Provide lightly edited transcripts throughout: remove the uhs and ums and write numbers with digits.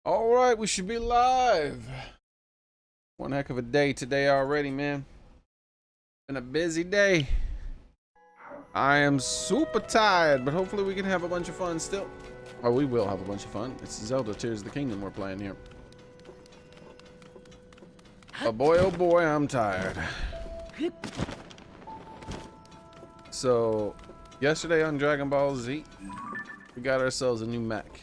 All right, we should be live. One heck of a day today already, man. Been a busy day. I am super tired, but hopefully we can have a bunch of fun still. Oh, we will have a bunch of fun. It's Zelda Tears of the Kingdom we're playing here. Oh boy, I'm tired. So, yesterday on Dragon Ball Z, we got ourselves a new mech.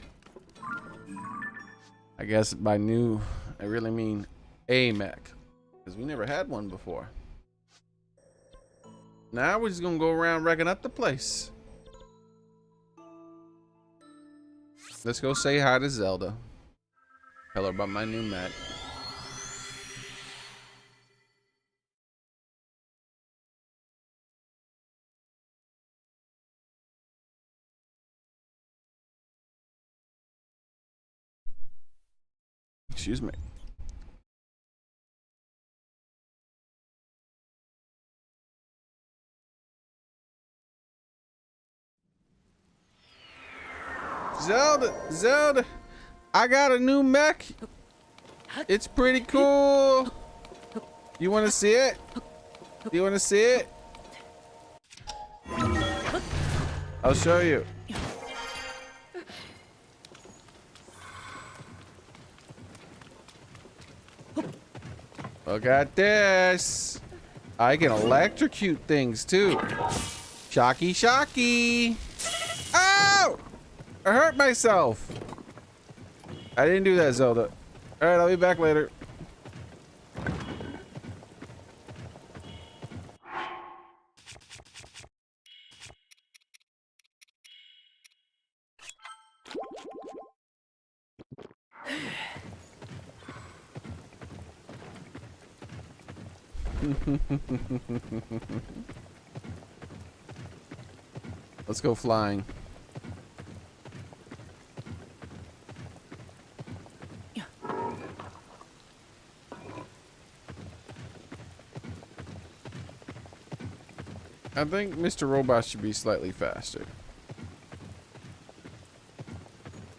I guess by new, I really mean a mech, because we never had one before. Now we're just gonna go around wrecking up the place. Let's go say hi to Zelda. Tell her about my new mech. Excuse me. Zelda, I got a new mech. It's pretty cool. You want to see it? You want to see it? I'll show you. Look at this. I can electrocute things too. Shocky, shocky. Oh! I hurt myself. I didn't do that, Zelda. All right, I'll be back later. Let's go flying. I think Mr. Robot should be slightly faster.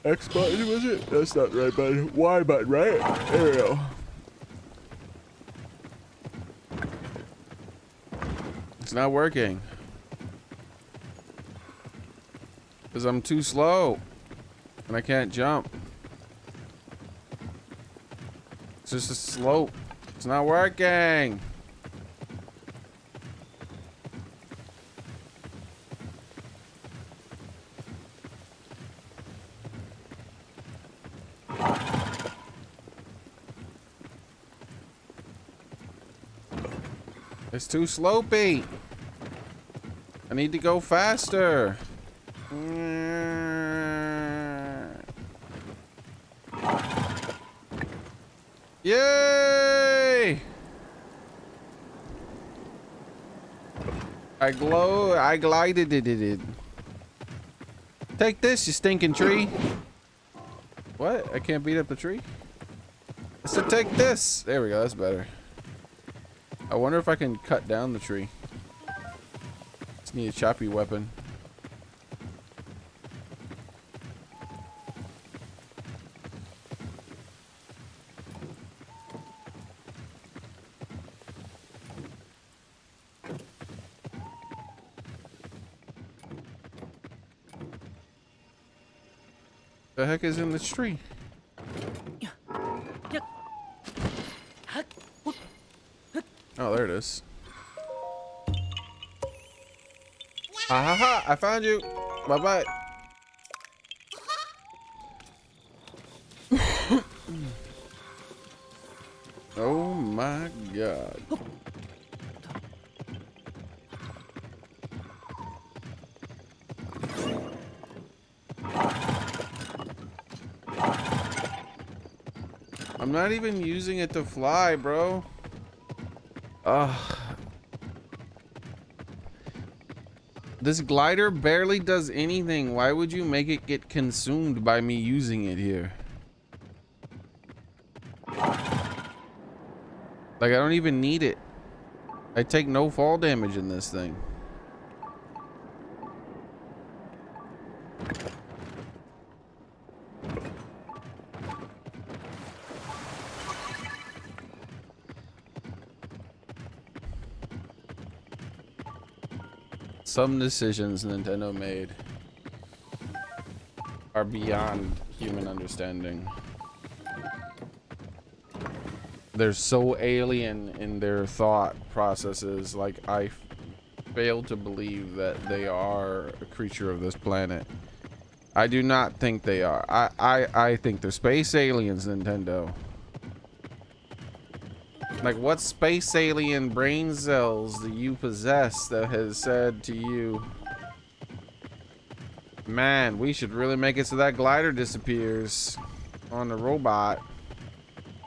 X button, was it? That's not the right button. Y button, right? There we go. It's not working. Because I'm too slow. And I can't jump. It's just a slope. It's not working. It's too slopey. I need to go faster. Yay! I glided it. Take this, you stinking tree. What? I can't beat up the tree? I said take this. There we go, that's better. I wonder if I can cut down the tree. Just need a choppy weapon. The heck is in this tree? Oh, there it is. Ha ha ha! I found you. Bye bye. Oh my God. I'm not even using it to fly, bro. Ugh. This glider barely does anything. Why would you make it get consumed by me using it here? Like, I don't even need it. I take no fall damage in this thing. Some decisions Nintendo made are beyond human understanding. They're so alien in their thought processes. Like, I fail to believe that they are a creature of this planet. I do not think they are. I think they're space aliens, Nintendo. Like, what space alien brain cells do you possess that has said to you, man, we should really make it so that glider disappears on the robot?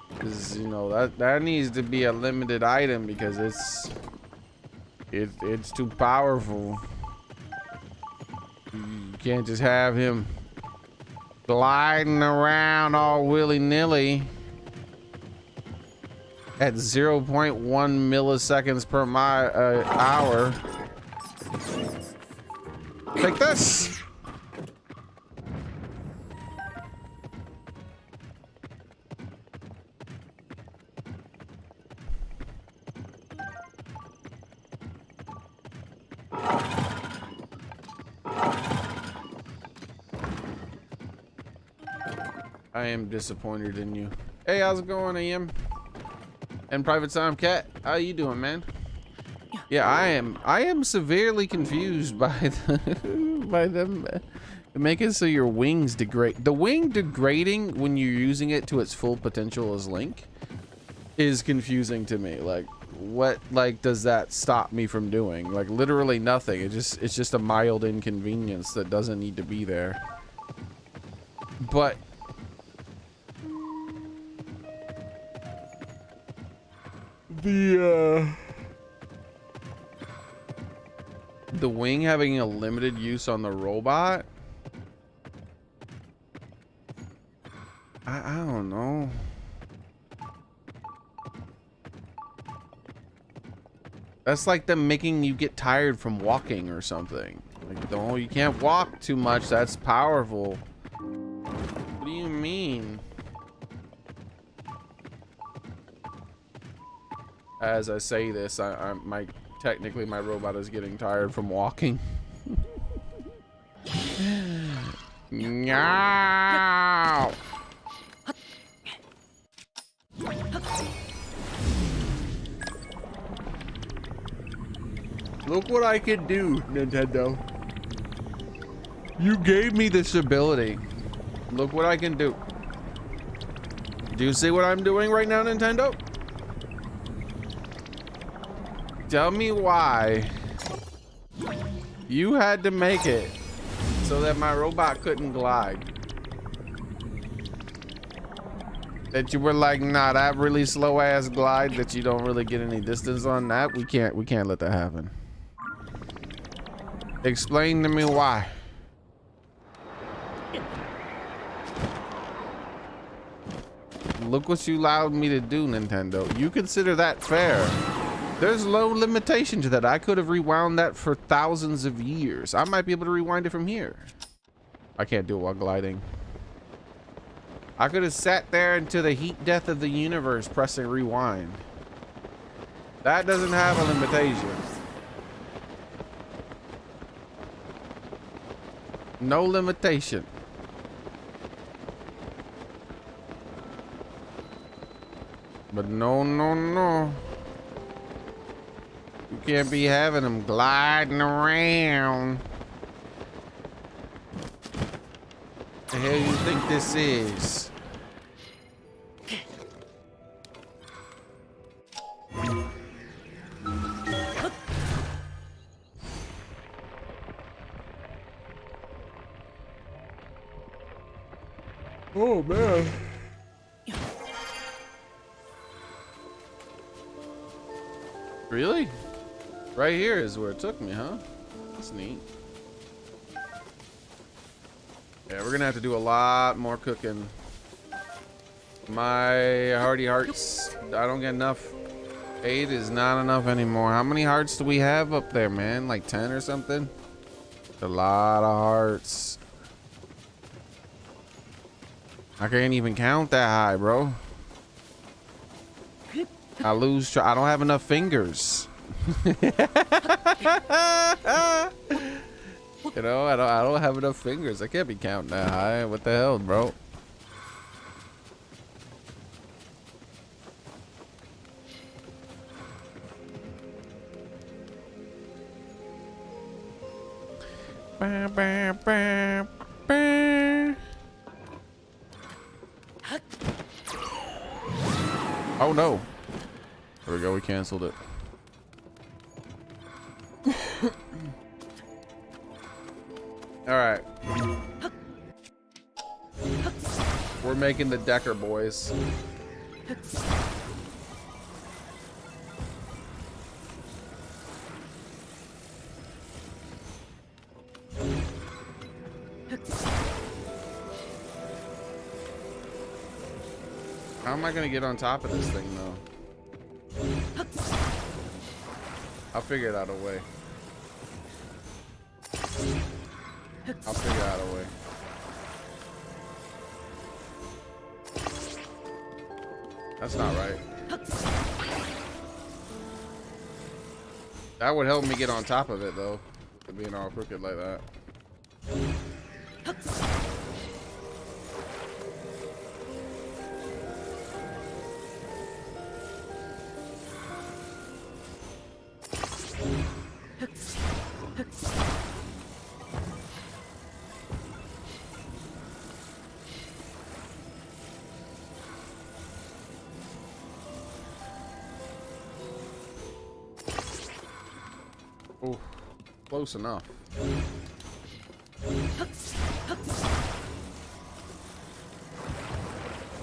Because, you know, that needs to be a limited item because it's too powerful. You can't just have him gliding around all willy-nilly at 0.1 milliseconds per hour. Take this. I am disappointed in you. Hey, how's it going, AM? And Private Sam Cat, how you doing, man? Yeah, I am severely confused by by them making so your wings degrade. The wing degrading when you're using it to its full potential as Link is confusing to me. Like, what does that stop me from doing? Like, literally nothing. It's just a mild inconvenience that doesn't need to be there. But the wing having a limited use on the robot, I don't know. That's like them making you get tired from walking or something. Like, no, you can't walk too much. That's powerful. What do you mean? As I say this, technically my robot is getting tired from walking. No. Look what I can do, Nintendo. You gave me this ability. Look what I can do. Do you see what I'm doing right now, Nintendo? Tell me why you had to make it so that my robot couldn't glide. That you were like, nah, that really slow ass glide that you don't really get any distance on that. We can't let that happen. Explain to me why. Look what you allowed me to do, Nintendo. You consider that fair? There's no limitation to that. I could have rewound that for thousands of years. I might be able to rewind it from here. I can't do it while gliding. I could have sat there into the heat death of the universe pressing rewind. That doesn't have a limitation. No limitation. But no, no, no. You can't be having them gliding around. The hell you think this is? Oh man. Really? Right here is where it took me, huh? That's neat. Yeah, we're gonna have to do a lot more cooking. My hearty hearts, I don't get enough. 8 is not enough anymore. How many hearts do we have up there, man? Like 10 or something? A lot of hearts. I can't even count that high, bro. I lose track. I don't have enough fingers. You know, I don't have enough fingers. I can't be counting that high. What the hell, bro? Bah, bah, bah, bah. Oh no. There we go, we canceled it. Alright. We're making the Decker boys. How am I gonna get on top of this thing though? I'll figure it out a way. I'll figure out a way. That's not right. That would help me get on top of it though. Being all crooked like that. Oh, close enough.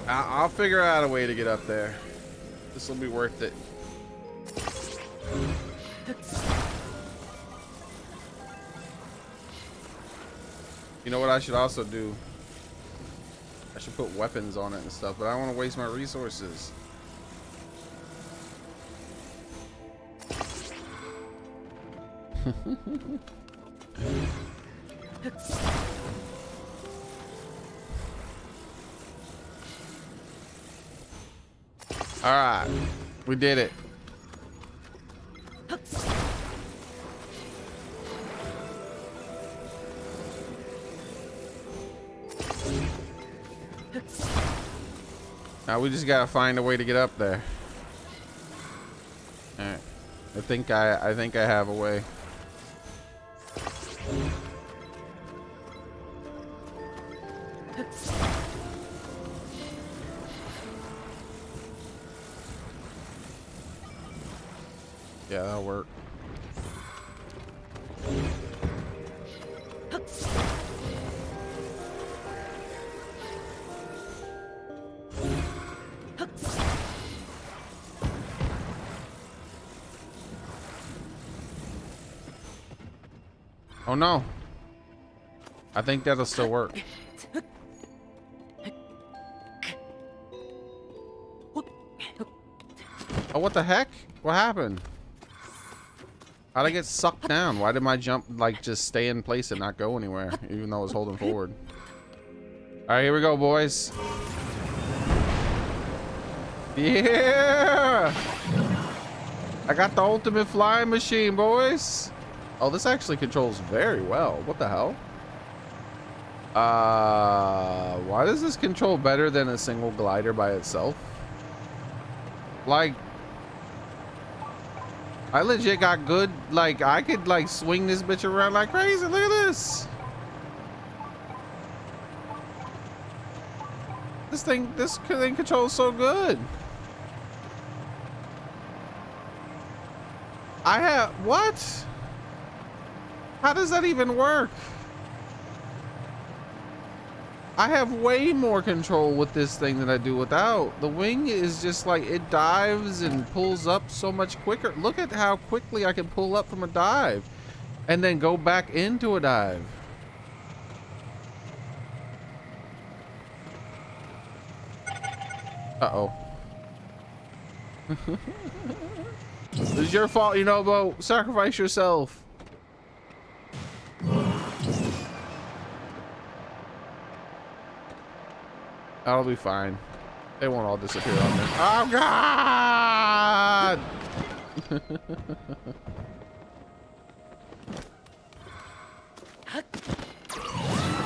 I'll figure out a way to get up there. This will be worth it. You know what I should also do? I should put weapons on it and stuff, but I don't want to waste my resources. All right, we did it. Now we just gotta find a way to get up there. All right, I think I have a way. Yeah, that'll work. Oh no. I think that'll still work. Oh, what the heck? What happened? How'd I get sucked down? Why did my jump like just stay in place and not go anywhere, even though I was holding forward? All right, here we go, boys. Yeah! I got the ultimate flying machine, boys. Oh, this actually controls very well. What the hell? Why does this control better than a single glider by itself? Like, I legit got good, like, I could, like, swing this bitch around like crazy. Look at this. This thing controls so good. What? How does that even work? I have way more control with this thing than I do without. The wing is just like, it dives and pulls up so much quicker. Look at how quickly I can pull up from a dive and then go back into a dive. Uh-oh. It's your fault, you know, Bo. Sacrifice yourself. That'll be fine. They won't all disappear on me. Oh, God!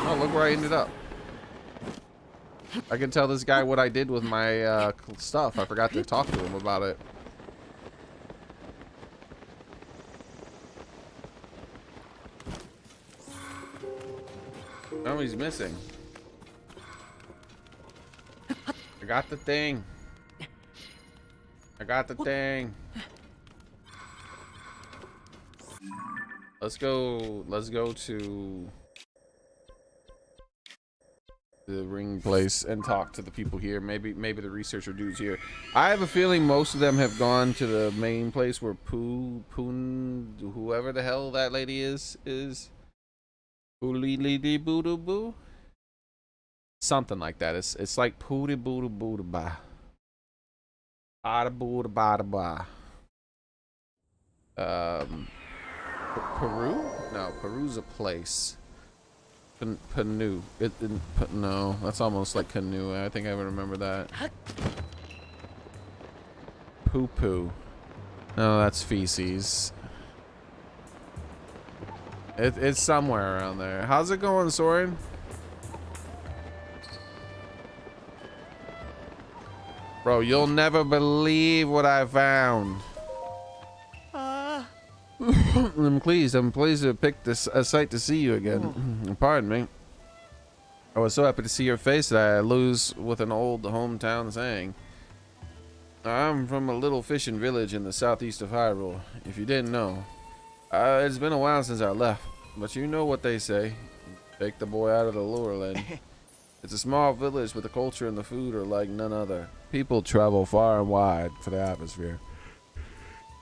Oh, look where I ended up. I can tell this guy what I did with my stuff. I forgot to talk to him about it. Oh, he's missing. I got the thing. I got the thing. Let's go to the ring place and talk to the people here. Maybe the researcher dudes here. I have a feeling most of them have gone to the main place where Poon, whoever the hell that lady is. Boo. Something like that. It's like Pooty Boo Boo Ba. Bada boo da ba. Peru? No, Peru's a place. Panu. No, that's almost like canoe. I think I would remember that. Poo poo. No, that's feces. It's somewhere around there. How's it going, Soren? Bro, you'll never believe what I found. I'm pleased to pick this a sight to see you again. Pardon me. I was so happy to see your face that I lose with an old hometown saying. I'm from a little fishing village in the southeast of Hyrule, if you didn't know. It's been a while since I left, but you know what they say. Take the boy out of the lowland. It's a small village, but the culture and the food are like none other. People travel far and wide for the atmosphere.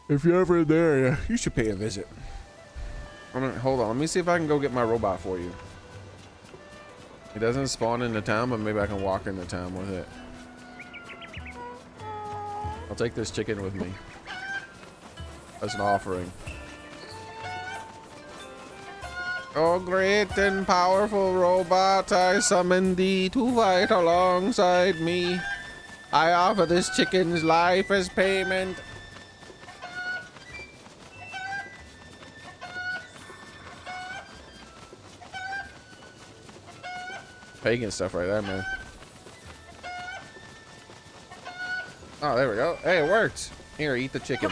If you're ever in the area, you should pay a visit. Hold on, let me see if I can go get my robot for you. It doesn't spawn into town, but maybe I can walk into town with it. I'll take this chicken with me as an offering. Oh, great and powerful robot, I summon thee to fight alongside me. I offer this chicken's life as payment. Pagan stuff right there, man. Oh, there we go. Hey, it worked. Here, eat the chicken.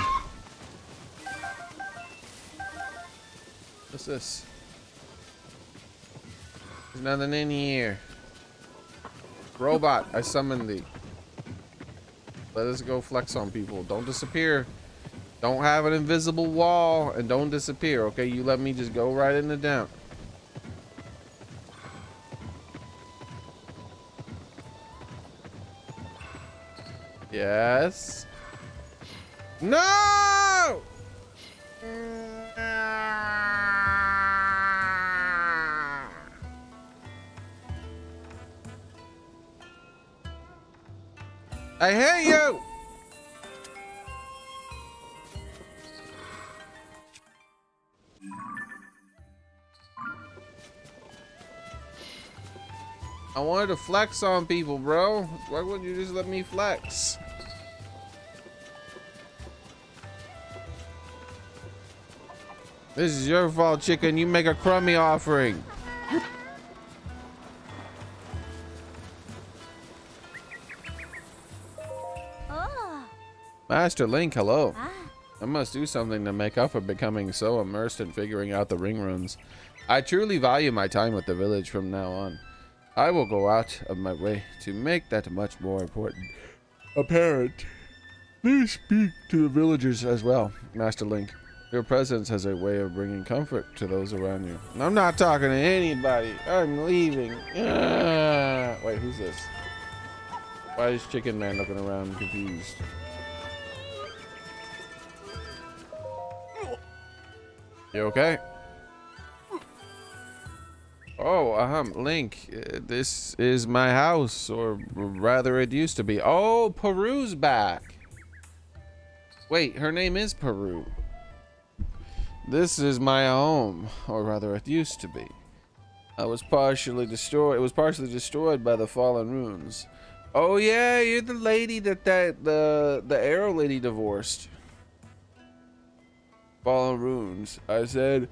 What's this? There's nothing in here. Robot, I summoned thee. Let us go flex on people. Don't disappear. Don't have an invisible wall and don't disappear, okay? You let me just go right in the down. Yes. No! I hate you! I wanted to flex on people, bro. Why wouldn't you just let me flex? This is your fault, chicken. You make a crummy offering. Oh. Master Link, hello. I must do something to make up for becoming so immersed in figuring out the ring runes. I truly value my time with the village from now on. I will go out of my way to make that much more important. Apparent. Please speak to the villagers as well, Master Link. Your presence has a way of bringing comfort to those around you. And I'm not talking to anybody. I'm leaving. Wait, who's this? Why is Chicken Man looking around confused? You okay? Oh, Link, this is my house, or rather it used to be. Oh, Peru's back. Wait, her name is Peru. This is my home, or rather it used to be. It was partially destroyed by the fallen runes. Oh yeah, you're the lady that the arrow lady divorced. fallen ruins. I said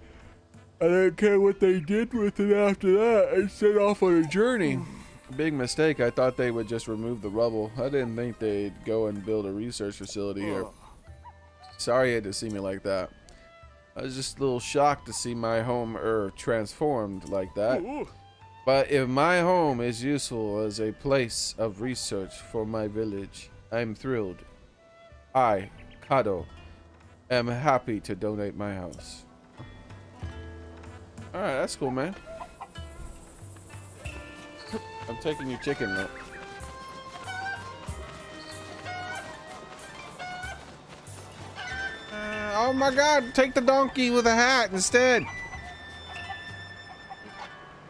I didn't care what they did with it after that and set off on a journey. Big mistake. I thought they would just remove the rubble. I didn't think they'd go and build a research facility here. Sorry you had to see me like that. I was just a little shocked to see my home transformed like that. But if my home is useful as a place of research for my village, I'm thrilled. I, Kado, am happy to donate my house. Alright, that's cool, man. I'm taking your chicken, though. Oh my god, take the donkey with a hat instead.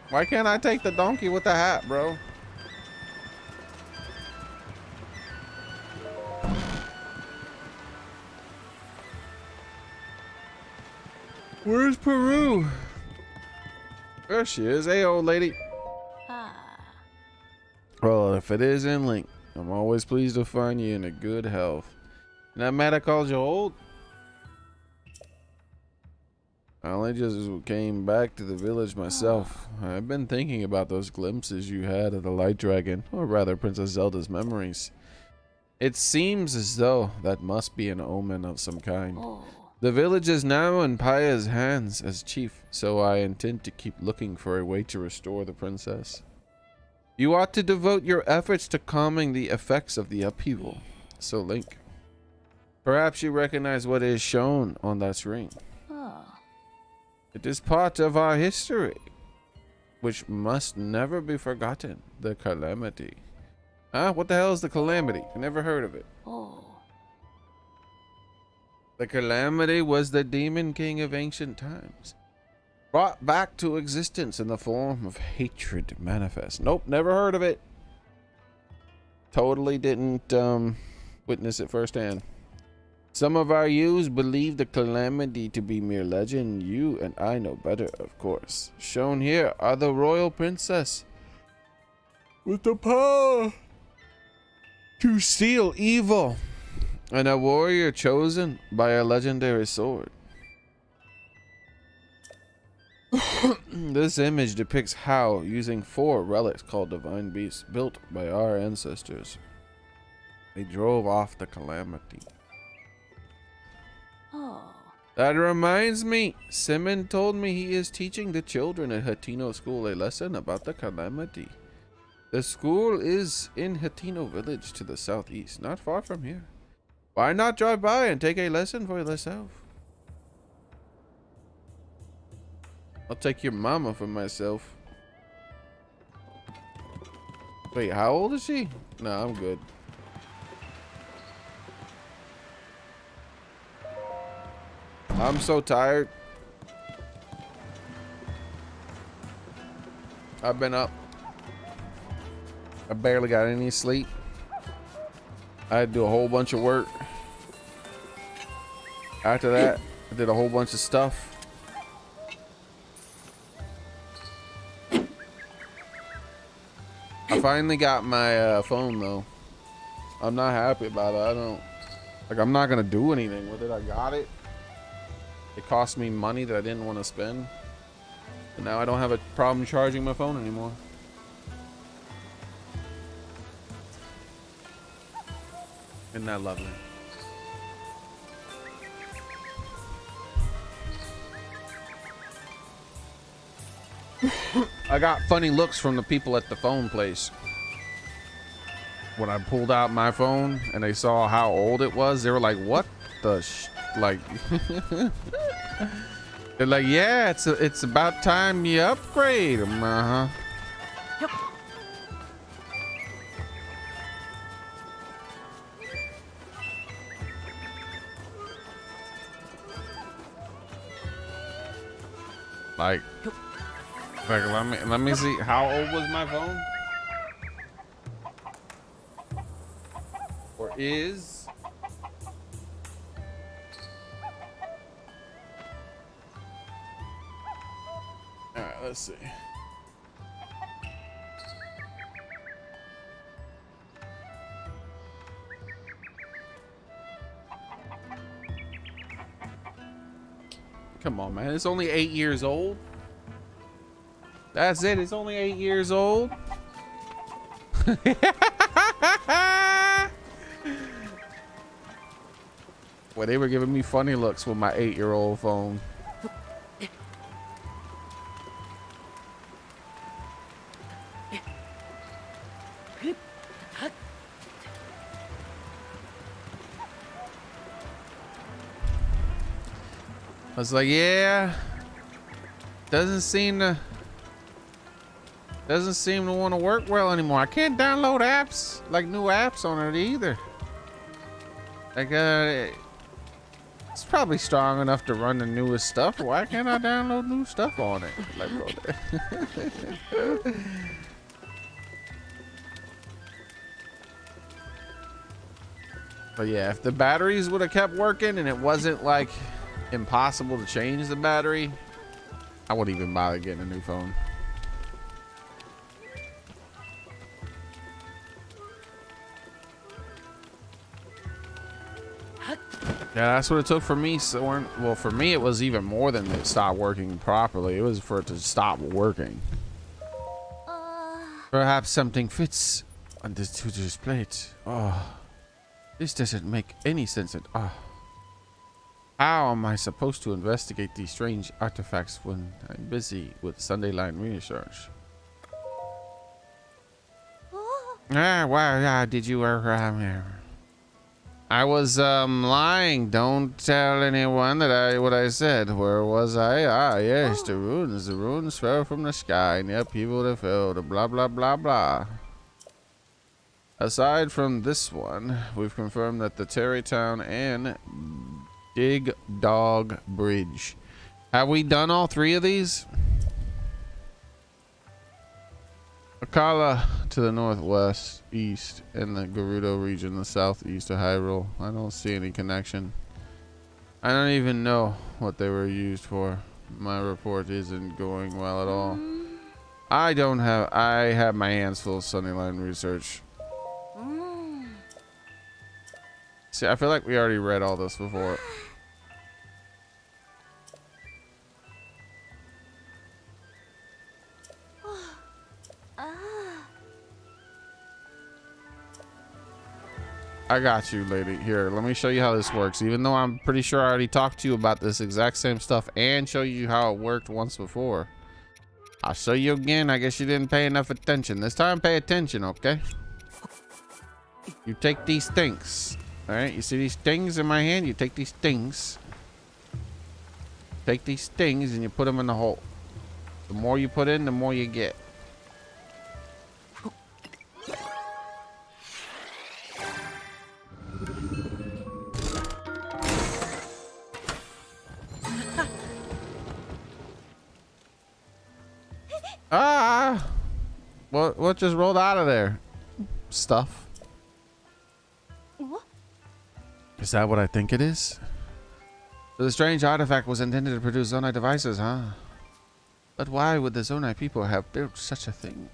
Why can't I take the donkey with the hat, bro? Where's Peru? There she is. Hey, old lady. Well, if it is in Link, I'm always pleased to find you in a good health. And that matter called you old? I only just came back to the village myself. I've been thinking about those glimpses you had of the Light Dragon, or rather Princess Zelda's memories. It seems as though that must be an omen of some kind. The village is now in Paya's hands as chief, so I intend to keep looking for a way to restore the princess. You ought to devote your efforts to calming the effects of the upheaval. So Link, perhaps you recognize what is shown on that ring. It is part of our history, which must never be forgotten. The calamity. Huh? What the hell is the calamity? I never heard of it. The calamity was the demon king of ancient times, brought back to existence in the form of hatred manifest. Nope, never heard of it. Totally didn't witness it firsthand. Some of our youths believe the calamity to be mere legend. You and I know better, of course. Shown here are the royal princess with the power to seal evil, and a warrior chosen by a legendary sword. This image depicts how, using 4 relics called divine beasts built by our ancestors, they drove off the calamity. That reminds me, Simon told me he is teaching the children at Hatino School a lesson about the calamity. The school is in Hatino village to the southeast, not far from here. Why not drive by and take a lesson for yourself? I'll take your mama for myself. Wait, how old is she? No, I'm good. I'm so tired. I've been up. I barely got any sleep. I had to do a whole bunch of work. After that, I did a whole bunch of stuff. I finally got my phone though. I'm not happy about it. I'm not gonna do anything with it. I got it. It cost me money that I didn't want to spend. And now I don't have a problem charging my phone anymore. Isn't that lovely? I got funny looks from the people at the phone place. When I pulled out my phone and they saw how old it was, they were like, what the like they're like, yeah, it's about time you upgrade them. Yep. Like let me see, how old was my phone? Or is? All right, let's see. Come on, man. It's only 8 years old. That's it. It's only 8 years old. Well, they were giving me funny looks with my 8-year-old phone. I was like, yeah, doesn't seem to want to work well anymore. I can't download apps, like new apps on it either. Like, it's probably strong enough to run the newest stuff. Why can't I download new stuff on it? Like, but yeah, if the batteries would have kept working and it wasn't like impossible to change the battery, I wouldn't even bother getting a new phone. Yeah, that's what it took for me. So, well, for me, it was even more than it stopped working properly. It was for it to stop working. Perhaps something fits on this tutor's plate. Oh, this doesn't make any sense at all. How am I supposed to investigate these strange artifacts when I'm busy with Sunday line research? Well, did you I was lying. Don't tell anyone that what I said. Where was I? Ah, yes, the runes. The runes fell from the sky, and the upheaval that fell. The blah blah blah blah. Aside from this one, we've confirmed that the Terrytown and Dig Dog Bridge. Have we done all 3 of these? Akala to the northwest, east, and the Gerudo region, the southeast of Hyrule. I don't see any connection. I don't even know what they were used for. My report isn't going well at all. I have my hands full of Sunnyline research. See, I feel like we already read all this before. I got you, lady. Here, let me show you how this works. Even though I'm pretty sure I already talked to you about this exact same stuff and show you how it worked once before. I'll show you again. I guess you didn't pay enough attention. This time, pay attention, okay? You take these things. All right, you see these things in my hand? You take these things. Take these things and you put them in the hole. The more you put in, the more you get. Ah! What just rolled out of there? Stuff. Is that what I think it is? So the strange artifact was intended to produce Zonai devices, huh? But why would the Zonai people have built such a thing?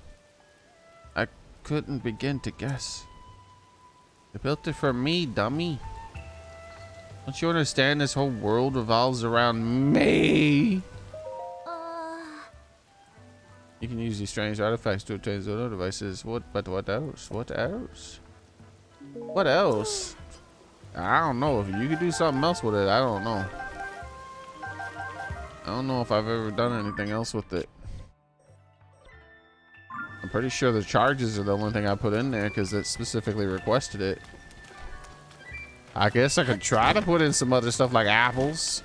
I couldn't begin to guess. They built it for me, dummy. Don't you understand this whole world revolves around me? You can use these strange artifacts to obtain Zonai devices. But what else? What else? What else? I don't know. If you could do something else with it, I don't know. I don't know if I've ever done anything else with it. I'm pretty sure the charges are the only thing I put in there because it specifically requested it. I guess I could try to put in some other stuff like apples.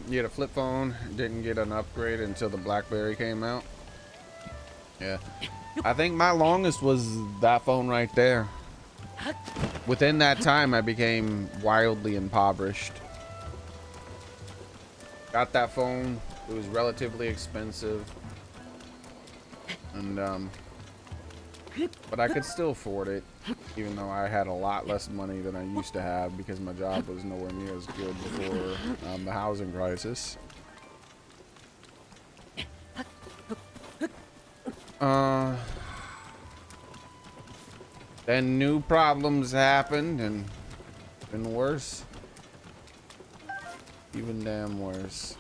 You had a flip phone, didn't get an upgrade until the BlackBerry came out. Yeah. I think my longest was that phone right there. Within that time, I became wildly impoverished. Got that phone. It was relatively expensive. And but I could still afford it, even though I had a lot less money than I used to have because my job was nowhere near as good before the housing crisis. Then new problems happened and been worse. Even damn worse.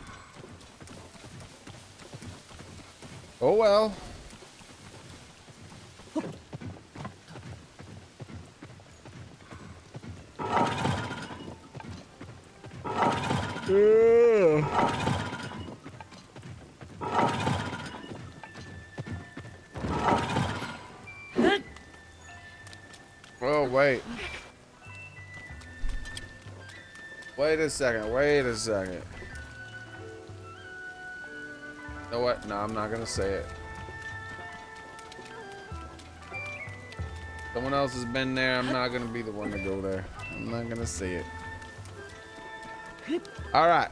Oh well. Oh, wait. Wait a second. Wait a second. You know what? No, I'm not gonna say it. Someone else has been there. I'm not gonna be the one to go there. I'm not gonna say it. All right.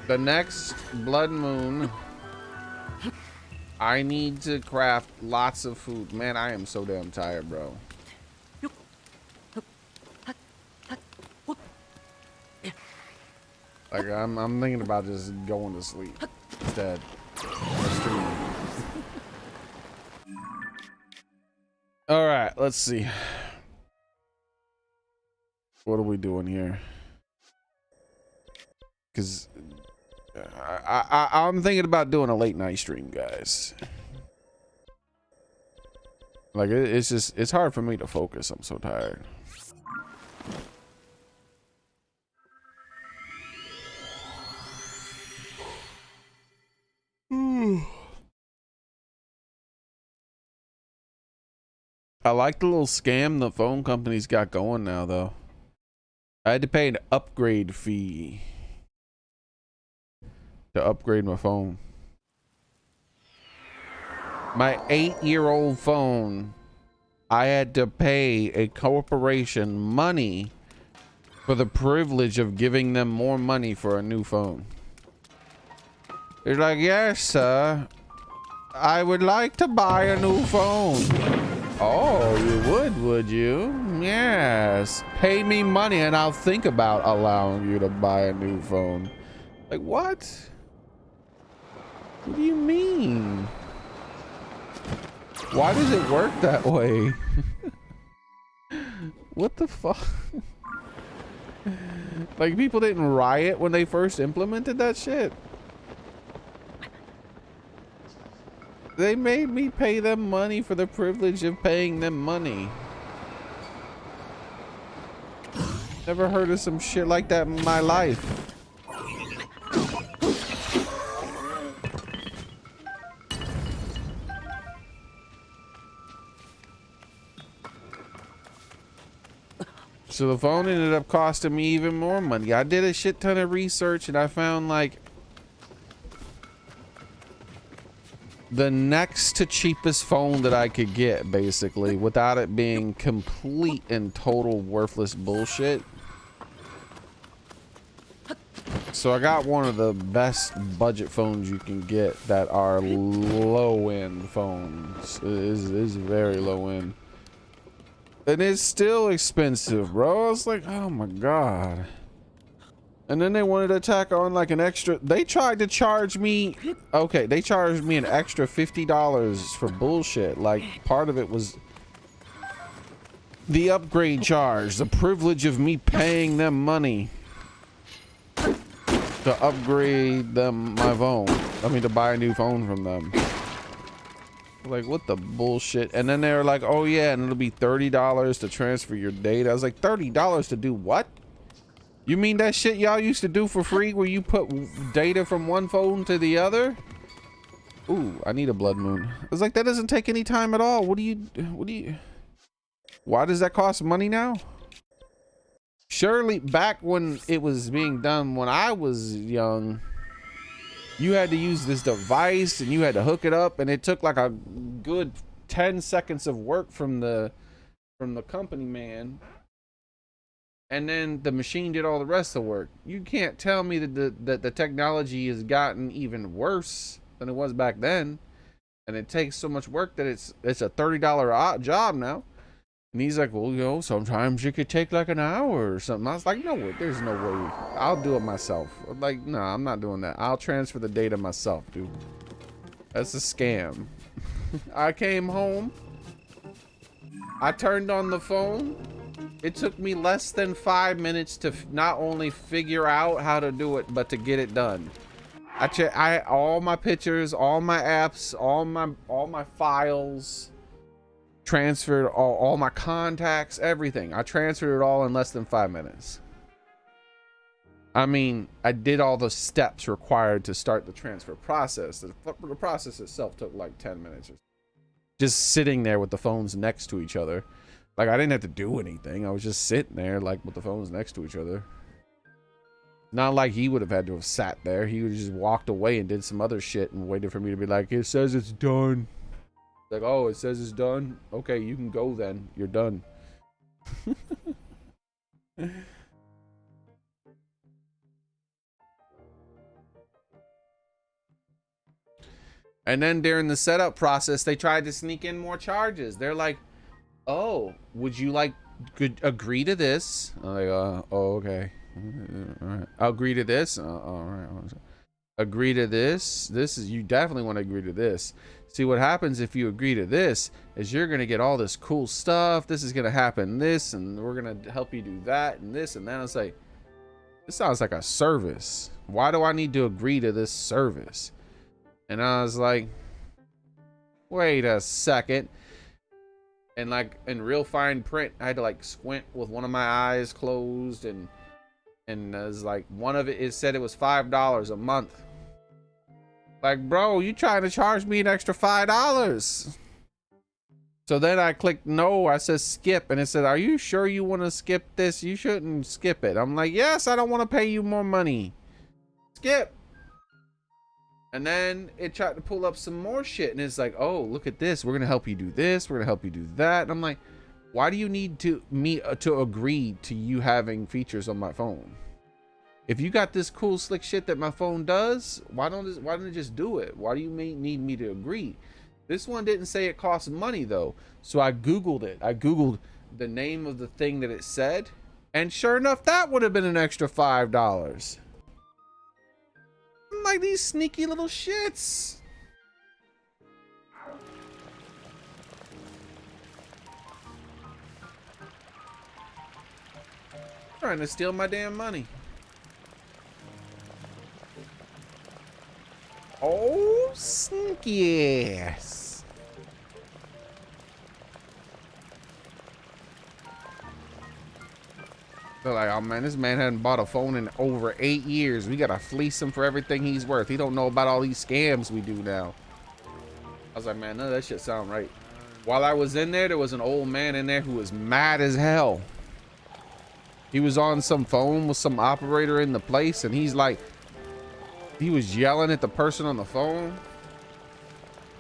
The next blood moon, I need to craft lots of food. Man, I am so damn tired, bro. Like I'm thinking about just going to sleep instead. All right, let's see. What are we doing here? Because I'm thinking about doing a late night stream, guys. Like it's hard for me to focus. I'm so tired. I like the little scam the phone companies got going now, though. I had to pay an upgrade fee to upgrade my phone. My 8-year-old phone, I had to pay a corporation money for the privilege of giving them more money for a new phone. They're like, yes, sir. I would like to buy a new phone. Oh, you would you? Yes. Pay me money and I'll think about allowing you to buy a new phone. Like, what? What do you mean? Why does it work that way? What the fuck? Like, people didn't riot when they first implemented that shit. They made me pay them money for the privilege of paying them money. Never heard of some shit like that in my life. So the phone ended up costing me even more money. I did a shit ton of research and I found like the next to cheapest phone that I could get, basically, without it being complete and total worthless bullshit. So I got one of the best budget phones you can get that are low-end phones. It is very low-end. And it's still expensive, bro. I was like, oh my god. And then they wanted to tack on like an extra. They tried to charge me. Okay, they charged me an extra $50 for bullshit. Like, part of it was the upgrade charge, the privilege of me paying them money to upgrade them my phone. I mean, to buy a new phone from them. Like, what the bullshit? And then they were like, oh yeah, and it'll be $30 to transfer your data. I was like, $30 to do what? You mean that shit y'all used to do for free where you put data from one phone to the other? Ooh, I need a blood moon. I was like, that doesn't take any time at all. Why does that cost money now? Surely back when it was being done when I was young, you had to use this device and you had to hook it up and it took like a good 10 seconds of work from the company man. And then the machine did all the rest of the work. You can't tell me that the technology has gotten even worse than it was back then. and it takes so much work that it's a $30 job now. And he's like, well, you know, sometimes it could take like an hour or something. I was like, no, there's no way. I'll do it myself. I'm like, no, I'm not doing that. I'll transfer the data myself, dude. That's a scam. I came home. I turned on the phone. It took me less than 5 minutes to not only figure out how to do it, but to get it done. All my pictures, all my apps, all my files, transferred all my contacts, everything. I transferred it all in less than 5 minutes. I mean, I did all the steps required to start the transfer process. The process itself took like 10 minutes. Just sitting there with the phones next to each other. Like, I didn't have to do anything. I was just sitting there, like, with the phones next to each other. Not like he would have had to have sat there. He would have just walked away and did some other shit and waited for me to be like, it says it's done. Like, oh, it says it's done? Okay, you can go then. You're done. And then during the setup process, they tried to sneak in more charges. They're like, oh, would you like agree to this? I'm like, oh, okay. All right. I'll agree to this. All right. Agree to this. You definitely want to agree to this. See, what happens if you agree to this is you're going to get all this cool stuff. This is going to happen this, and we're going to help you do that and this and that. It's like, this sounds like a service. Why do I need to agree to this service? And I was like, wait a second. And like in real fine print, I had to like squint with one of my eyes closed, and it was like one of it said it was $5 a month. Like, bro, you trying to charge me an extra $5? So then I clicked no. I said skip, and it said, are you sure you want to skip this? You shouldn't skip it. I'm like, yes, I don't want to pay you more money. Skip. And then it tried to pull up some more shit, and it's like, oh, look at this. We're gonna help you do this. We're gonna help you do that. And I'm like, why do you need me to agree to you having features on my phone? If you got this cool slick shit that my phone does, why don't it just do it? Why do you need me to agree? This one didn't say it costs money though, so I googled it. I googled the name of the thing that it said, and sure enough, that would have been an extra $5. I'm like, these sneaky little shits. Trying to steal my damn money. Oh, sneaky ass. They're like, oh man, this man hadn't bought a phone in over 8 years. We gotta fleece him for everything he's worth. He don't know about all these scams we do now. I was like, man, none of that shit sound right. While I was in there was an old man in there who was mad as hell. He was on some phone with some operator in the place, and he's like, he was yelling at the person on the phone.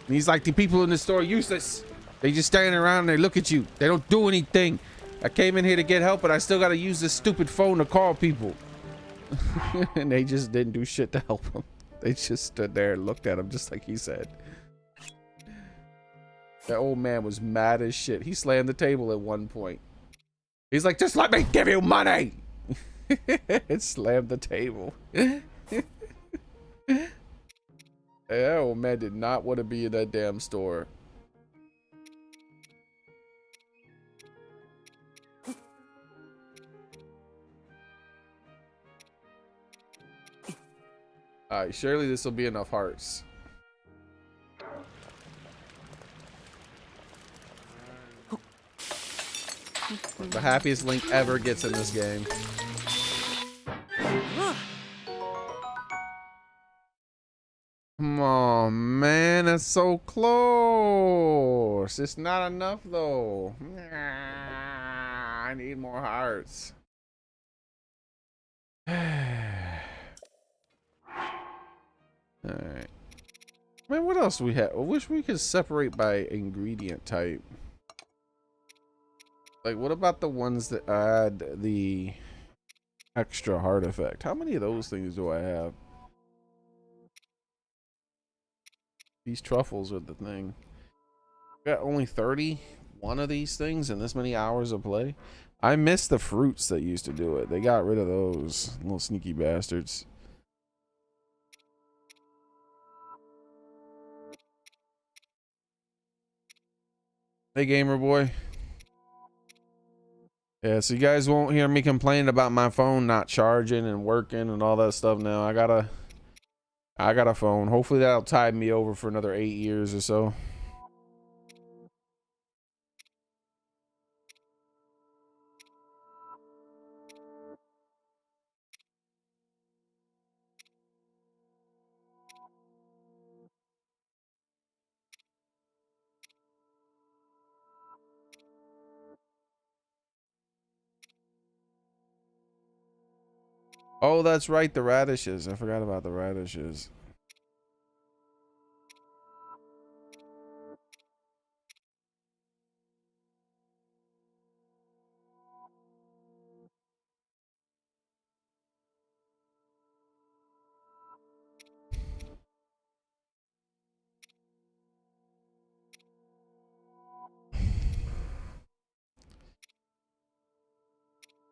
And he's like, the people in the store are useless. They just stand around and they look at you. They don't do anything. I came in here to get help, but I still got to use this stupid phone to call people. And they just didn't do shit to help him. They just stood there and looked at him just like he said. That old man was mad as shit. He slammed the table at one point. He's like, just let me give you money. It slammed the table. That old man did not want to be in that damn store. Alright, surely this will be enough hearts. The happiest Link ever gets in this game. Come on, man, that's so close. It's not enough though. I need more hearts. Alright. Man, what else do we have? I wish we could separate by ingredient type. Like, what about the ones that add the extra heart effect? How many of those things do I have? These truffles are the thing. Got only 31 of these things in this many hours of play. I miss the fruits that used to do it. They got rid of those little sneaky bastards. Hey, gamer boy. Yeah, so you guys won't hear me complaining about my phone not charging and working and all that stuff now. I got a phone. Hopefully that'll tide me over for another 8 years or so. Oh, that's right, the radishes. I forgot about the radishes.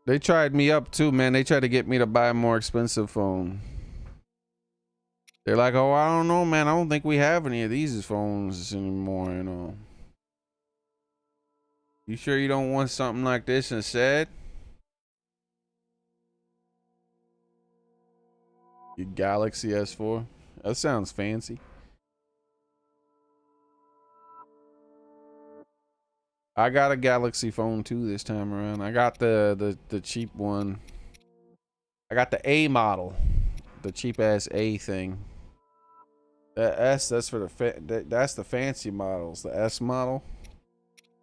They tried me up too, man. They tried to get me to buy a more expensive phone. They're like, oh, I don't know, man. I don't think we have any of these phones anymore, you know. You sure you don't want something like this instead? Your Galaxy S4? That sounds fancy. I got a Galaxy phone too this time around. I got the cheap one. I got the A model, the cheap ass A thing. The S, that's for that's the fancy models. The S model.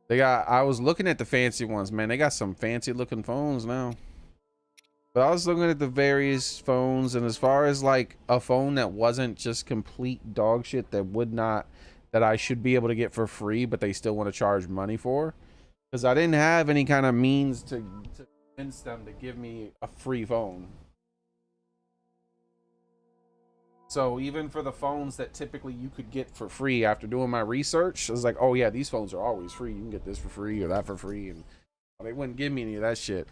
They got. I was looking at the fancy ones, man. They got some fancy looking phones now. But I was looking at the various phones, and as far as like a phone that wasn't just complete dog shit that I should be able to get for free, but they still want to charge money for, because I didn't have any kind of means to convince them to give me a free phone. So even for the phones that typically you could get for free, after doing my research, I was like, oh yeah, these phones are always free. You can get this for free or that for free, and they wouldn't give me any of that shit.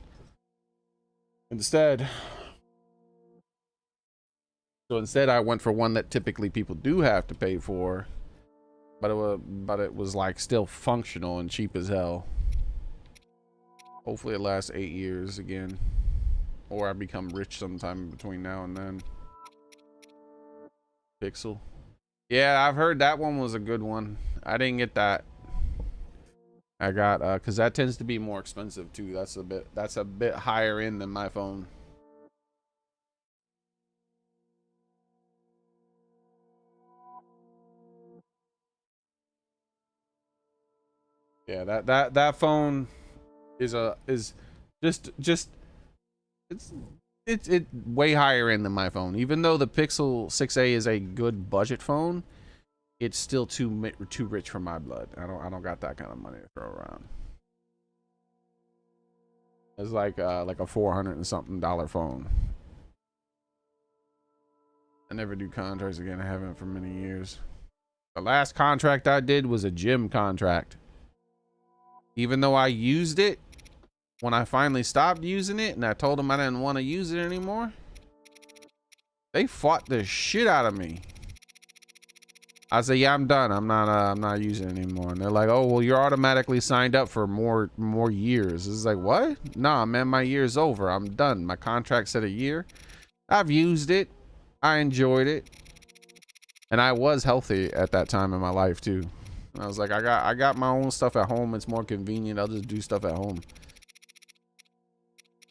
Instead, I went for one that typically people do have to pay for, but it was like still functional and cheap as hell. Hopefully it lasts 8 years again, or I become rich sometime between now and then. Pixel. Yeah, I've heard that one was a good one. I didn't get that. I got because that tends to be more expensive too. That's a bit higher end than my phone. Yeah, that phone is just it's way higher end than my phone. Even though the Pixel 6a is a good budget phone, it's still too rich for my blood. I don't got that kind of money to throw around. It's like a $400 and something phone. I never do contracts again. I haven't for many years. The last contract I did was a gym contract. Even though I used it, when I finally stopped using it and I told them I didn't want to use it anymore, they fought the shit out of me. I said, yeah, I'm done. I'm not using it anymore. And they're like, oh, well, you're automatically signed up for more years. It's like, what? Nah, man, my year's over. I'm done. My contract said a year. I've used it. I enjoyed it. And I was healthy at that time in my life too. And I was like, I got my own stuff at home. It's more convenient. I'll just do stuff at home.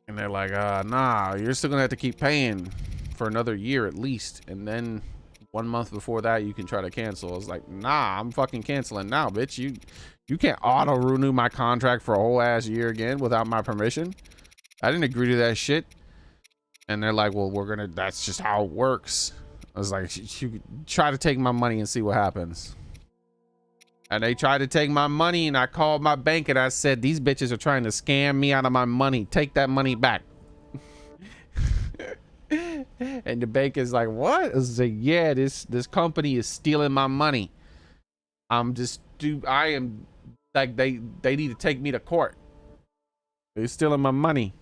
And they're like, nah, you're still gonna have to keep paying for another year at least. And then 1 month before that, you can try to cancel. I was like, nah, I'm fucking canceling now, bitch. You can't auto renew my contract for a whole ass year again without my permission. I didn't agree to that shit. And they're like, well, that's just how it works. I was like, you try to take my money and see what happens. And they tried to take my money, and I called my bank and I said, these bitches are trying to scam me out of my money. Take that money back. And the bank is like, what? I was like, yeah, this company is stealing my money. I am like, they need to take me to court. They're stealing my money.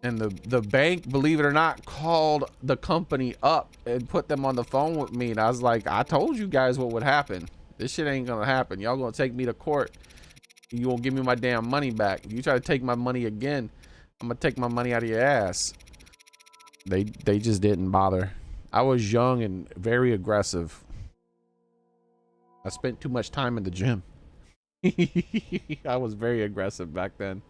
And the bank, believe it or not, called the company up and put them on the phone with me. And I was like, I told you guys what would happen. This shit ain't gonna happen. Y'all gonna take me to court. You won't give me my damn money back. You try to take my money again, I'm gonna take my money out of your ass. They just didn't bother. I was young and very aggressive. I spent too much time in the gym. I was very aggressive back then.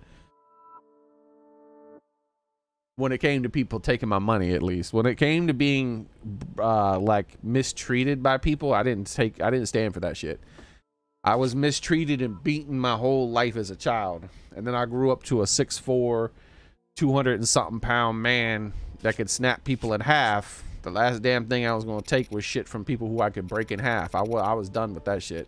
When it came to people taking my money, at least. When it came to being like mistreated by people, I didn't stand for that shit. I was mistreated and beaten my whole life as a child. And then I grew up to a 6'4", 200 and something pound man that could snap people in half. The last damn thing I was gonna take was shit from people who I could break in half. I was done with that shit.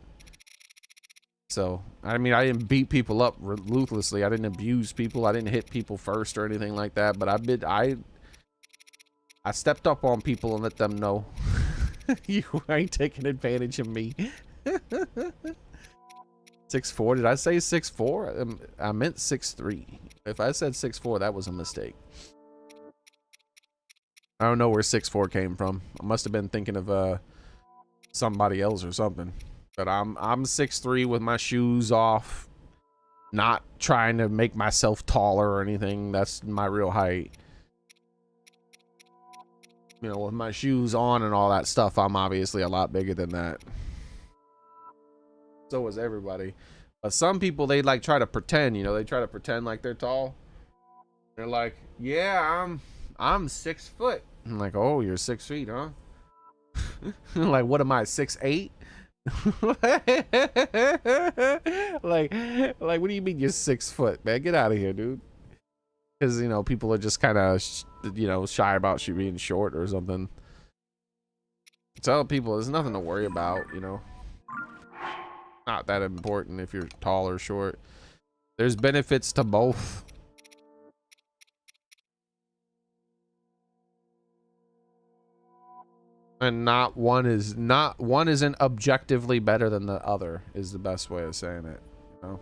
So, I mean, I didn't beat people up ruthlessly. I didn't abuse people. I didn't hit people first or anything like that. But I stepped up on people and let them know, you ain't taking advantage of me. 6'4", did I say 6'4"? I meant 6'3". If I said 6'4", that was a mistake. I don't know where 6'4" came from. I must have been thinking of somebody else or something. But I'm 6'3" with my shoes off, not trying to make myself taller or anything. That's my real height. You know, with my shoes on and all that stuff, I'm obviously a lot bigger than that. So is everybody. But some people, they like try to pretend, you know, they try to pretend like they're tall. They're like, yeah, I'm 6 foot. I'm like, oh, you're 6 feet, huh? Like, what am I, 6'8"? like what do you mean you're 6 foot, man? Get out of here, dude. Because, you know, people are just kind of you know, shy about you being short or something. Tell people there's nothing to worry about, you know. Not that important if you're tall or short. There's benefits to both. And one isn't objectively better than the other, is the best way of saying it, you know?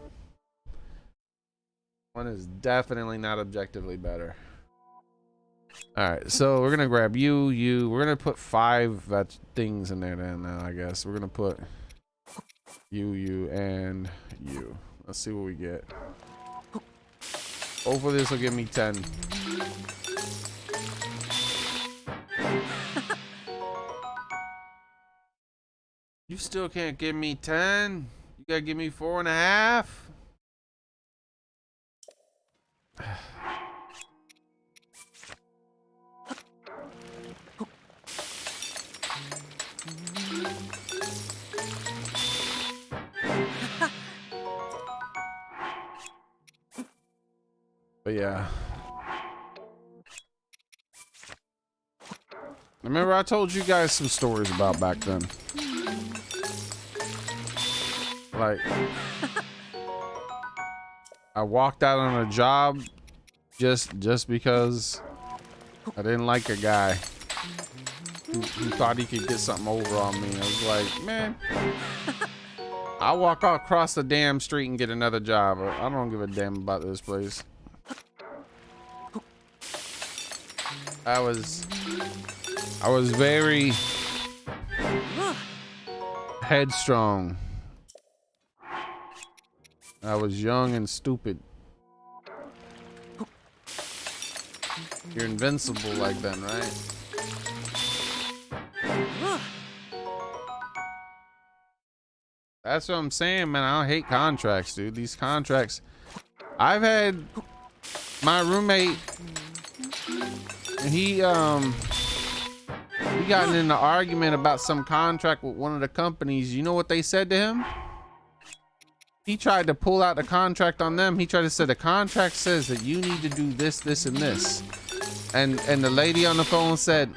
One is definitely not objectively better. All right, so we're gonna grab you. We're gonna put 5 things in there then. I guess we're gonna put you, and you. Let's see what we get. Hopefully this will give me 10. You still can't give me 10. You gotta give me 4.5. But yeah. Remember I told you guys some stories about back then. Like, I walked out on a job just because I didn't like a guy who thought he could get something over on me. I was like, man, I'll walk across the damn street and get another job. I don't give a damn about this place. I was very headstrong. I was young and stupid. You're invincible like then, right? That's what I'm saying, man. I hate contracts, dude. These contracts. I've had my roommate. He got in an argument about some contract with one of the companies. You know what they said to him? He tried to pull out the contract on them. He tried to say the contract says that you need to do this, this, and this. And the lady on the phone said,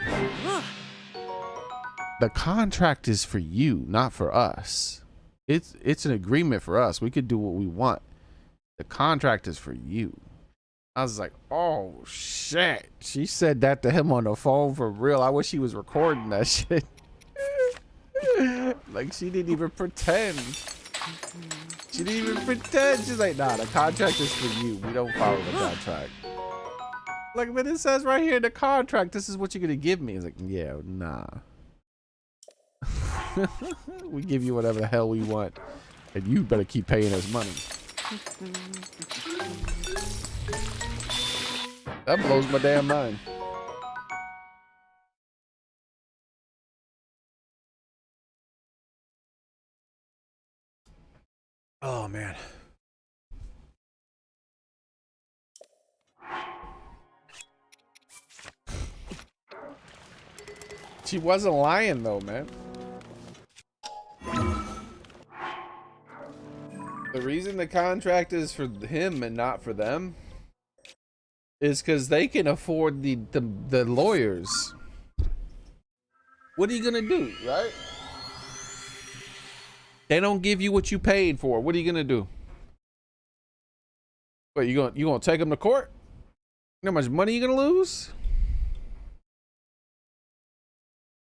the contract is for you, not for us. It's an agreement for us. We could do what we want. The contract is for you. I was like, oh shit. She said that to him on the phone for real. I wish he was recording that shit. Like, she didn't even pretend. She didn't even pretend. She's like, nah, the contract is for you. We don't follow the contract. Like, but it says right here in the contract, this is what you're gonna give me. It's like, yeah, nah. We give you whatever the hell we want, and you better keep paying us money. That blows my damn mind. Oh man. She wasn't lying though, man. The reason the contract is for him and not for them is because they can afford the lawyers. What are you gonna do, right? They don't give you what you paid for. What are you gonna do? What, you gonna take them to court? You know how much money you gonna lose?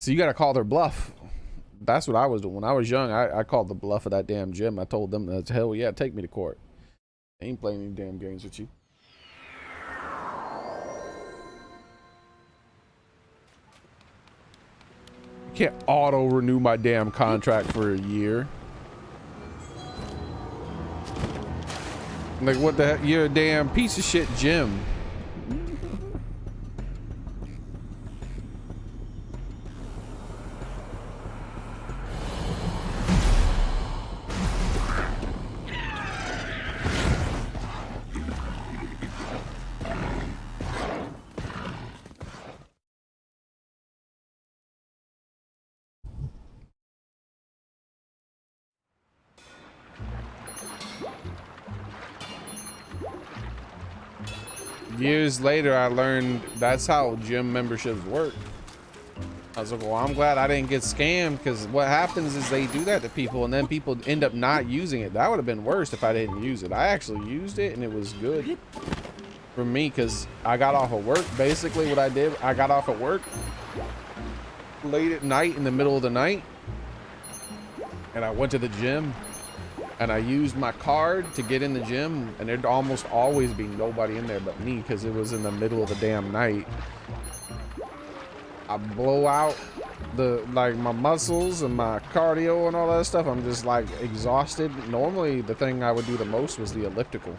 So you gotta call their bluff. That's what I was doing when I was young. I called the bluff of that damn gym. I told them that, hell yeah, take me to court. I ain't playing any damn games with you. I can't auto renew my damn contract for a year. Like, what the heck? You're a damn piece of shit gym. Years later, I learned that's how gym memberships work. I was like, well, I'm glad I didn't get scammed, because what happens is they do that to people and then people end up not using it. That would have been worse if I didn't use it. I actually used it and it was good for me because I got off of work. Basically what I did, I got off of work late at night in the middle of the night and I went to the gym and I used my card to get in the gym, and there'd almost always be nobody in there but me because it was in the middle of the damn night. I blow out my muscles and my cardio and all that stuff. I'm just like exhausted. Normally the thing I would do the most was the elliptical,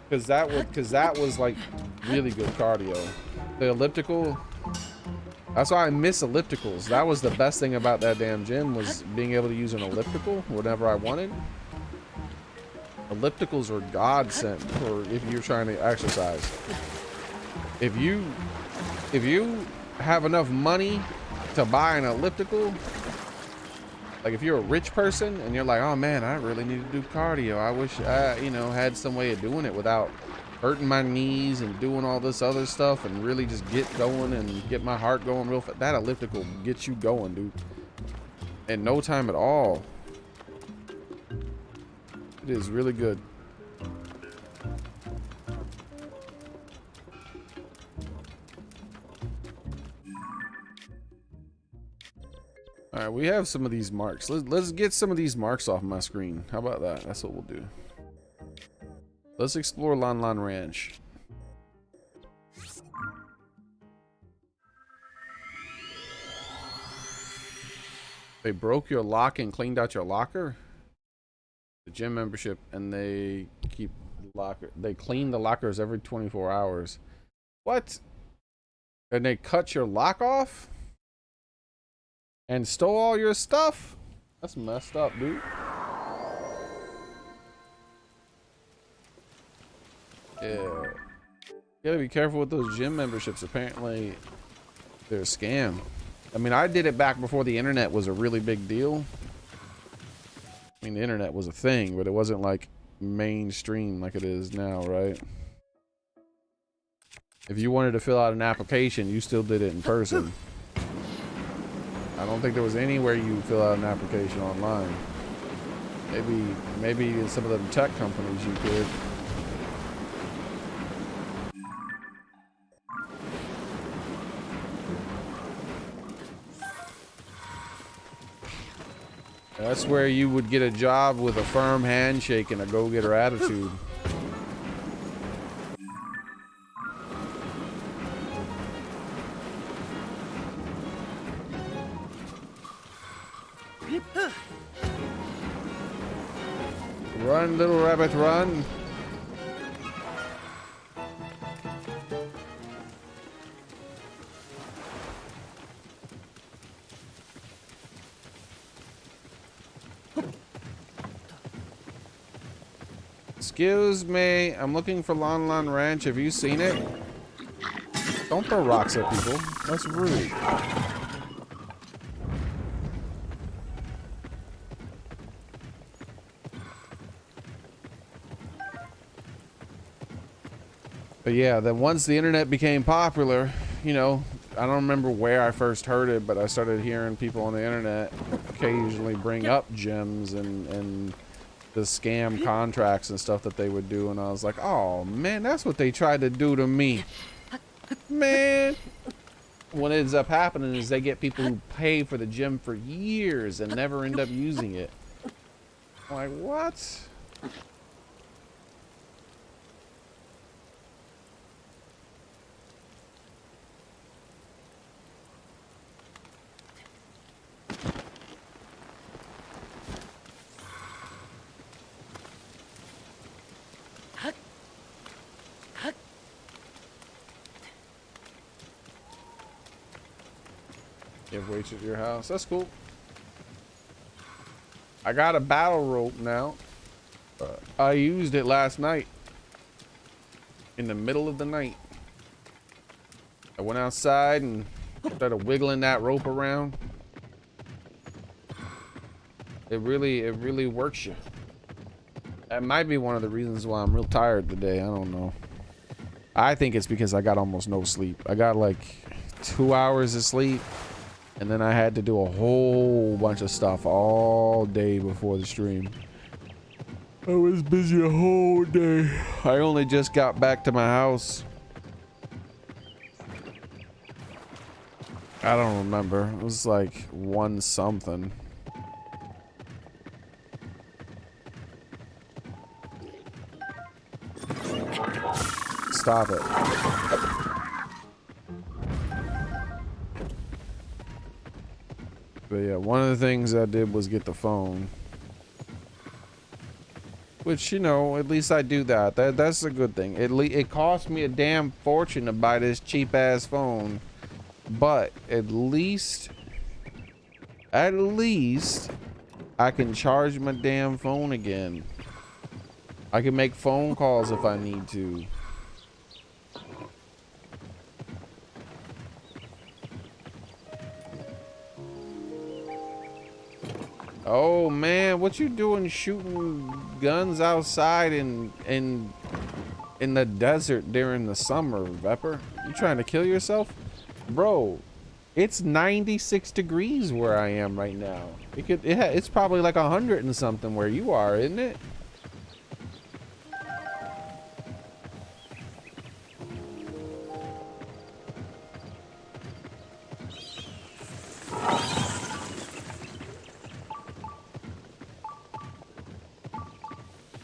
because that was like really good cardio. The elliptical, that's why I miss ellipticals. That was the best thing about that damn gym, was being able to use an elliptical whenever I wanted. Ellipticals are godsend for if you're trying to exercise. If you have enough money to buy an elliptical, like if you're a rich person and you're like, oh man, I really need to do cardio. I wish I, had some way of doing it without hurting my knees and doing all this other stuff and really just get going and get my heart going real fast. That elliptical gets you going, dude. In no time at all. It is really good. All right, we have some of these marks. Let's get some of these marks off my screen. How about that? That's what we'll do. Let's explore Lan Lan Ranch. They broke your lock and cleaned out your locker? The gym membership, and they keep the locker. They clean the lockers every 24 hours. What? And they cut your lock off? And stole all your stuff? That's messed up, dude. Yeah. You gotta be careful with those gym memberships. Apparently, they're a scam. I mean, I did it back before the internet was a really big deal. I mean, the internet was a thing, but it wasn't like mainstream like it is now, right? If you wanted to fill out an application, you still did it in person. I don't think there was anywhere you fill out an application online. Maybe in some of the tech companies you could. That's where you would get a job with a firm handshake and a go-getter attitude. Run, little rabbit, run. Excuse me, I'm looking for Lon Lon Ranch. Have you seen it? Don't throw rocks at people. That's rude. But yeah, then once the internet became popular, you know, I don't remember where I first heard it, but I started hearing people on the internet occasionally bring up gems and the scam contracts and stuff that they would do, and I was like, oh man, that's what they tried to do to me. Man. What ends up happening is they get people who pay for the gem for years and never end up using it. I'm like, what? Give weights at your house. That's cool. I got a battle rope now. I used it last night. In the middle of the night. I went outside and started wiggling that rope around. It really works you. That might be one of the reasons why I'm real tired today. I don't know. I think it's because I got almost no sleep. I got like 2 hours of sleep. And then I had to do a whole bunch of stuff all day before the stream. I was busy a whole day. I only just got back to my house. I don't remember. It was like 1 something. Stop it. But yeah, one of the things I did was get the phone. Which, you know, at least I do that. That's a good thing. It cost me a damn fortune to buy this cheap ass phone. But at least I can charge my damn phone again. I can make phone calls if I need to. Oh man, what you doing shooting guns outside in the desert during the summer, Vepper? You trying to kill yourself? Bro, it's 96 degrees where I am right now. It's probably like 100 and something where you are, isn't it?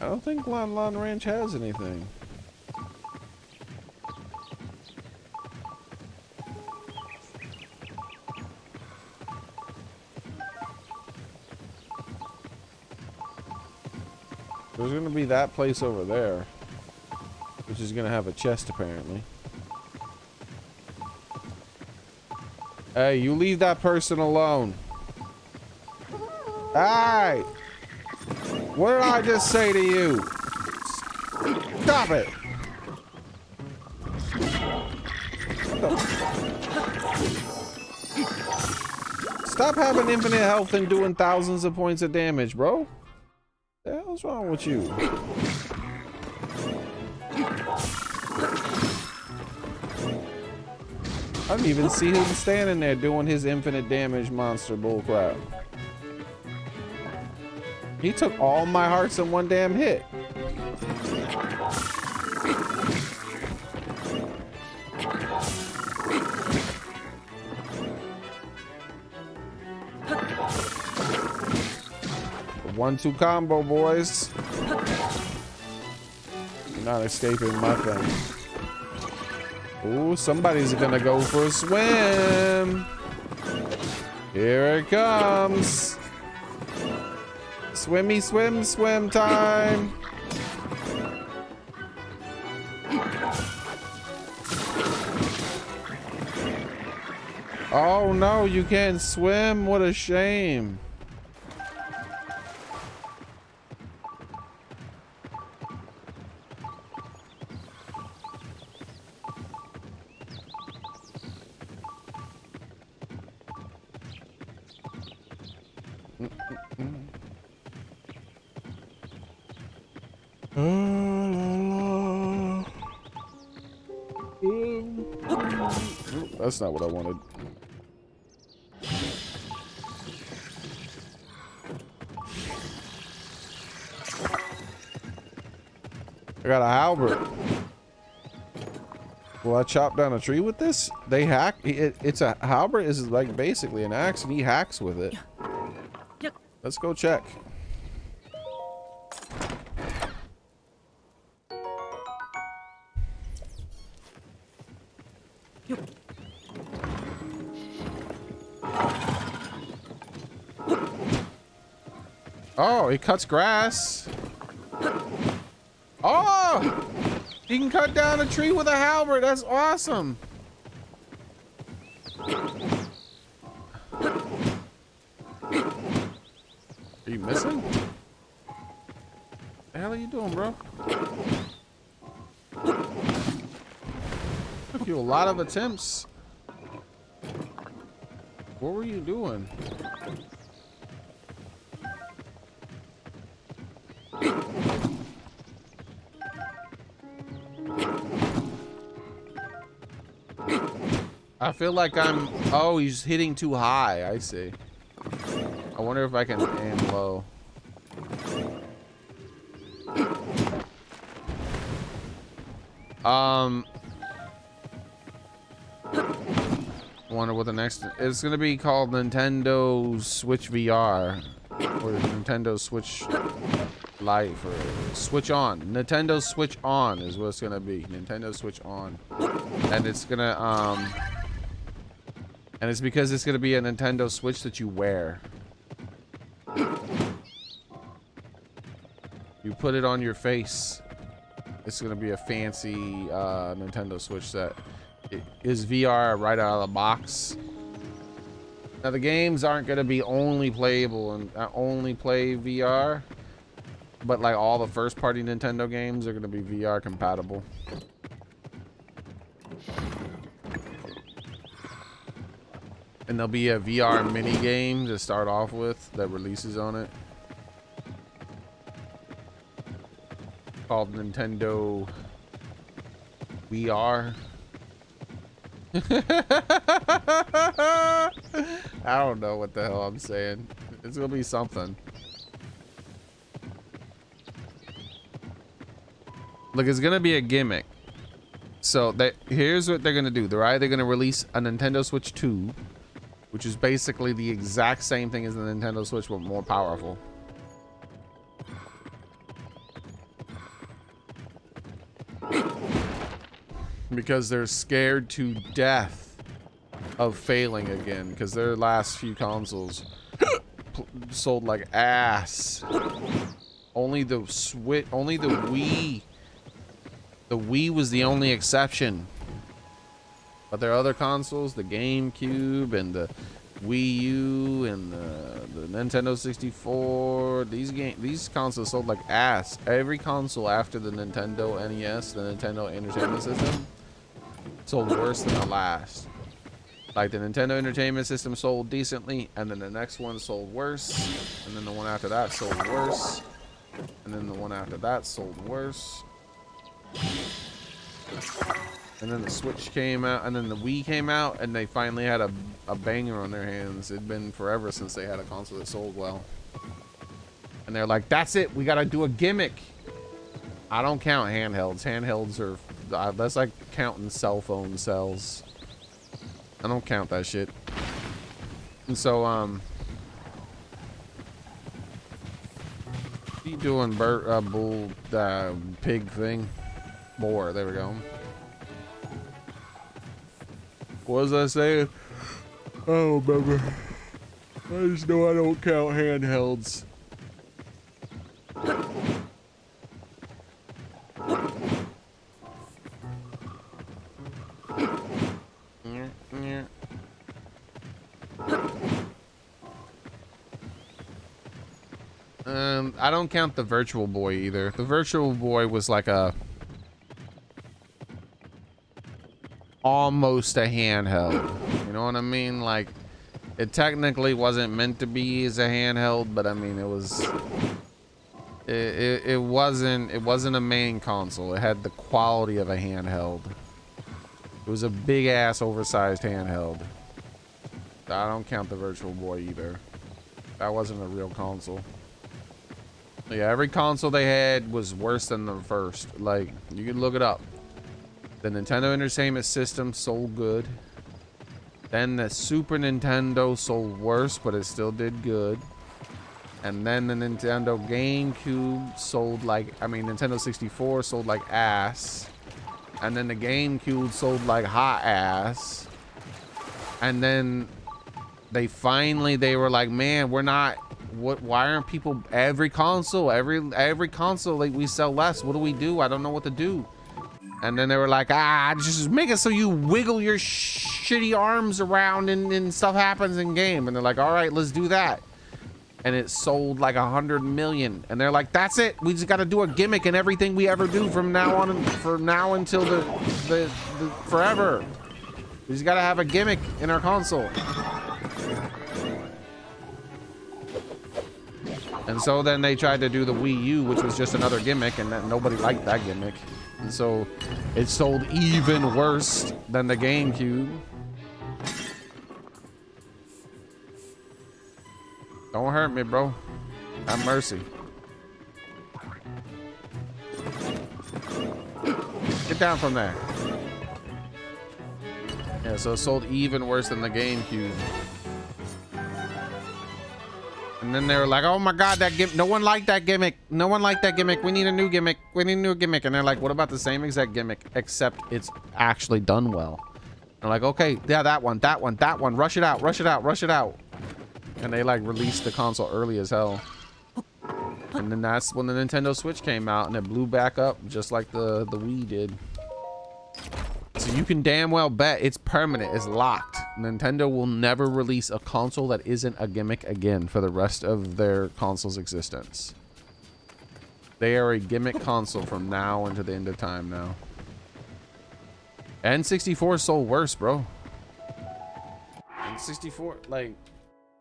I don't think Lon Lon Ranch has anything. There's gonna be that place over there, which is gonna have a chest apparently. Hey, you leave that person alone. Hey! What did I just say to you? Stop it! Stop having infinite health and doing thousands of points of damage, bro. What the hell's wrong with you? I didn't even see him standing there doing his infinite damage monster bullcrap. He took all my hearts in one damn hit. 1-2 combo, boys. You're not escaping my thing. Ooh, somebody's gonna go for a swim. Here it comes. Swimmy, swim, swim time. Oh no, you can't swim. What a shame. That's not what I wanted. I got a halberd. Will I chop down a tree with this? They hack. It's a halberd is like basically an axe, and he hacks with it. Let's go check. Oh, he cuts grass. Oh, he can cut down a tree with a halberd. That's awesome. Are you missing? What the hell are you doing, bro? Took you a lot of attempts. What were you doing? I feel like I'm... Oh, he's hitting too high. I see. I wonder if I can aim low. Wonder what the next... It's gonna be called Nintendo Switch VR. Or Nintendo Switch Life. Or Switch On. Nintendo Switch On is what it's gonna be. Nintendo Switch On. And it's gonna... And it's because it's going to be a Nintendo Switch that you wear. You put it on your face. It's going to be a fancy Nintendo Switch that is VR right out of the box. Now the games aren't going to be only playable and only play VR. But like all the first party Nintendo games are going to be VR compatible. And there'll be a VR mini game to start off with that releases on it. Called Nintendo VR. I don't know what the hell I'm saying. It's gonna be something. Look, it's gonna be a gimmick. So here's what they're gonna do. They're either gonna release a Nintendo Switch 2, which is basically the exact same thing as the Nintendo Switch, but more powerful. Because they're scared to death of failing again, because their last few consoles sold like ass. Only the Switch, only the Wii. The Wii was the only exception. But their other consoles, the GameCube and the Wii U and the Nintendo 64, these consoles sold like ass. Every console after the Nintendo NES, the Nintendo Entertainment System, sold worse than the last. Like the Nintendo Entertainment System sold decently, and then the next one sold worse, and then the one after that sold worse, and then the one after that sold worse. And then the Switch came out, and then the Wii came out, and they finally had a banger on their hands. It'd been forever since they had a console that sold well. And they're like, that's it, we gotta do a gimmick. I don't count handhelds. Handhelds are, that's like counting cell phone cells. I don't count that shit. And so, You doing bull pig thing? Boar. There we go. What was I saying? Oh, remember. I just know I don't count handhelds. I don't count the Virtual Boy either. The Virtual Boy was like almost a handheld. You know what I mean? Like, it technically wasn't meant to be as a handheld, but I mean, it was. It wasn't a main console. It had the quality of a handheld. It was a big ass oversized handheld. I don't count the Virtual Boy either. That wasn't a real console. Yeah, every console they had was worse than the first. Like, you can look it up. The Nintendo Entertainment System sold good. Then the Super Nintendo sold worse, but it still did good. And then the Nintendo GameCube sold like, Nintendo 64 sold like ass. And then the GameCube sold like hot ass. And then they were like, man, we're not, why aren't people, every console, like, we sell less. What do we do? I don't know what to do. And then they were like, just make it so you wiggle your shitty arms around and stuff happens in game. And they're like, all right, let's do that. And it sold like 100 million. And they're like, that's it. We just got to do a gimmick in everything we ever do from now on, from now until the forever. We just got to have a gimmick in our console. And so then they tried to do the Wii U, which was just another gimmick, and then nobody liked that gimmick. And so it sold even worse than the GameCube. Don't hurt me, bro. Have mercy. Get down from there. Yeah, so it sold even worse than the GameCube. And then they were like, oh my God, that gimmick. No one liked that gimmick. No one liked that gimmick. We need a new gimmick. We need a new gimmick. And they're like, what about the same exact gimmick, except it's actually done well? They're like, okay, yeah, that one. Rush it out, rush it out, rush it out. And they like released the console early as hell. And then that's when the Nintendo Switch came out and it blew back up just like the Wii did. So you can damn well bet it's permanent, it's locked. Nintendo will never release a console that isn't a gimmick again for the rest of their console's existence. They are a gimmick console from now until the end of time now. N64 sold worse, bro. N64, like,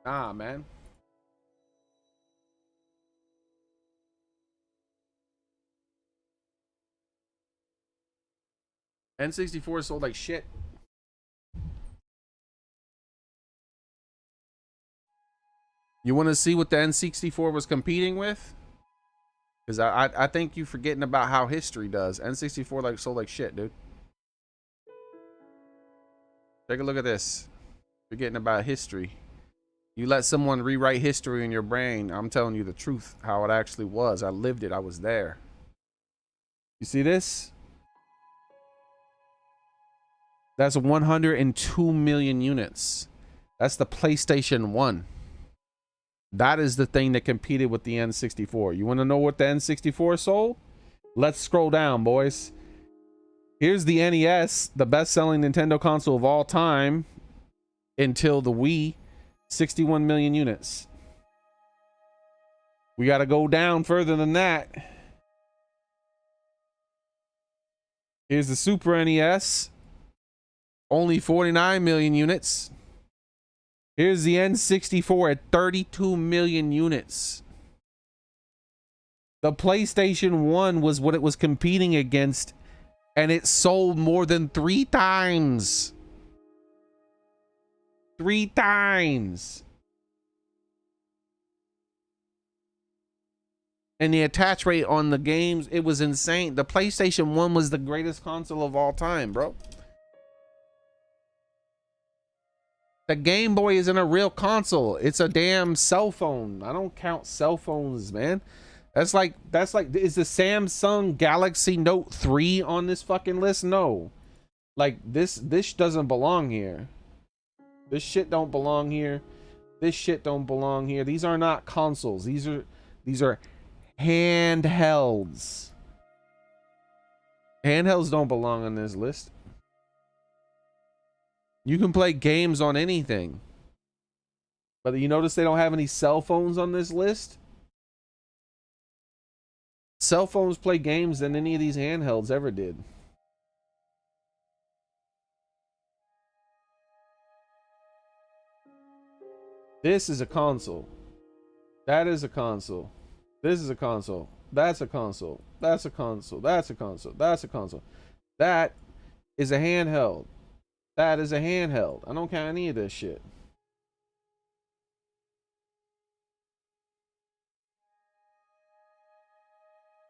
nah, man. N64 sold like shit. You want to see what the N64 was competing with? Because I think you're forgetting about how history does. N64 like sold like shit, dude. Take a look at this. Forgetting about history. You let someone rewrite history in your brain. I'm telling you the truth, how it actually was. I lived it. I was there. You see this? That's 102 million units. That's the PlayStation 1. That is the thing that competed with the N64. You want to know what the N64 sold? Let's scroll down, boys. Here's the NES, the best-selling Nintendo console of all time until the Wii. 61 million units. We got to go down further than that. Here's the Super NES. Only 49 million units. Here's the N64 at 32 million units. The PlayStation 1 was what it was competing against, and it sold more than 3 times. 3 times. And the attach rate on the games, it was insane. The PlayStation 1 was the greatest console of all time, bro. The Game Boy isn't a real console. It's a damn cell phone. I don't count cell phones, man. That's like, is the Samsung Galaxy Note 3 on this fucking list? No. Like, this doesn't belong here. This shit don't belong here. This shit don't belong here. These are not consoles. These are handhelds. Handhelds don't belong on this list. You can play games on anything. But you notice they don't have any cell phones on this list? Cell phones play games than any of these handhelds ever did. This is a console. That is a console. This is a console. That's a console. That's a console. That's a console. That's a console. That is a handheld. That is a handheld. I don't count any of this shit.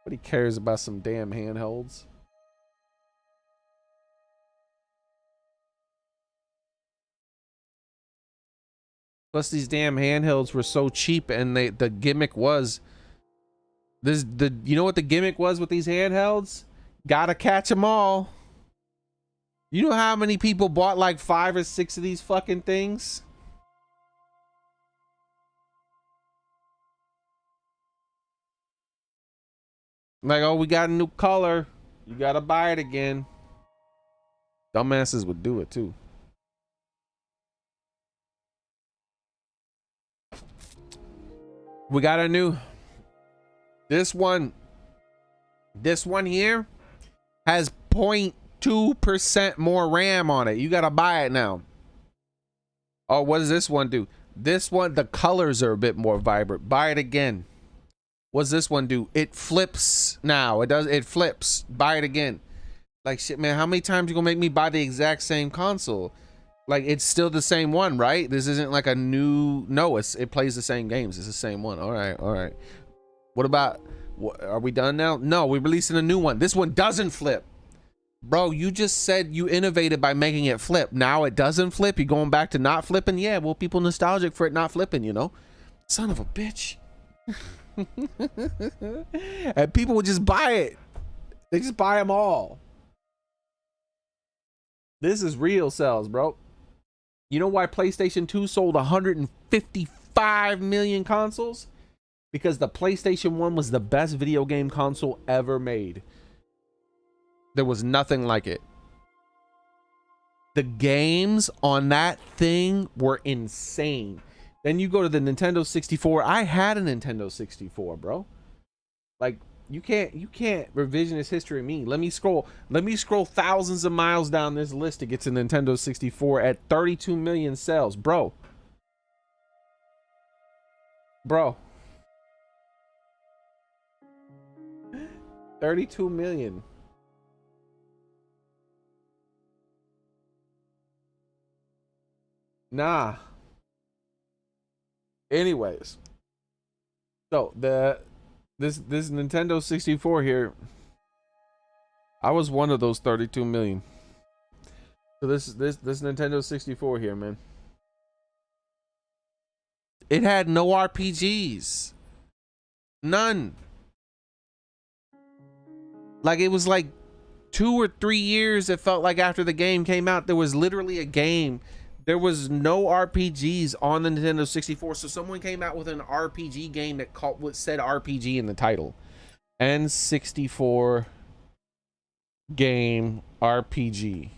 Nobody cares about some damn handhelds. Plus, these damn handhelds were so cheap, and the gimmick was you know what the gimmick was with these handhelds? Gotta catch them all. You know how many people bought like 5 or 6 of these fucking things? Like, oh, we got a new color. You gotta buy it again. Dumbasses would do it too. We got a new. This one here has 0.2% more RAM on it. You gotta buy it now. Oh, what does this one do? This one, the colors are a bit more vibrant. Buy it again. What's this one do? It flips now. It flips. Buy it again. Like, shit, man, how many times you gonna make me buy the exact same console? Like, it's still the same one, right? This isn't like a new. No, it plays the same games. It's the same one. All right. What about? Are we done now? No, we're releasing a new one. This one doesn't flip. Bro, you just said you innovated by making it flip. Now it doesn't flip. You're going back to not flipping? Yeah, well, people nostalgic for it not flipping, you know? Son of a bitch. And people would just buy it. They just buy them all. This is real sales, bro. You know why PlayStation 2 sold 155 million consoles? Because the PlayStation 1 was the best video game console ever made. There was nothing like it. The games on that thing were insane. Then you go to the Nintendo 64. I had a Nintendo 64, bro. Like, you can't revisionist history me. Let me scroll thousands of miles down this list to get to Nintendo 64 at 32 million sales, bro. 32 million. Nah. Anyways, so this Nintendo 64 here, I was one of those 32 million. So this Nintendo 64 here, man, it had no RPGs, none. Like, it was like 2 or 3 years, it felt like, after the game came out, there was literally a game. There was no RPGs on the Nintendo 64, so someone came out with an RPG game that said RPG in the title. N64 game RPG.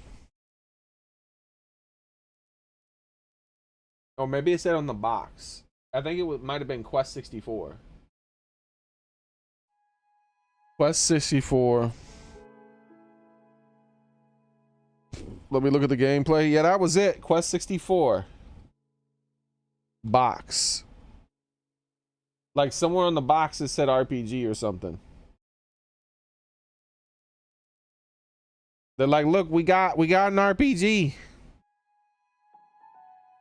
Or maybe it said on the box. I think it might have been Quest 64. Quest 64. Let me look at the gameplay. Yeah, that was it. Quest 64. Box. Like, somewhere on the box it said RPG or something. They're like, look, we got an RPG.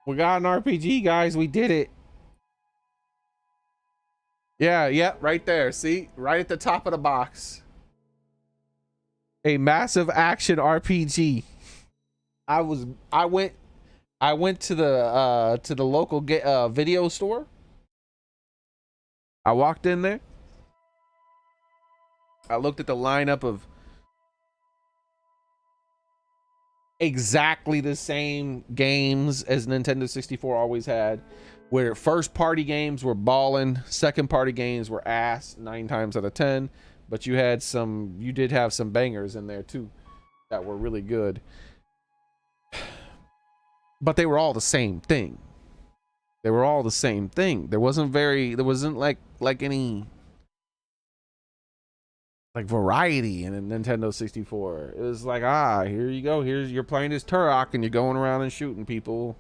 We got an RPG, guys. We did it. Yeah, right there. See? Right at the top of the box. A massive action RPG. I went to the local video store. I walked in there. I looked at the lineup of exactly the same games as Nintendo 64 always had, where first party games were balling, second party games were ass 9 times out of 10, but you did have some bangers in there too that were really good. But they were all the same thing. They were all the same thing. There wasn't like any like variety in a Nintendo 64. It was like, here you go. You're playing as Turok and you're going around and shooting people.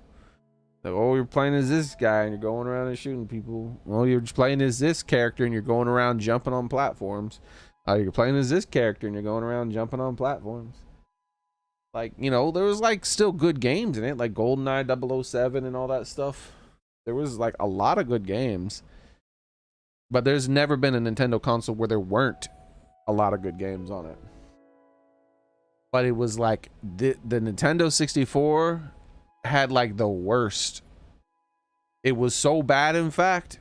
Like, oh, you're playing as this guy and you're going around and shooting people. Well, you're just playing as this character and you're going around jumping on platforms. You're playing as this character and you're going around jumping on platforms. Like, you know, there was like still good games in it, like GoldenEye 007 and all that stuff. There was like a lot of good games. But there's never been a Nintendo console where there weren't a lot of good games on it. But it was like the Nintendo 64 had like the worst. It was so bad, in fact,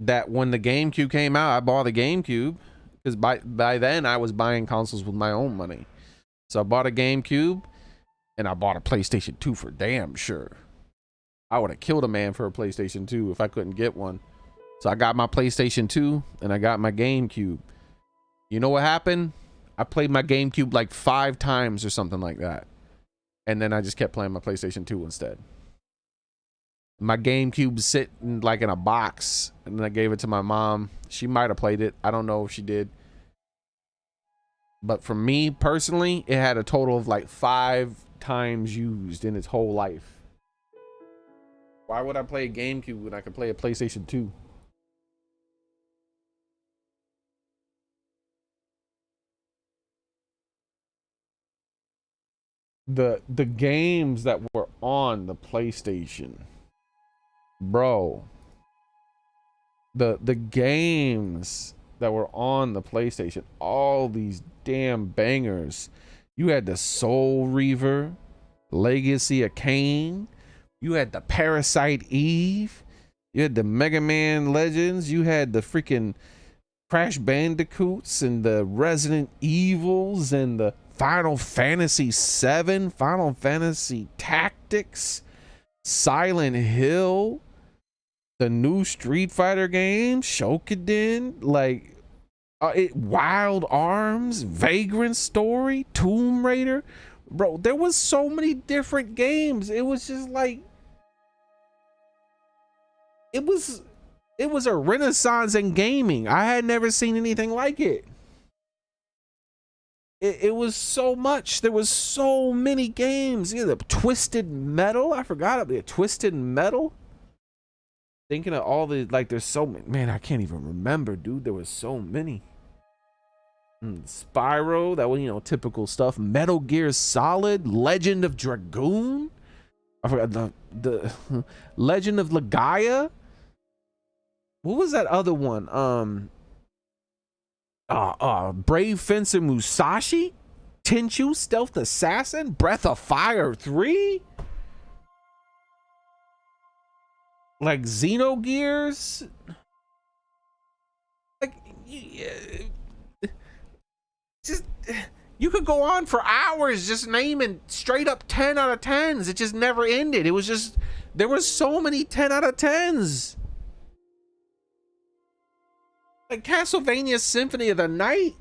that when the GameCube came out, I bought a GameCube because by then I was buying consoles with my own money. So I bought a GameCube and I bought a PlayStation 2 for damn sure. I would have killed a man for a PlayStation 2 if I couldn't get one. So I got my PlayStation 2 and I got my GameCube. You know what happened? I played my GameCube like 5 times or something like that. And then I just kept playing my PlayStation 2 instead. My GameCube sitting like in a box, and then I gave it to my mom. She might have played it. I don't know if she did. But for me personally, it had a total of like 5 times used in its whole life. Why would I play a GameCube when I could play a PlayStation 2? The games that were on the PlayStation, bro. The games that were on the PlayStation, all these damn bangers. You had the Soul Reaver, Legacy of Kain. You had the Parasite Eve. You had the Mega Man Legends. You had the freaking Crash Bandicoots and the Resident Evils and the Final Fantasy 7, Final Fantasy Tactics, Silent Hill, the new Street Fighter game, Shokuden, like Wild Arms, Vagrant Story, Tomb Raider. Bro, there was so many different games. It was just like it was a renaissance in gaming. I had never seen anything like it. It was so much. There was so many games. The Twisted Metal. I forgot about it. Twisted Metal. Thinking of all the, like, there's so many. Man, I can't even remember, dude. There was so many. Spyro. That was, typical stuff. Metal Gear Solid. Legend of Dragoon. I forgot the Legend of Legaia. What was that other one? Brave Fencer Musashi, Tenchu Stealth Assassin, Breath of Fire 3, like Xenogears. Like, just you could go on for hours just naming straight up 10 out of 10s. It just never ended. It was just, there were so many 10 out of 10s. Like Castlevania Symphony of the Night.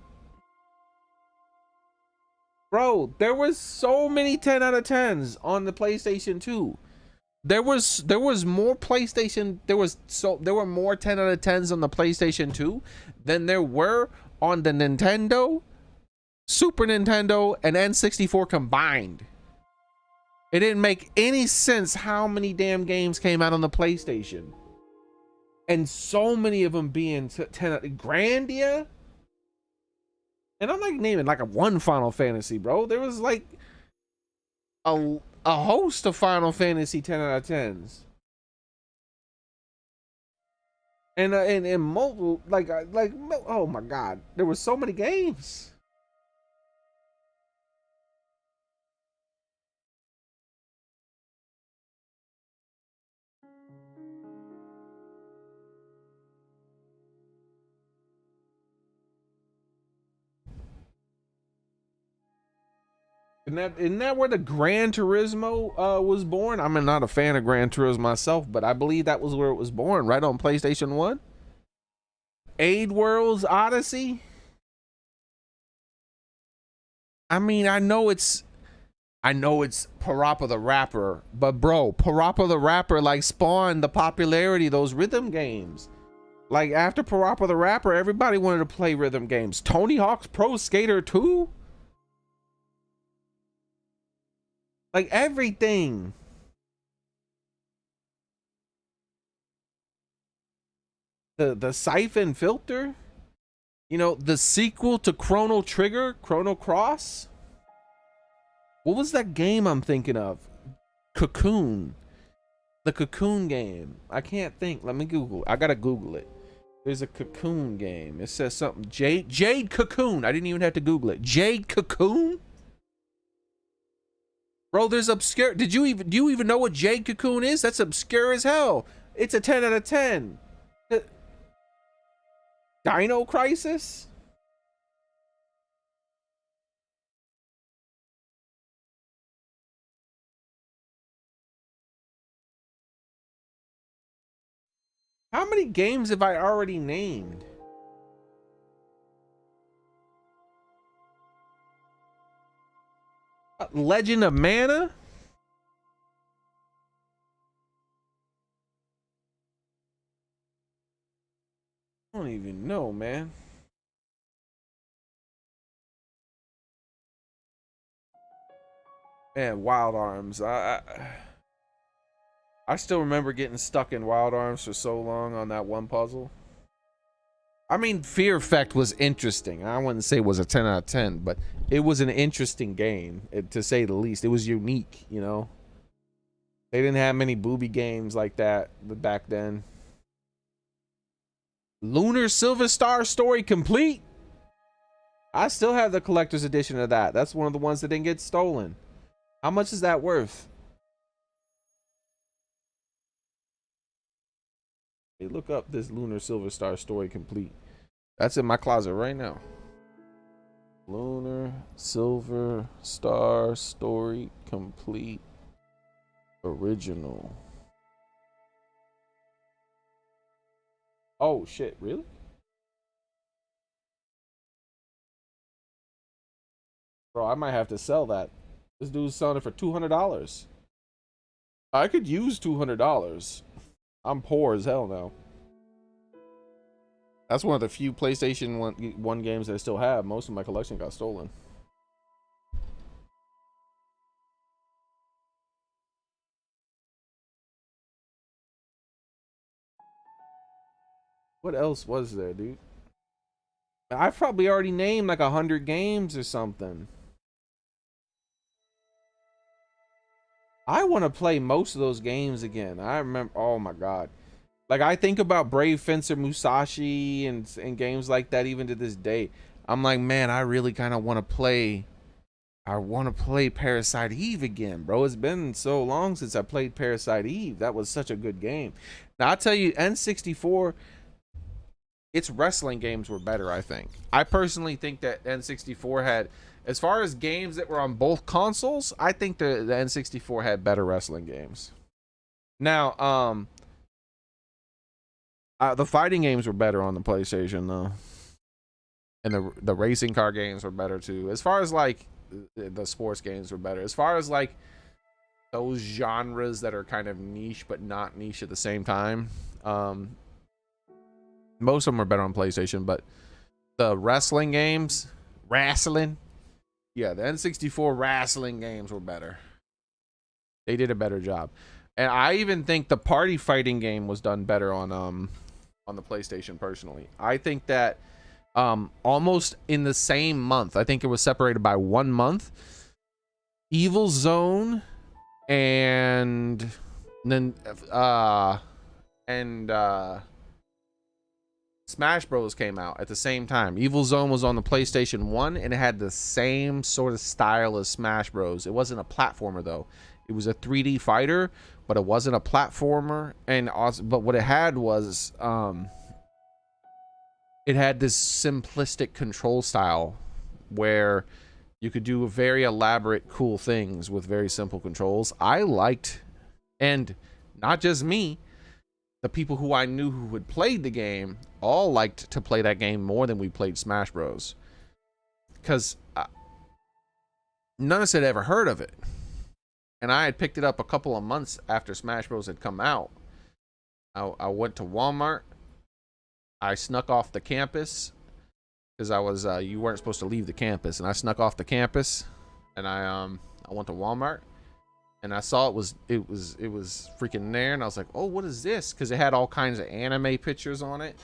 Bro, there was so many 10 out of 10s on the PlayStation 2. There was more PlayStation, there were more 10 out of 10s on the PlayStation 2 than there were on the Nintendo, Super Nintendo, and N64 combined. It didn't make any sense how many damn games came out on the PlayStation. And so many of them being 10 Grandia. And I'm like naming like a one Final Fantasy, bro. There was like a host of Final Fantasy 10 out of 10s. And mobile, like oh my god, there were so many games. Isn't that where the Gran Turismo was born? I'm not a fan of Gran Turismo myself, but I believe that was where it was born, right on PlayStation 1. Aid World's Odyssey. I mean, I know it's Parappa the Rapper, but bro, Parappa the Rapper like spawned the popularity of those rhythm games. Like after Parappa the Rapper, everybody wanted to play rhythm games. Tony Hawk's Pro Skater 2. Like everything. The Siphon Filter. You know, the sequel to Chrono Trigger, Chrono Cross. What was that game I'm thinking of? Cocoon. The Cocoon game. I can't think. Let me Google. I gotta Google it. There's a Cocoon game. It says something. Jade Cocoon. I didn't even have to Google it. Jade Cocoon? Bro, there's obscure. Do you even know what Jade Cocoon is? That's obscure as hell. It's a 10 out of 10. Dino Crisis? How many games have I already named? Legend of Mana? I don't even know, man. Man, Wild Arms. I still remember getting stuck in Wild Arms for so long on that one puzzle. I mean, Fear Effect was interesting. I wouldn't say it was a 10 out of 10, but it was an interesting game, to say the least. It was unique, you know? They didn't have many booby games like that back then. Lunar Silver Star Story Complete? I still have the collector's edition of that. That's one of the ones that didn't get stolen. How much is that worth? Hey, look up this Lunar Silver Star Story Complete. That's in my closet right now. Lunar Silver Star Story Complete Original. Oh shit, really? Bro, I might have to sell that. This dude's selling it for $200. I could use $200. I'm poor as hell now. That's one of the few PlayStation 1 games that I still have. Most of my collection got stolen. What else was there, dude? I've probably already named like 100 games or something. I want to play most of those games again. I remember, oh my god. Like I think about Brave Fencer Musashi and games like that even to this day. I'm like, man, I really kind of want to play. I want to play Parasite Eve again, bro. It's been so long since I played Parasite Eve. That was such a good game. Now I'll tell you, N64, its wrestling games were better, I think. I personally think that N64 had, as far as games that were on both consoles, I think the N64 had better wrestling games. Now, the fighting games were better on the PlayStation though, and the racing car games were better too. As far as like the sports games were better. As far as like those genres that are kind of niche but not niche at the same time, most of them are better on PlayStation. But the wrestling games, yeah, the N64 wrestling games were better. They did a better job, and I even think the party fighting game was done better on the PlayStation. Personally, I think that almost in the same month, I think it was separated by 1 month, Evil Zone and then Smash Bros came out at the same time. Evil Zone was on the PlayStation 1 and it had the same sort of style as Smash Bros. It wasn't a platformer though. It was a 3D fighter, but it wasn't a platformer. And also, but what it had was it had this simplistic control style where You could do very elaborate, cool things with very simple controls. I liked, and not just me, the people who I knew who had played the game all liked to play that game more than we played Smash Bros. Because none of us had ever heard of it. And I had picked it up a couple of months after Smash Bros. Had come out. I went to Walmart. I snuck off the campus because I was you weren't supposed to leave the campus, and I snuck off the campus, and I went to Walmart, and I saw it was freaking there, and I was like, oh, what is this? Because it had all kinds of anime pictures on it,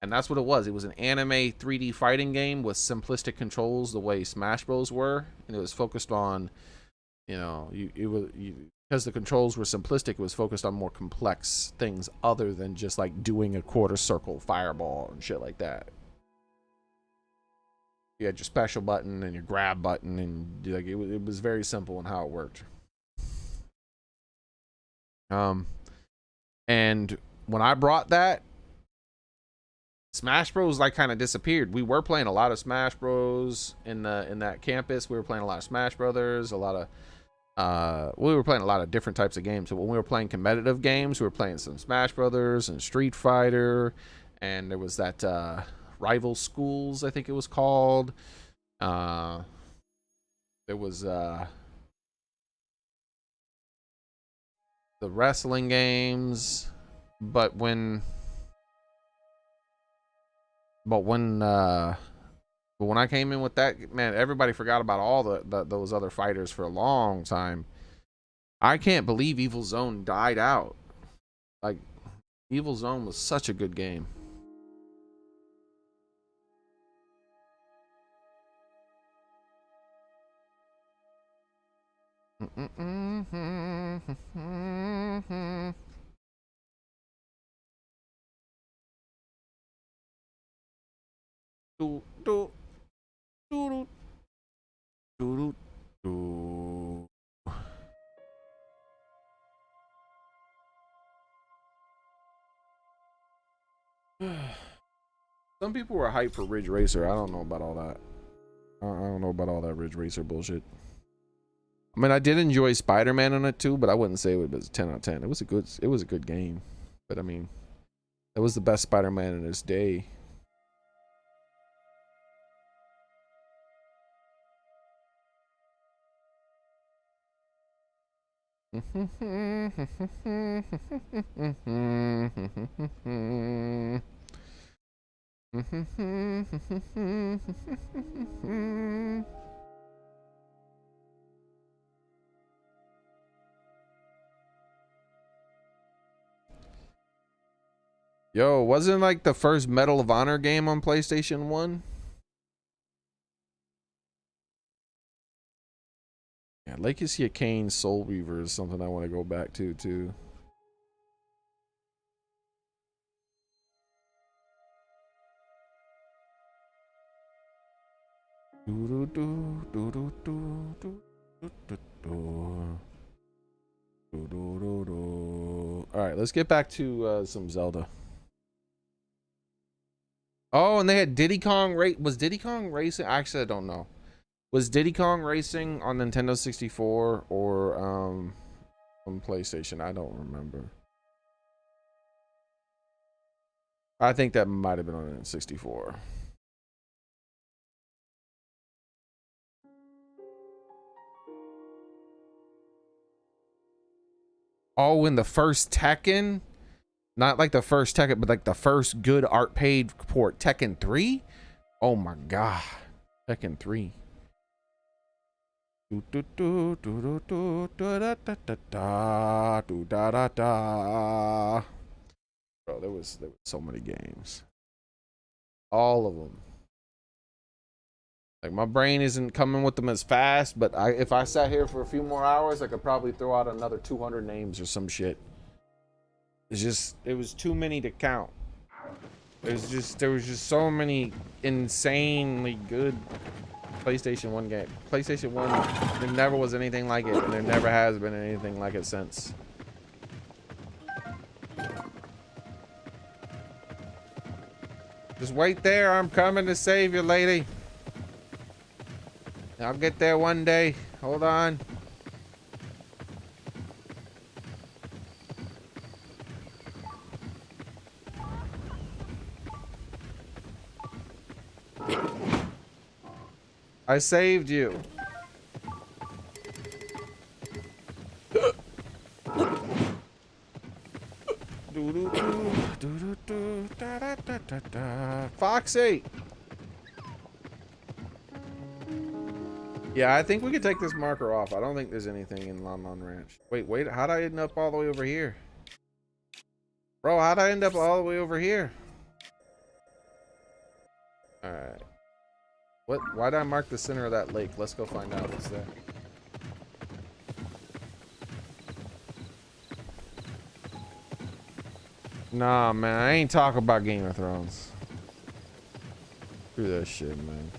and that's what it was. It was an anime 3D fighting game with simplistic controls the way Smash Bros. Were, and it was focused on, you know, because the controls were simplistic, it was focused on more complex things other than just like doing a quarter circle fireball and shit like that. You had your special button and your grab button, and like it was very simple in how it worked. And when I brought that, Smash Bros like kind of disappeared. We were playing a lot of Smash Bros in that campus. We were playing a lot of Smash Brothers, a lot of we were playing a lot of different types of games. So when we were playing competitive games, we were playing some Smash Brothers and Street Fighter, and there was that Rival Schools, I think it was called. There was the wrestling games, but when I came in with that, man, everybody forgot about all those other fighters for a long time. I can't believe Evil Zone died out. Like, Evil Zone was such a good game. Some people were hyped for Ridge Racer. I don't know about all that. I don't know about all that Ridge Racer bullshit. I mean, I did enjoy Spider-Man on it too, but I wouldn't say it was 10 out of 10. It was a good game. But I mean, it was the best Spider-Man in its day. Yo, wasn't like the first Medal of Honor game on PlayStation 1? Yeah, Legacy of Kain Soul Reaver is something I want to go back to too. Alright, let's get back to some Zelda. Oh, and they had Diddy Kong was Diddy Kong Racing? Actually, I don't know. Was Diddy Kong Racing on Nintendo 64 or on PlayStation? I don't remember. I think that might have been on 64. Oh, in the first Tekken? Not like the first Tekken, but like the first good art paid port, Tekken 3? Oh my god. Tekken 3. Bro, there was so many games. All of them. Like, my brain isn't coming with them as fast, but if I sat here for a few more hours, I could probably throw out another 200 names or some shit. It was too many to count. There was just so many insanely good PlayStation 1 game. PlayStation 1, there never was anything like it, and there never has been anything like it since. Just wait there, I'm coming to save you, lady. I'll get there one day. Hold on. I saved you. Foxy. Yeah, I think we could take this marker off. I don't think there's anything in Lon Lon Ranch. Wait, how'd I end up all the way over here? Bro, how'd I end up all the way over here? Alright. Why did I mark the center of that lake? Let's go find out what's there. Nah, man, I ain't talking about Game of Thrones. Screw that shit, man.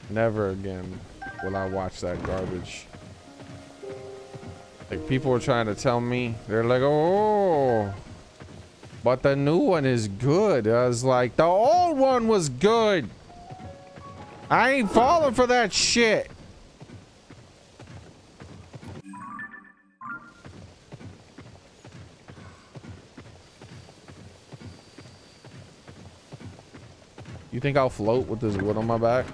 Never again will I watch that garbage. Like, people were trying to tell me, they're like, oh, but the new one is good. I was like, the old one was good. I ain't falling for that shit. You think I'll float with this wood on my back?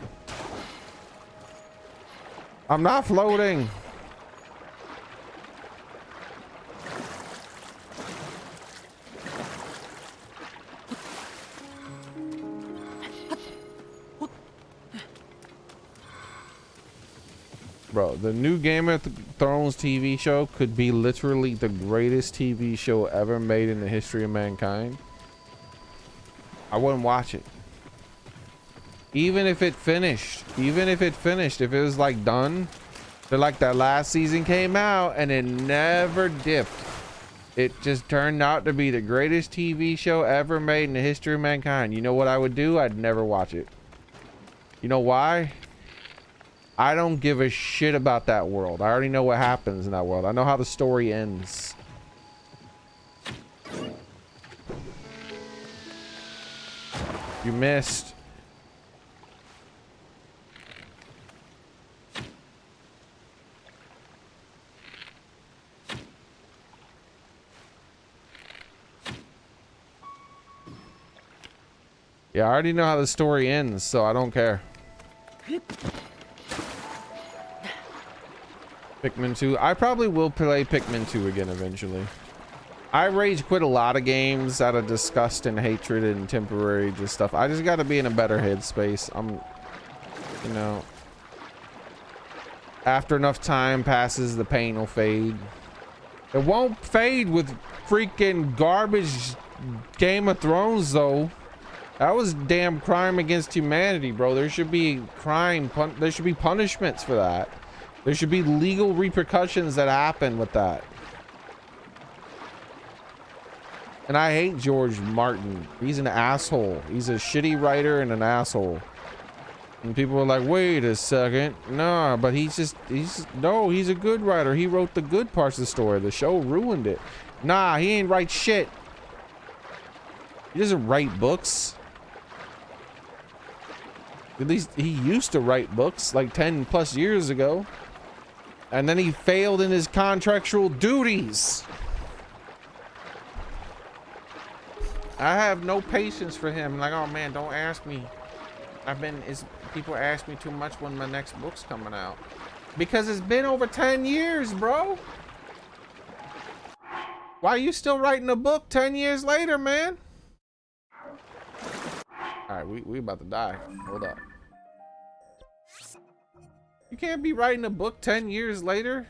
I'm not floating. Bro, the new Game of Thrones TV show could be literally the greatest TV show ever made in the history of mankind. I wouldn't watch it. Even if it finished, if it was like done, but like that last season came out and it never dipped. It just turned out to be the greatest TV show ever made in the history of mankind. You know what I would do? I'd never watch it. You know why? I don't give a shit about that world. I already know what happens in that world. I know how the story ends. You missed. Yeah, I already know how the story ends, so I don't care. Pikmin 2. I probably will play Pikmin 2 again eventually. I rage quit a lot of games out of disgust and hatred and temporary just stuff. I just got to be in a better headspace. You know, after enough time passes, the pain will fade. It won't fade with freaking garbage Game of Thrones, though. That was damn crime against humanity, bro. There should be there should be punishments for that. There should be legal repercussions that happen with that. And I hate George Martin. He's an asshole. He's a shitty writer and an asshole. And people are like, wait a second. Nah, but he's a good writer. He wrote the good parts of the story. The show ruined it. Nah, he ain't write shit. He doesn't write books. At least he used to write books like 10 plus years ago. And then he failed in his contractual duties. I have no patience for him. Like, oh man, don't ask me. People ask me too much when my next book's coming out. Because it's been over 10 years, bro. Why are you still writing a book 10 years later, man? All right, we about to die. Hold up. You can't be writing a book 10 years later.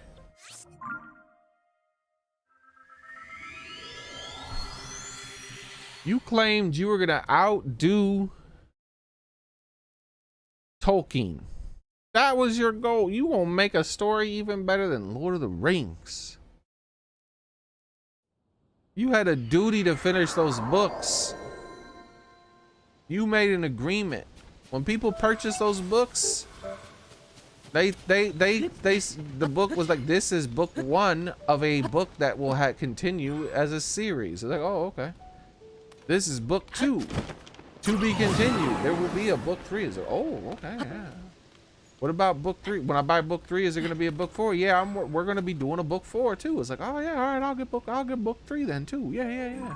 You claimed you were gonna outdo Tolkien. That was your goal. You won't make a story even better than Lord of the Rings. You had a duty to finish those books. You made an agreement. When people purchase those books, the book was like, this is book 1 of a book that will continue as a series. It's like, oh, okay. This is book 2 to be continued. There will be a book 3. It's like, oh, okay, yeah. What about book 3? When I buy book 3, is there gonna be a book 4? Yeah, we're gonna be doing a book 4 too. It's like, oh yeah, all right, I'll get book 3 then too. Yeah.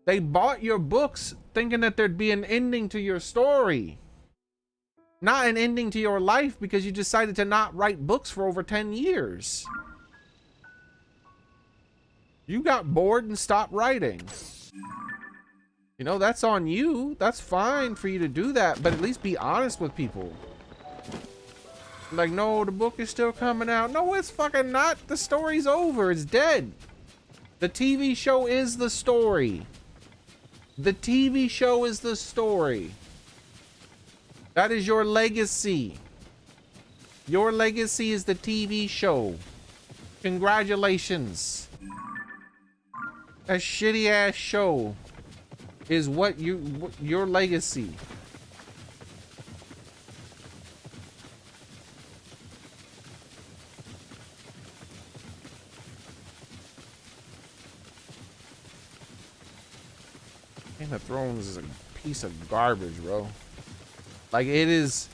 They bought your books thinking that there'd be an ending to your story, not an ending to your life, because you decided to not write books for over 10 years. You got bored and stopped writing. You know, that's on you. That's fine for you to do that, but at least be honest with people. Like, no, the book is still coming out. No, it's fucking not. The story's over. It's dead. The TV show is the story. The TV show is the story. That is your legacy. Your legacy is the TV show. Congratulations. That shitty ass show is what your legacy. Game of Thrones is a piece of garbage, bro. Like, it is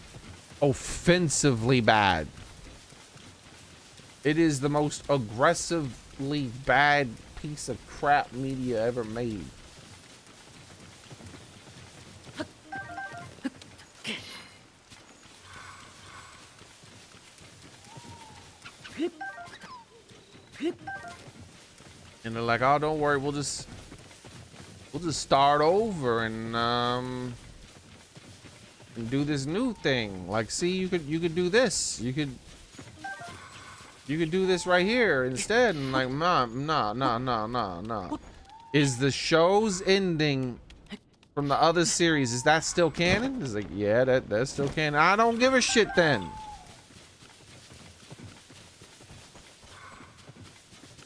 offensively bad. It is the most aggressively bad piece of crap media ever made. And they're like, oh, don't worry, we'll just start over and do this new thing. Like, see, you could do this. You could do this right here instead. And like, nah. Is the show's ending from the other series, is that still canon? It's like, yeah, that's still canon. I don't give a shit then.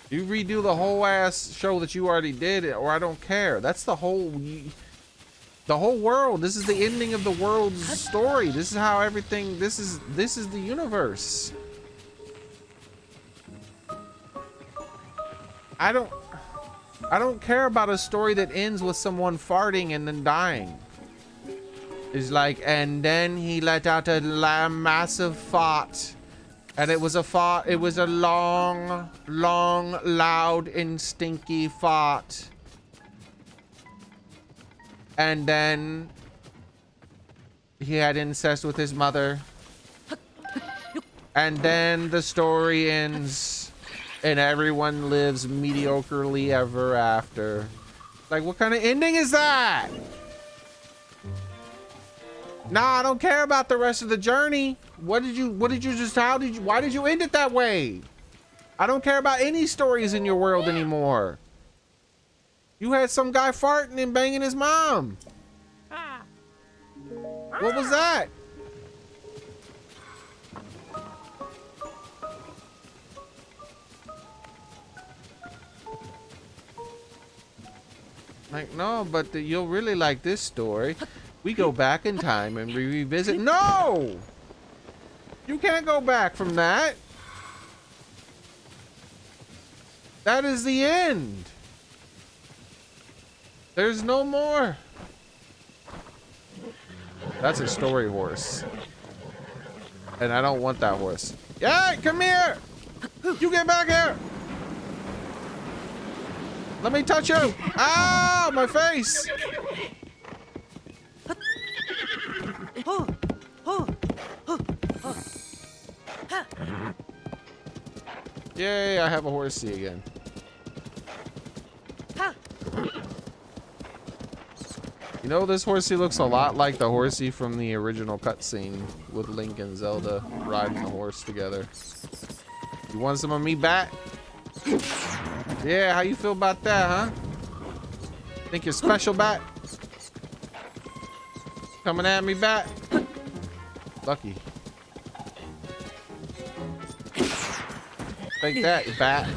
You redo the whole ass show that you already did, or I don't care. That's the whole world. This is the ending of the world's story. This is how everything, this is the universe. I don't care about a story that ends with someone farting and then dying. It's like, and then he let out a massive fart. And it was a long, loud, and stinky fart. And then he had incest with his mother. And then the story ends and everyone lives mediocrely ever after. Like, what kind of ending is that? Nah, I don't care about the rest of the journey. Why did you end it that way? I don't care about any stories in your world anymore. You had some guy farting and banging his mom. What was that? Like, no, but you'll really like this story. We go back in time and we revisit. No! You can't go back from that. That is the end. There's no more. That's a story horse. And I don't want that horse. Yeah, come here. You get back here. Let me touch you. Ow, my face. Yay, I have a horsey again. You know, this horsey looks a lot like the horsey from the original cutscene with Link and Zelda riding the horse together. You want some of me back? Yeah, how you feel about that, huh? Think you're special back? Coming at me back? Lucky. Take that, bat.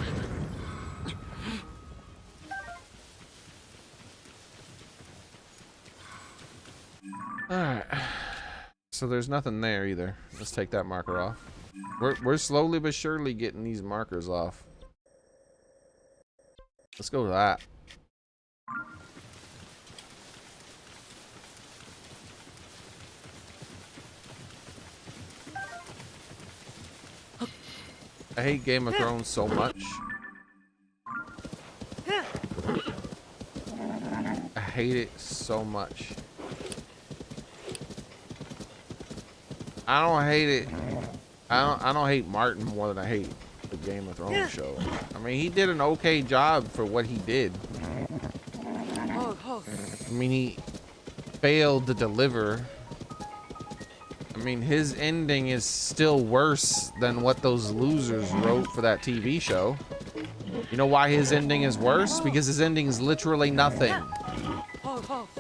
Alright. So there's nothing there either. Let's take that marker off. We're slowly but surely getting these markers off. Let's go to that. I hate Game of Thrones so much. I hate it so much. I don't hate it. I don't hate Martin more than I hate the Game of Thrones show. I mean, he did an okay job for what he did. I mean, he failed to deliver. I mean, his ending is still worse than what those losers wrote for that TV show. You know why his ending is worse? Because his ending is literally nothing.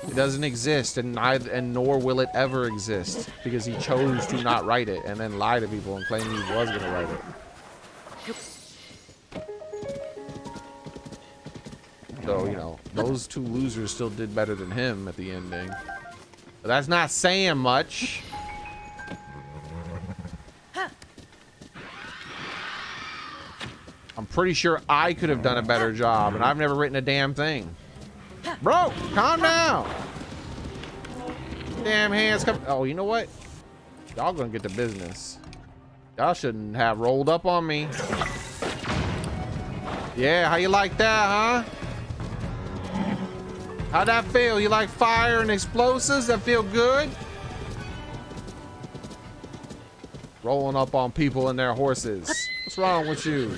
It doesn't exist, and nor will it ever exist, because he chose to not write it and then lie to people and claim he was gonna write it. So, you know, those two losers still did better than him at the ending. But that's not saying much. I'm pretty sure I could have done a better job, and I've never written a damn thing. Bro, calm down. Damn hands come. Oh, you know what? Y'all gonna get to business. Y'all shouldn't have rolled up on me. Yeah, how you like that, huh? How'd that feel? You like fire and explosives? That feel good? Rolling up on people and their horses. What's wrong with you?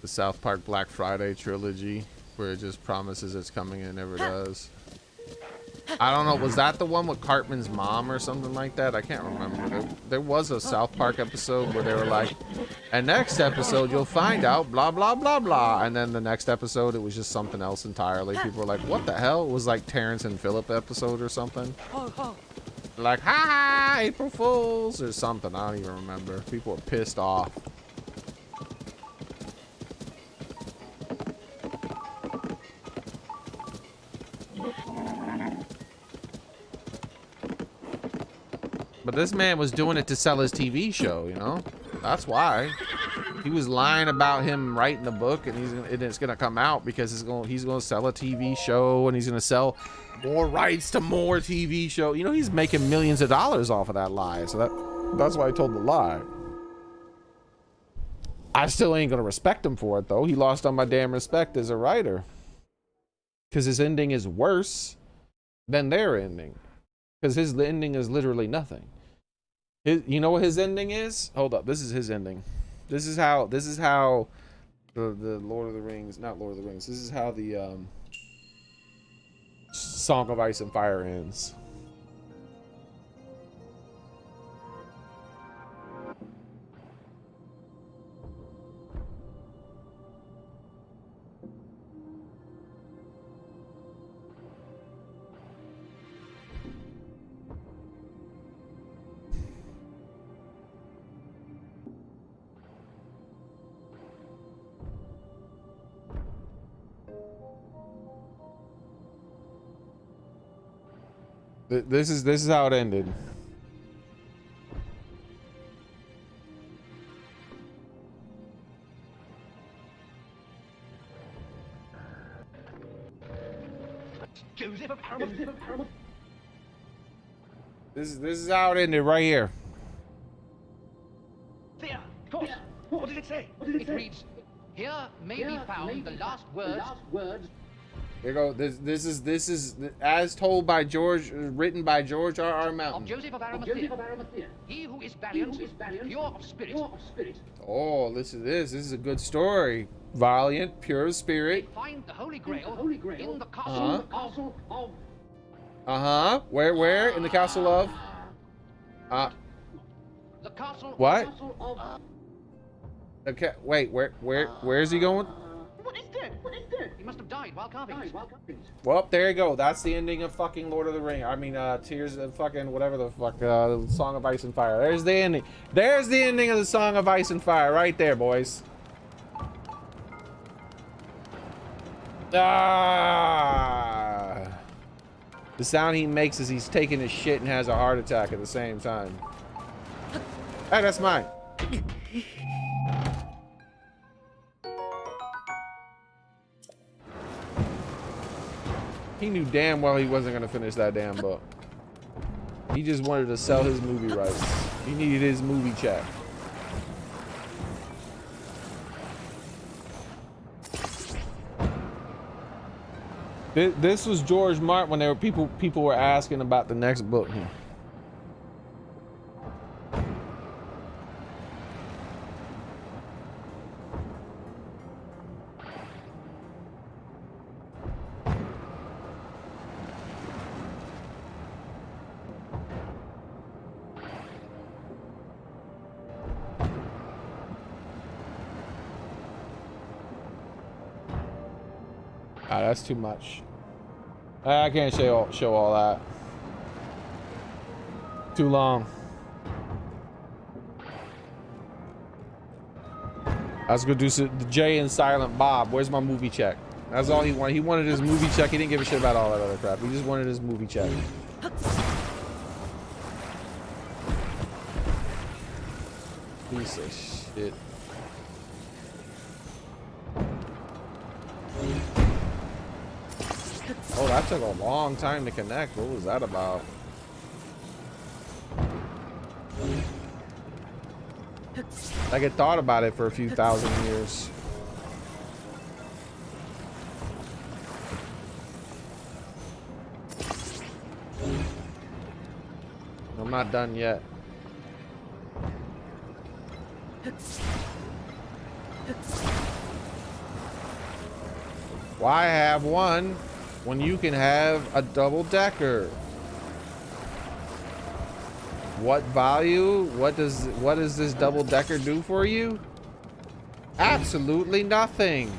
The South Park Black Friday trilogy, where it just promises it's coming and never does. I don't know, was that the one with Cartman's mom or something like that? I can't remember. There was a South Park episode where they were like, and next episode you'll find out blah blah blah blah, and then the next episode it was just something else entirely. People were like, what the hell? It was like Terrence and Phillip episode or something. Like, ha ha, April Fools or something. I don't even remember. People were pissed off. But this man was doing it to sell his TV show, you know? That's why. He was lying about him writing the book, and it's gonna come out because he's gonna sell a TV show, and he's gonna sell more rights to more TV show. You know, he's making millions of dollars off of that lie. So that's why I told the lie. I still ain't gonna respect him for it though. He lost on my damn respect as a writer. Because his ending is worse than their ending. Because his ending is literally nothing. You know what his ending is? Hold up, this is his ending. This is how the Lord of the Rings, not Lord of the Rings. This is how the Song of Ice and Fire ends. This is how it ended. Joseph of Paramount. This is how it ended right here. There, of course. What did it say? It reads, "Here may be found the last words." Here you go. This is as told by written by George R.R. Martin. Of Joseph of Arimathea. He who is valiant, pure of spirit. Oh, listen to this. This is a good story. Valiant, pure of spirit. They find the Holy Grail in the castle of. Where? In the castle of? The castle. What? Of, Okay. Wait. Where is he going? What is that? he must have died while carving. Well, there you go. That's the ending of fucking Lord of the Rings. I mean, Tears of fucking whatever the fuck, Song of Ice and Fire. There's the ending. There's the ending of the Song of Ice and Fire right there, boys. Ah. The sound he makes is he's taking his shit and has a heart attack at the same time. Hey, that's mine. He knew damn well he wasn't gonna finish that damn book. He just wanted to sell his movie rights. He needed his movie check. This was George Martin when there were people were asking about the next book. Ah, that's too much. I can't show all that. Too long. I was gonna do the Jay and Silent Bob. Where's my movie check? That's all he wanted. He wanted his movie check. He didn't give a shit about all that other crap. He just wanted his movie check. Piece of shit. Oh, that took a long time to connect. What was that about? Like it thought about it for a few thousand years. I'm not done yet. Why have one when you can have a double-decker? What value? What does this double-decker do for you? Absolutely nothing.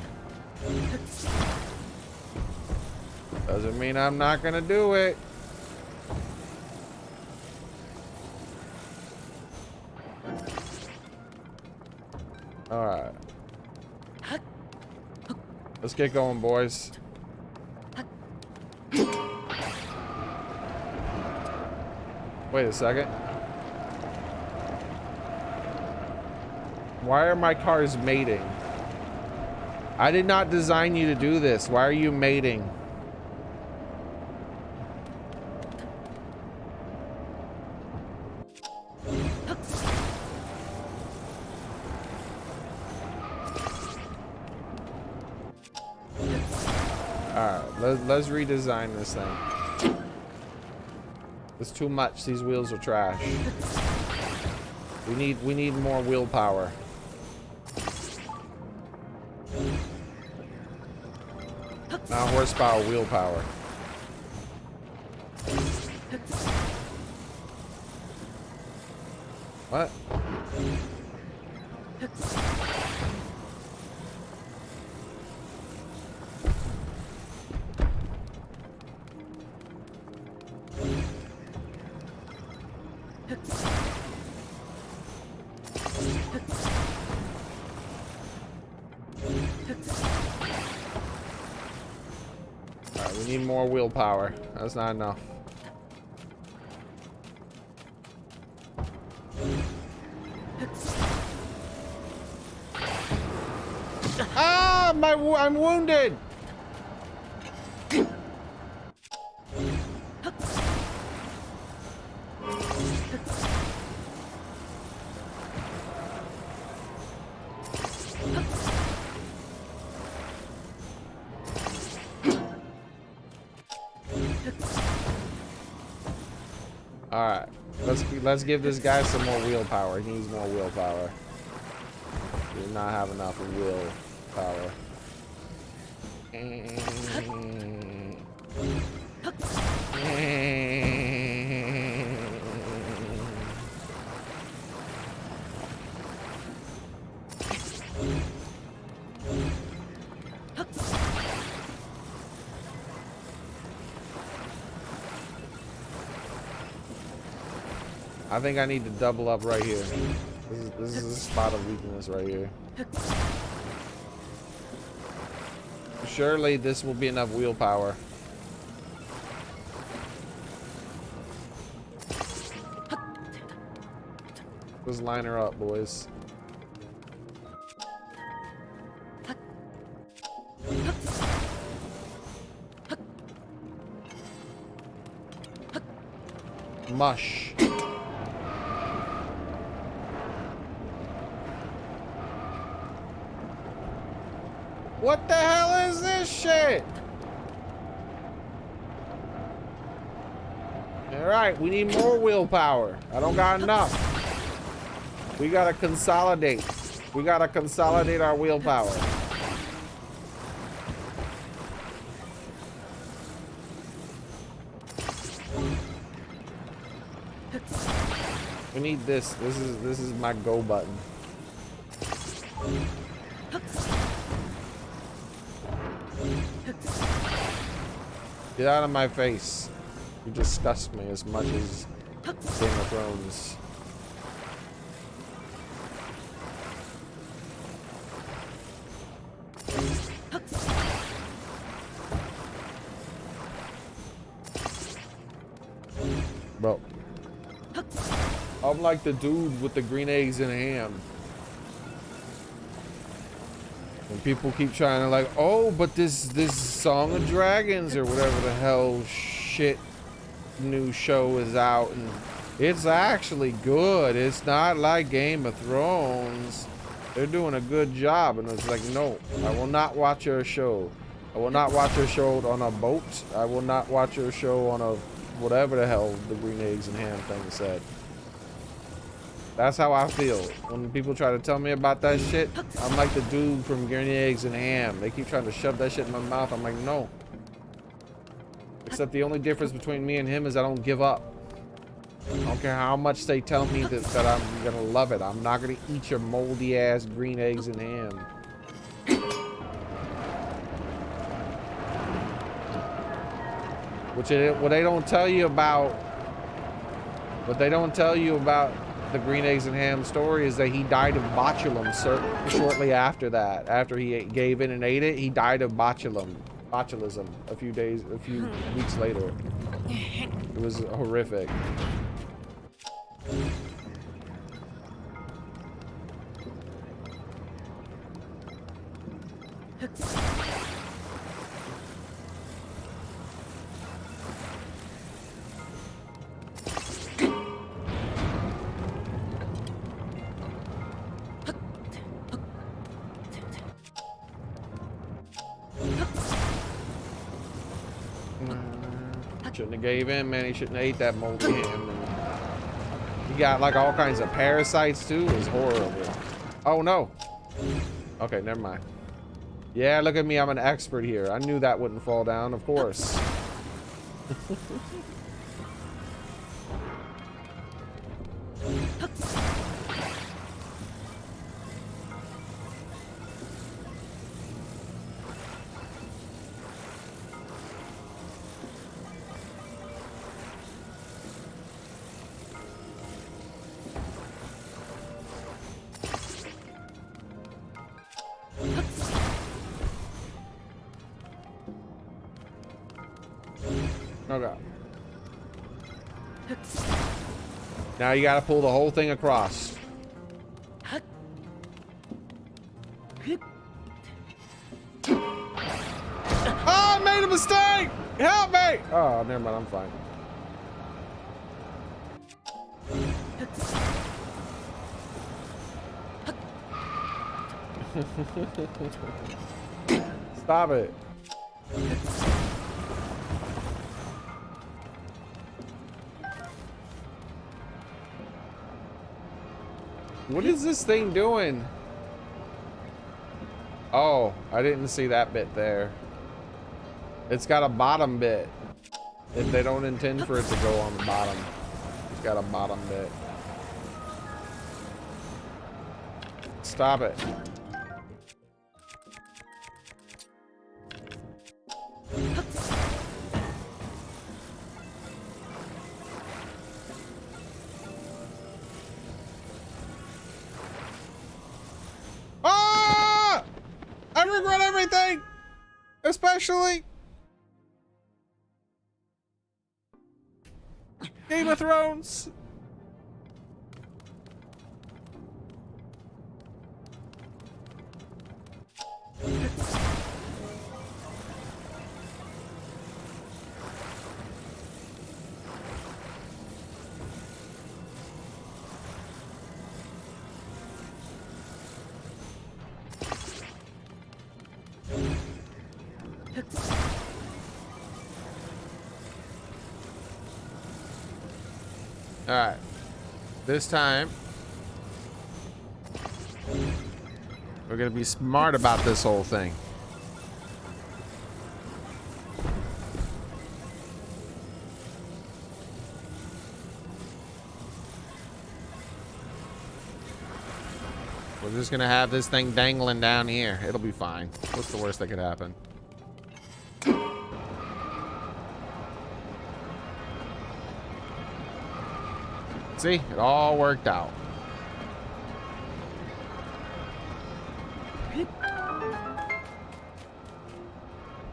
Doesn't mean I'm not gonna do it. All right. Let's get going, boys. Wait a second. Why are my cars mating? I did not design you to do this. Why are you mating? Alright, let's redesign this thing. It's too much. These wheels are trash. We need more willpower. Not horsepower, willpower. What? Alright, we need more willpower. That's not enough. Ah, I'm wounded. All right, let's give this guy some more willpower. He needs more willpower. He does not have enough willpower. I think I need to double up right here. This is a spot of weakness right here. Surely this will be enough willpower. Let's line her up, boys. Mush. What the hell is this shit? Alright, we need more willpower. I don't got enough. We gotta consolidate. We gotta consolidate our willpower. We need this. This is my go button. Get out of my face. You disgust me as much as Game of Thrones. Bro. I'm like the dude with the green eggs and ham. And people keep trying to like, oh, but this Song of Dragons or whatever the hell shit new show is out, and it's actually good. It's not like Game of Thrones. They're doing a good job. And it's like, no, I will not watch your show. I will not watch your show on a boat. I will not watch your show on a whatever the hell the green eggs and ham thing said. That's how I feel when people try to tell me about that shit. I'm like the dude from Green Eggs and Ham. They keep trying to shove that shit in my mouth. I'm like, no. Except the only difference between me and him is I don't give up. I don't care how much they tell me that I'm gonna love it. I'm not gonna eat your moldy ass green eggs and ham. What they don't tell you about, the green eggs and ham story is that he died of botulism shortly after that. After he gave in and ate it, he died of botulism a few weeks later. It was horrific. Shouldn't have gave in, man. He shouldn't have ate that moldy ham. And he got like all kinds of parasites too. It was horrible. Oh no. Okay, never mind. Yeah, look at me. I'm an expert here. I knew that wouldn't fall down, of course. Okay. Now you gotta pull the whole thing across. Oh, I made a mistake! Help me! Oh, never mind, I'm fine. Stop it. What is this thing doing? Oh, I didn't see that bit there. It's got a bottom bit. If they don't intend for it to go on the bottom, it's got a bottom bit. Stop it. Ah! I regret everything, especially Game of Thrones. All right. This time, we're gonna be smart about this whole thing. We're just gonna have this thing dangling down here. It'll be fine. What's the worst that could happen? See, it all worked out.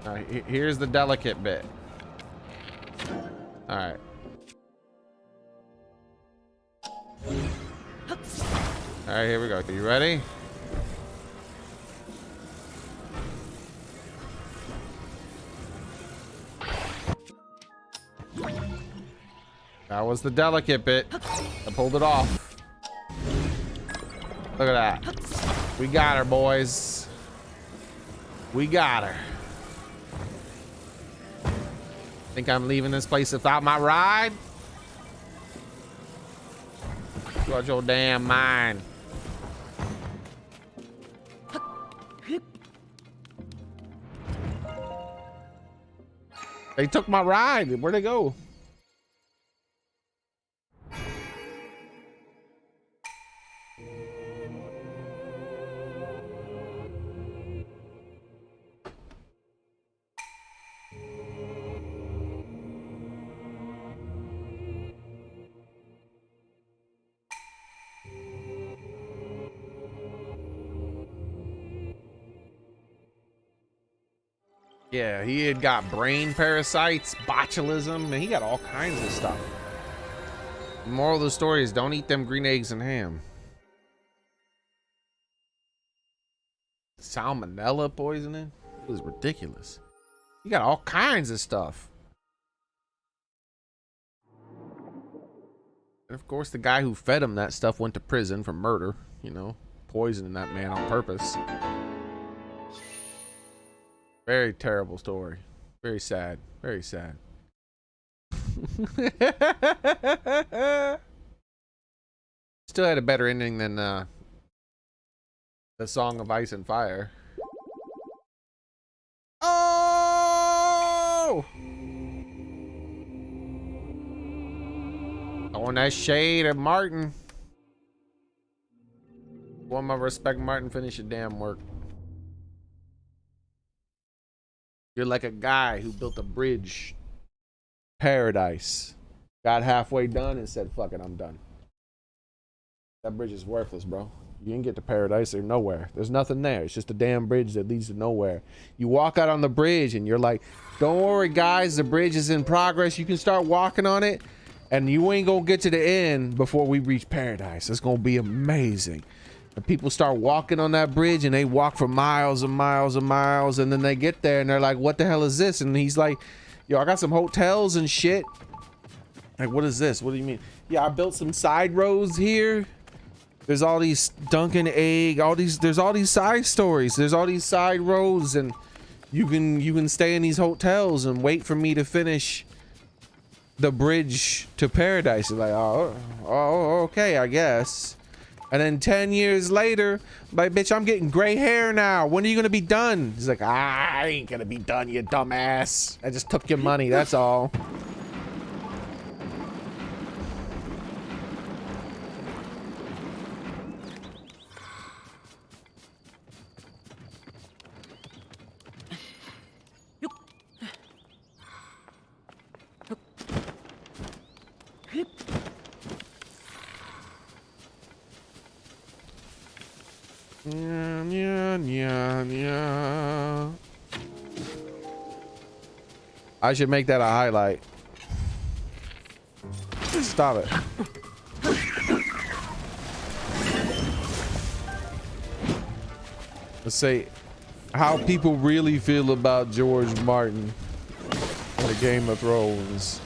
All right, here's the delicate bit. All right. All right, here we go. Are you ready? That was the delicate bit. I pulled it off. Look at that. We got her, boys. We got her. Think I'm leaving this place without my ride? Watch your damn mind. They took my ride. Where'd they go? Yeah, he had got brain parasites, botulism, and he got all kinds of stuff. The moral of the story is don't eat them green eggs and ham. Salmonella poisoning? It was ridiculous. He got all kinds of stuff. And of course, the guy who fed him that stuff went to prison for murder, you know, poisoning that man on purpose. Very terrible story. Very sad. Very sad. Still had a better ending than the Song of Ice and Fire. Oh! On that shade of Martin. One more respect, Martin. Finish your damn work. You're like a guy who built a bridge. Paradise. Got halfway done and said, fuck it, I'm done. That bridge is worthless, bro. You didn't get to paradise or nowhere. There's nothing there. It's just a damn bridge that leads to nowhere. You walk out on the bridge and you're like, don't worry, guys. The bridge is in progress. You can start walking on it. And you ain't gonna get to the end before we reach paradise. It's gonna be amazing. And people start walking on that bridge and they walk for miles and miles and miles, and then they get there and they're like, what the hell is this? And he's like, yo, I got some hotels and shit. Like, what is this? What do you mean? Yeah, I built some side roads here. There's all these Dunkin' Egg, there's all these side stories. There's all these side roads, and you can stay in these hotels and wait for me to finish the bridge to paradise. Like, oh, okay, I guess. And then 10 years later, like, bitch, I'm getting gray hair now. When are you gonna be done? He's like, I ain't gonna be done, you dumbass. I just took your money, that's all. I should make that a highlight. Stop it. Let's say how people really feel about George Martin in the Game of Thrones.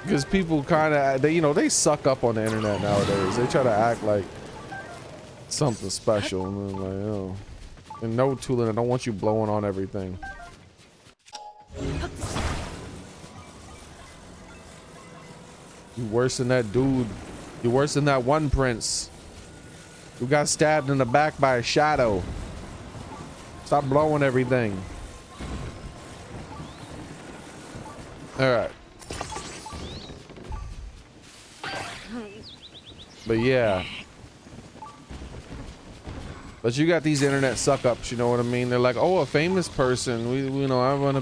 Because people kind of, they suck up on the internet nowadays. They try to act like something special. And then like, oh. And no, Tulin, I don't want you blowing on everything. You worse than that dude. You worse than that one prince who got stabbed in the back by a shadow. Stop blowing everything. All right. But yeah. But you got these internet suck ups, you know what I mean? They're like, oh, a famous person. You know, I want to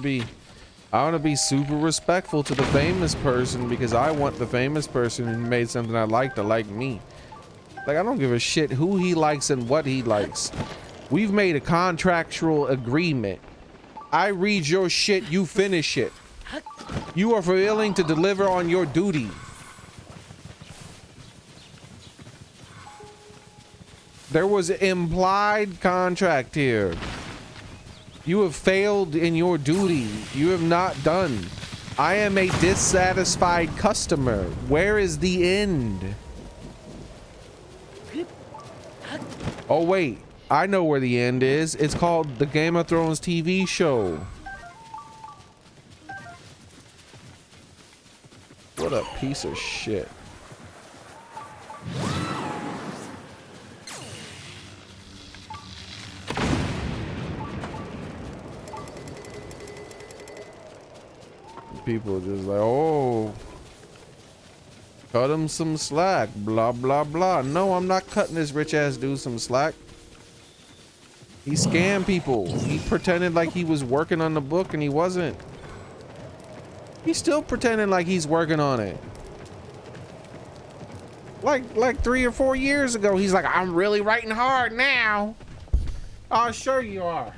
be super respectful to the famous person because I want the famous person who made something I like to like me. Like, I don't give a shit who he likes and what he likes. We've made a contractual agreement. I read your shit, you finish it. You are failing to deliver on your duty. There was implied contract here. You have failed in your duty. You have not done. I am a dissatisfied customer. Where is the end? Oh wait, I know where the end is. It's called the Game of Thrones TV show. What a piece of shit. People just like, oh, cut him some slack, blah blah blah. No, I'm not cutting this rich ass dude some slack. He scammed people. He pretended like he was working on the book and he wasn't. He's still pretending like he's working on it. Like 3 or 4 years ago, he's like, I'm really writing hard now. Oh, sure you are.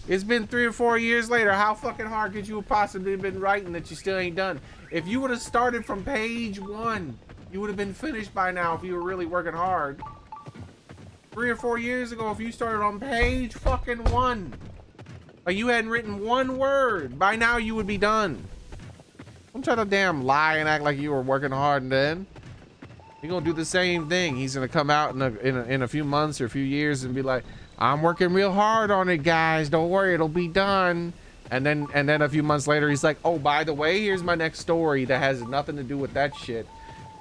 It's been 3 or 4 years later. How fucking hard could you have possibly been writing that you still ain't done? If you would have started from page 1, you would have been finished by now if you were really working hard. 3 or 4 years ago, if you started on page fucking 1, like you hadn't written 1 word, by now you would be done. Don't try to damn lie and act like you were working hard and then. You're gonna do the same thing. He's gonna come out in a few months or a few years and be like, I'm working real hard on it, guys. Don't worry, it'll be done. And then a few months later, he's like, oh, by the way, here's my next story that has nothing to do with that shit.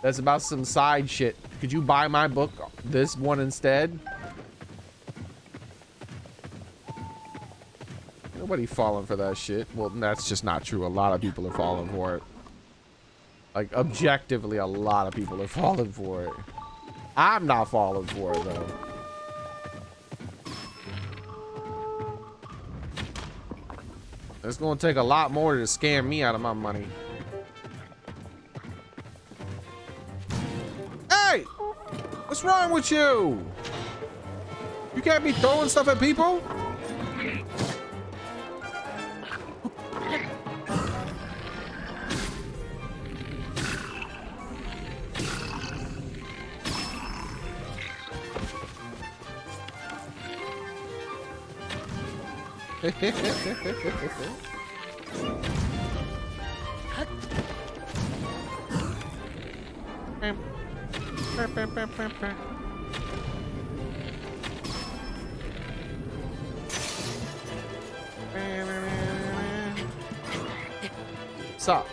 That's about some side shit. Could you buy my book, this one instead? Nobody falling for that shit. Well, that's just not true. A lot of people are falling for it. Like, objectively, a lot of people are falling for it. I'm not falling for it, though. It's gonna take a lot more to scam me out of my money. Hey! What's wrong with you? You can't be throwing stuff at people? Sup?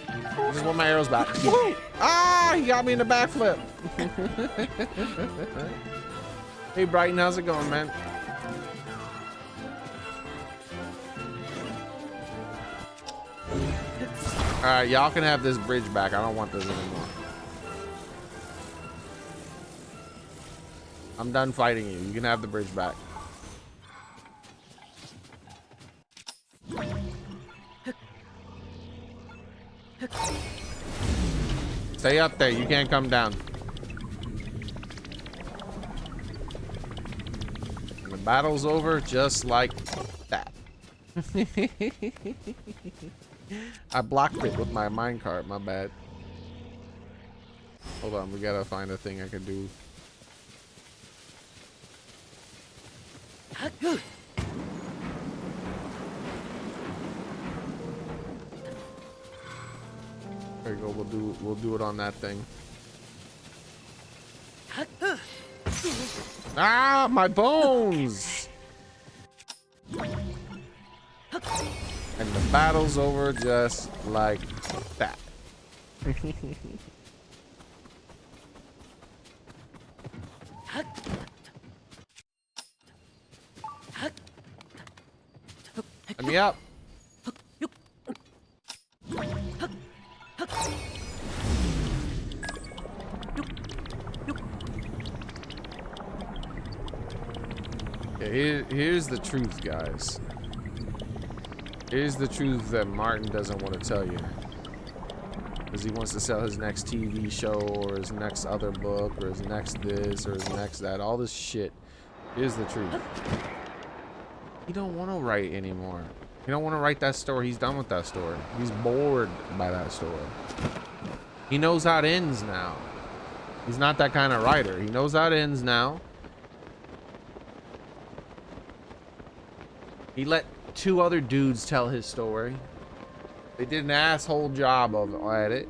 I just want my arrows back. Woo! Ah, he got me in the backflip. Hey Brighton, how's it going, man? Alright, y'all can have this bridge back. I don't want this anymore. I'm done fighting you. You can have the bridge back. Stay up there. You can't come down. And the battle's over just like that. I blocked it with my minecart, my bad. Hold on, we gotta find a thing I can do. There you go, we'll do it on that thing. Ah, my bones! And the battle's over just like that. Let me up. Here's the truth, guys. Here's the truth that Martin doesn't want to tell you. Because he wants to sell his next TV show or his next other book or his next this or his next that. All this shit. Here's the truth. He don't want to write anymore. He don't want to write that story. He's done with that story. He's bored by that story. He knows how it ends now. He's not that kind of writer. He knows how it ends now. He let 2 other dudes tell his story. They did an asshole job at it.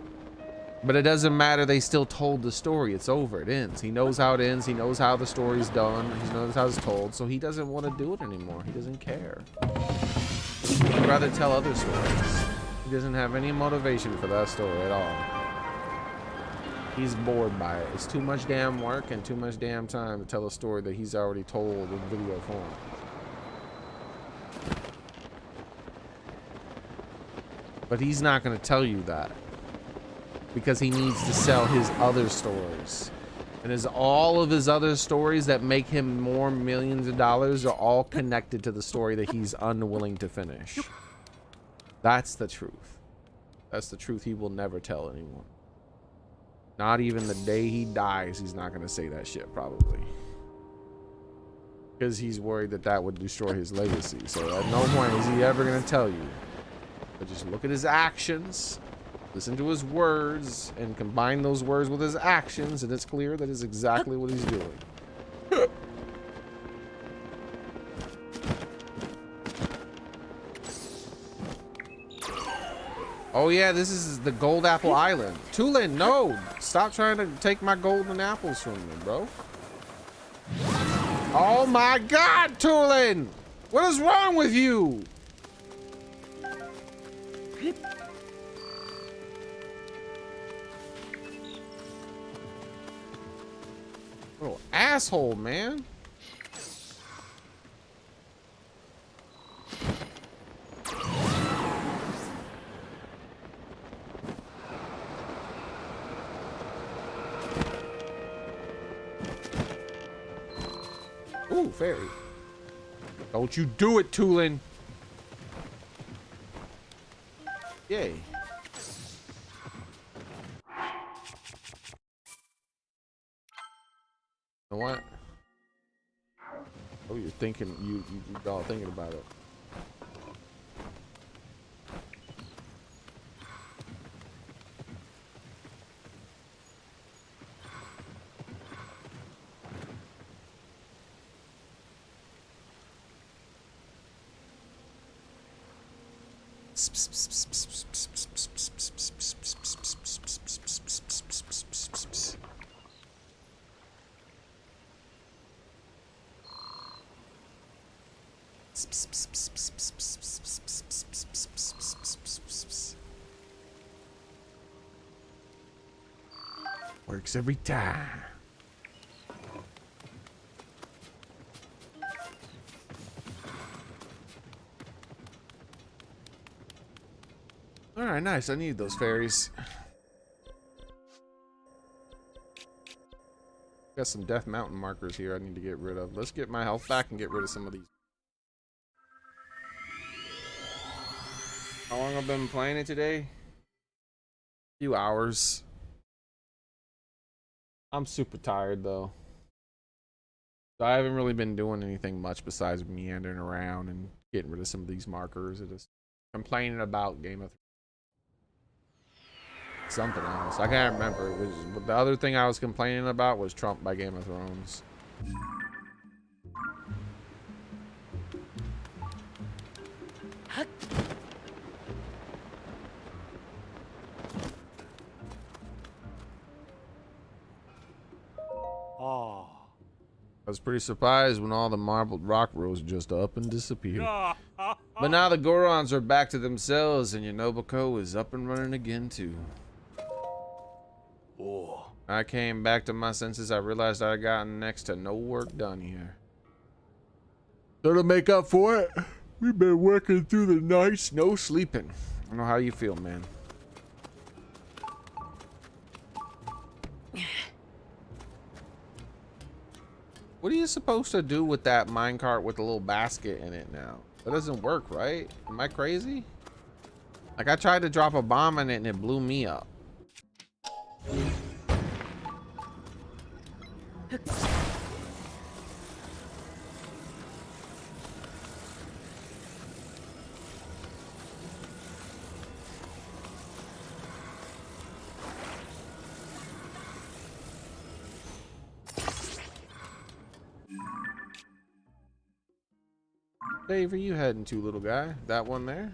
But it doesn't matter. They still told the story. It's over. It ends. He knows how it ends. He knows how the story's done. He knows how it's told. So he doesn't want to do it anymore. He doesn't care. He'd rather tell other stories. He doesn't have any motivation for that story at all. He's bored by it. It's too much damn work and too much damn time to tell a story that he's already told in video form. But he's not going to tell you that because he needs to sell his other stories. And all of his other stories that make him more millions of dollars are all connected to the story that he's unwilling to finish. That's the truth. That's the truth he will never tell anyone. Not even the day he dies, he's not going to say that shit probably. Because he's worried that that would destroy his legacy. So at no point is he ever going to tell you. But just look at his actions, listen to his words, and combine those words with his actions, and it's clear that is exactly what he's doing. Oh yeah, this is the Gold Apple Island. Tulin, no! Stop trying to take my golden apples from me, bro. Oh my god, Tulin! What is wrong with you? Little asshole, man. Ooh, fairy. Don't you do it, Tulin. Yay. You know what? Oh, you're thinking, you're all thinking about it. Works every time. All right, nice. I need those fairies. Got some Death Mountain markers here I need to get rid of. Let's get my health back and get rid of some of these. How long have I been playing it today? A few hours. I'm super tired though. So I haven't really been doing anything much besides meandering around and getting rid of some of these markers. It is complaining about Game of Thrones. Something else. I can't remember. It was, but the other thing I was complaining about was Trump by Game of Thrones. I was pretty surprised when all the marbled rock rose just up and disappeared. But now the Gorons are back to themselves and Yanobuko is up and running again too. Oh. I came back to my senses. I realized I gotten next to no work done here. So to make up for it, we've been working through the nights, no sleeping. I don't know how you feel, man. What are you supposed to do with that minecart with a little basket in it now? That doesn't work, right? Am I crazy? Like I tried to drop a bomb in it and it blew me up. Dave, are you heading to, little guy? That one there?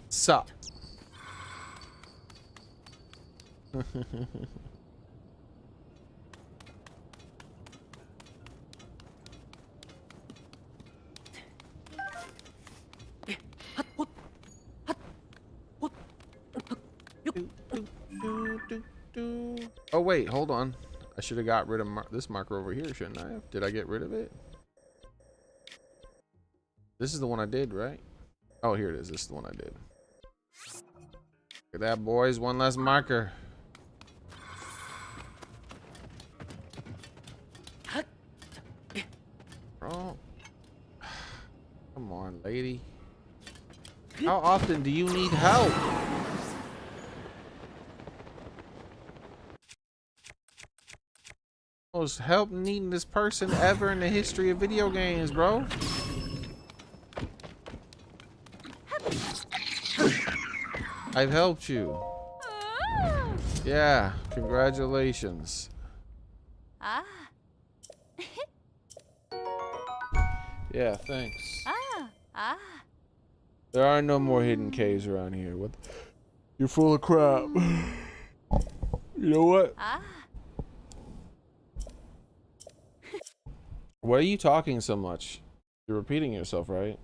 Sup? Oh wait, hold on. I should have got rid of this marker over here, shouldn't I have? Did I get rid of it? This is the one I did, right? Oh, here it is. This is the one I did. Look at that, boys. One less marker. Oh. Come on, lady. How often do you need help? Most help needing this person ever in the history of video games, bro. I've helped you. Yeah, congratulations. Ah. Yeah, thanks. Ah. There are no more hidden caves around here. What? You're full of crap. You know what? Ah. Why are you talking so much? You're repeating yourself, right?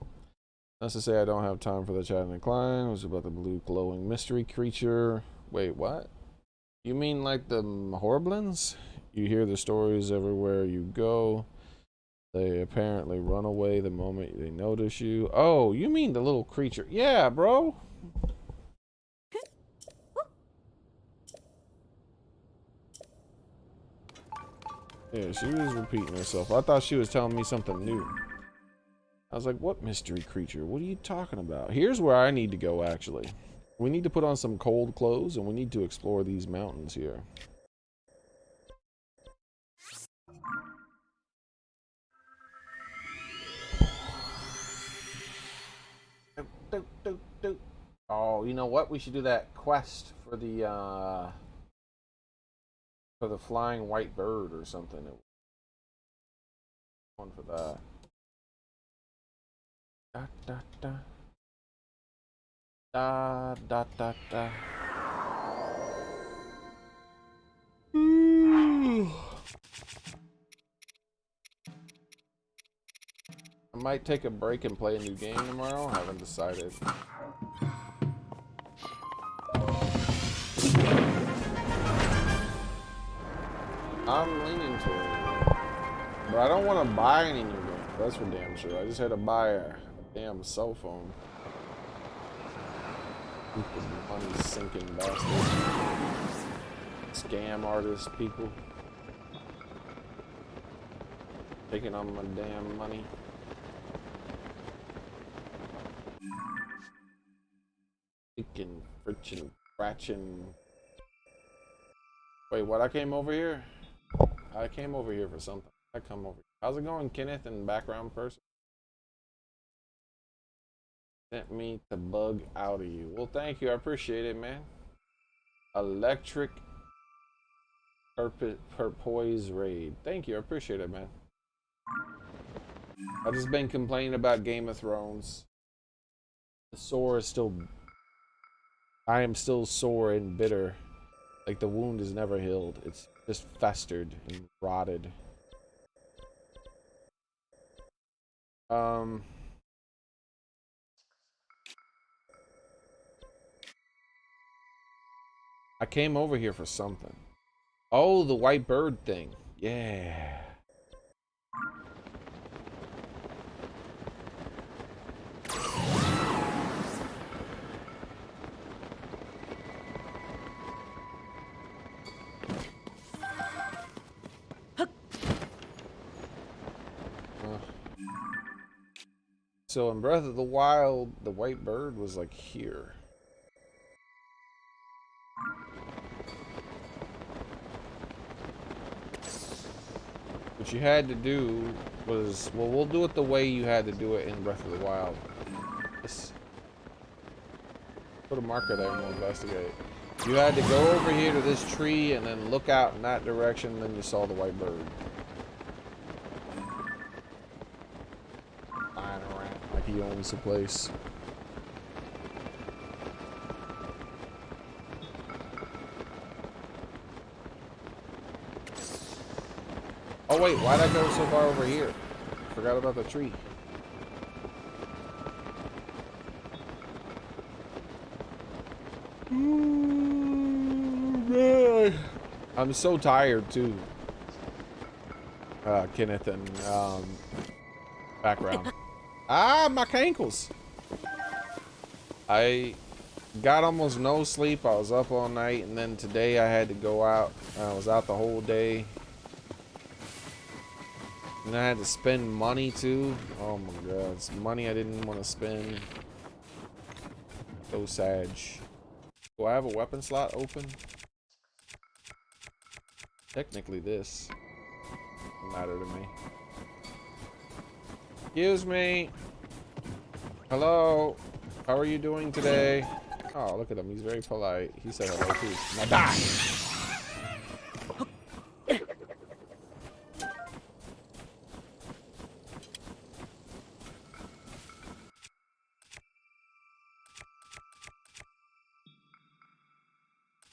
That's to say I don't have time for the chat and decline. It was about the blue glowing mystery creature. Wait, what? You mean like the Horblins? You hear the stories everywhere you go. They apparently run away the moment they notice you. Oh, you mean the little creature. Yeah, bro. Yeah, she was repeating herself. I thought she was telling me something new. I was like, what mystery creature? What are you talking about? Here's where I need to go, actually. We need to put on some cold clothes, and we need to explore these mountains here. Oh, you know what? We should do that quest for the flying white bird or something. One for that. Da da da. Da da da da. I might take a break and play a new game tomorrow. I haven't decided. I'm leaning toward it. But I don't want to buy any new games. That's for damn sure. I just had to buy a damn cell phone. Money sinking bastards. Scam artists, people. Taking on my damn money. Freaking friction scratching. Wait, what? I came over here? I came over here for something. I come over. How's it going, Kenneth, and background person? Sent me to bug out of you. Well, thank you. I appreciate it, man. Electric Perpoise Raid. Thank you. I appreciate it, man. I've just been complaining about Game of Thrones. The sore is still... I am still sore and bitter. Like the wound is never healed. It's Just festered and rotted. I came over here for something. Oh, the white bird thing. Yeah. So in Breath of the Wild, the white bird was like here. What you had to do was, well, we'll do it the way you had to do it in Breath of the Wild. Just put a marker there and we'll investigate. You had to go over here to this tree and then look out in that direction, and then you saw the white bird. Flying around like he owns the place. Oh wait, why'd I go so far over here? Forgot about the tree. I'm so tired too. Kenneth and background. Ah, my ankles. I got almost no sleep. I was up all night, and then today I had to go out. I was out the whole day. And I had to spend money too. Oh my god, it's money I didn't want to spend. So sad. Do I have a weapon slot open? Technically this doesn't matter to me. Excuse me. Hello. How are you doing today? Oh, look at him. He's very polite. He said hello too. Now die.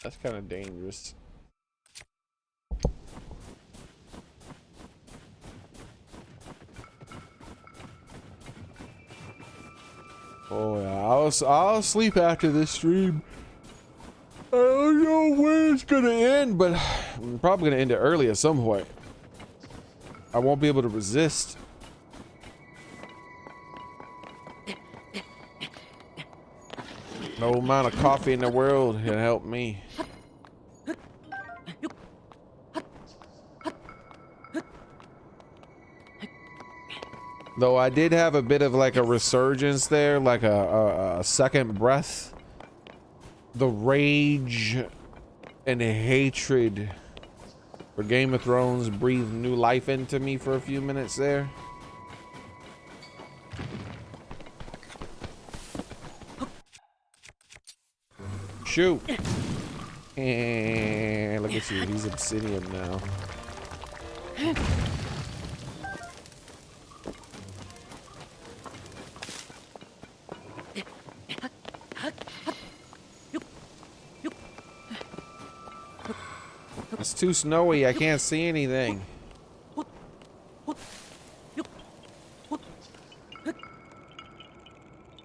That's kind of dangerous. Oh yeah, I'll sleep after this stream. I don't know when it's gonna end, but I'm probably gonna end it early at some point. I won't be able to resist. No amount of coffee in the world can help me. Though I did have a bit of like a resurgence there, like a second breath. The rage and the hatred for Game of Thrones breathed new life into me for a few minutes there. Shoot. And look at you, he's obsidian now. It's too snowy, I can't see anything.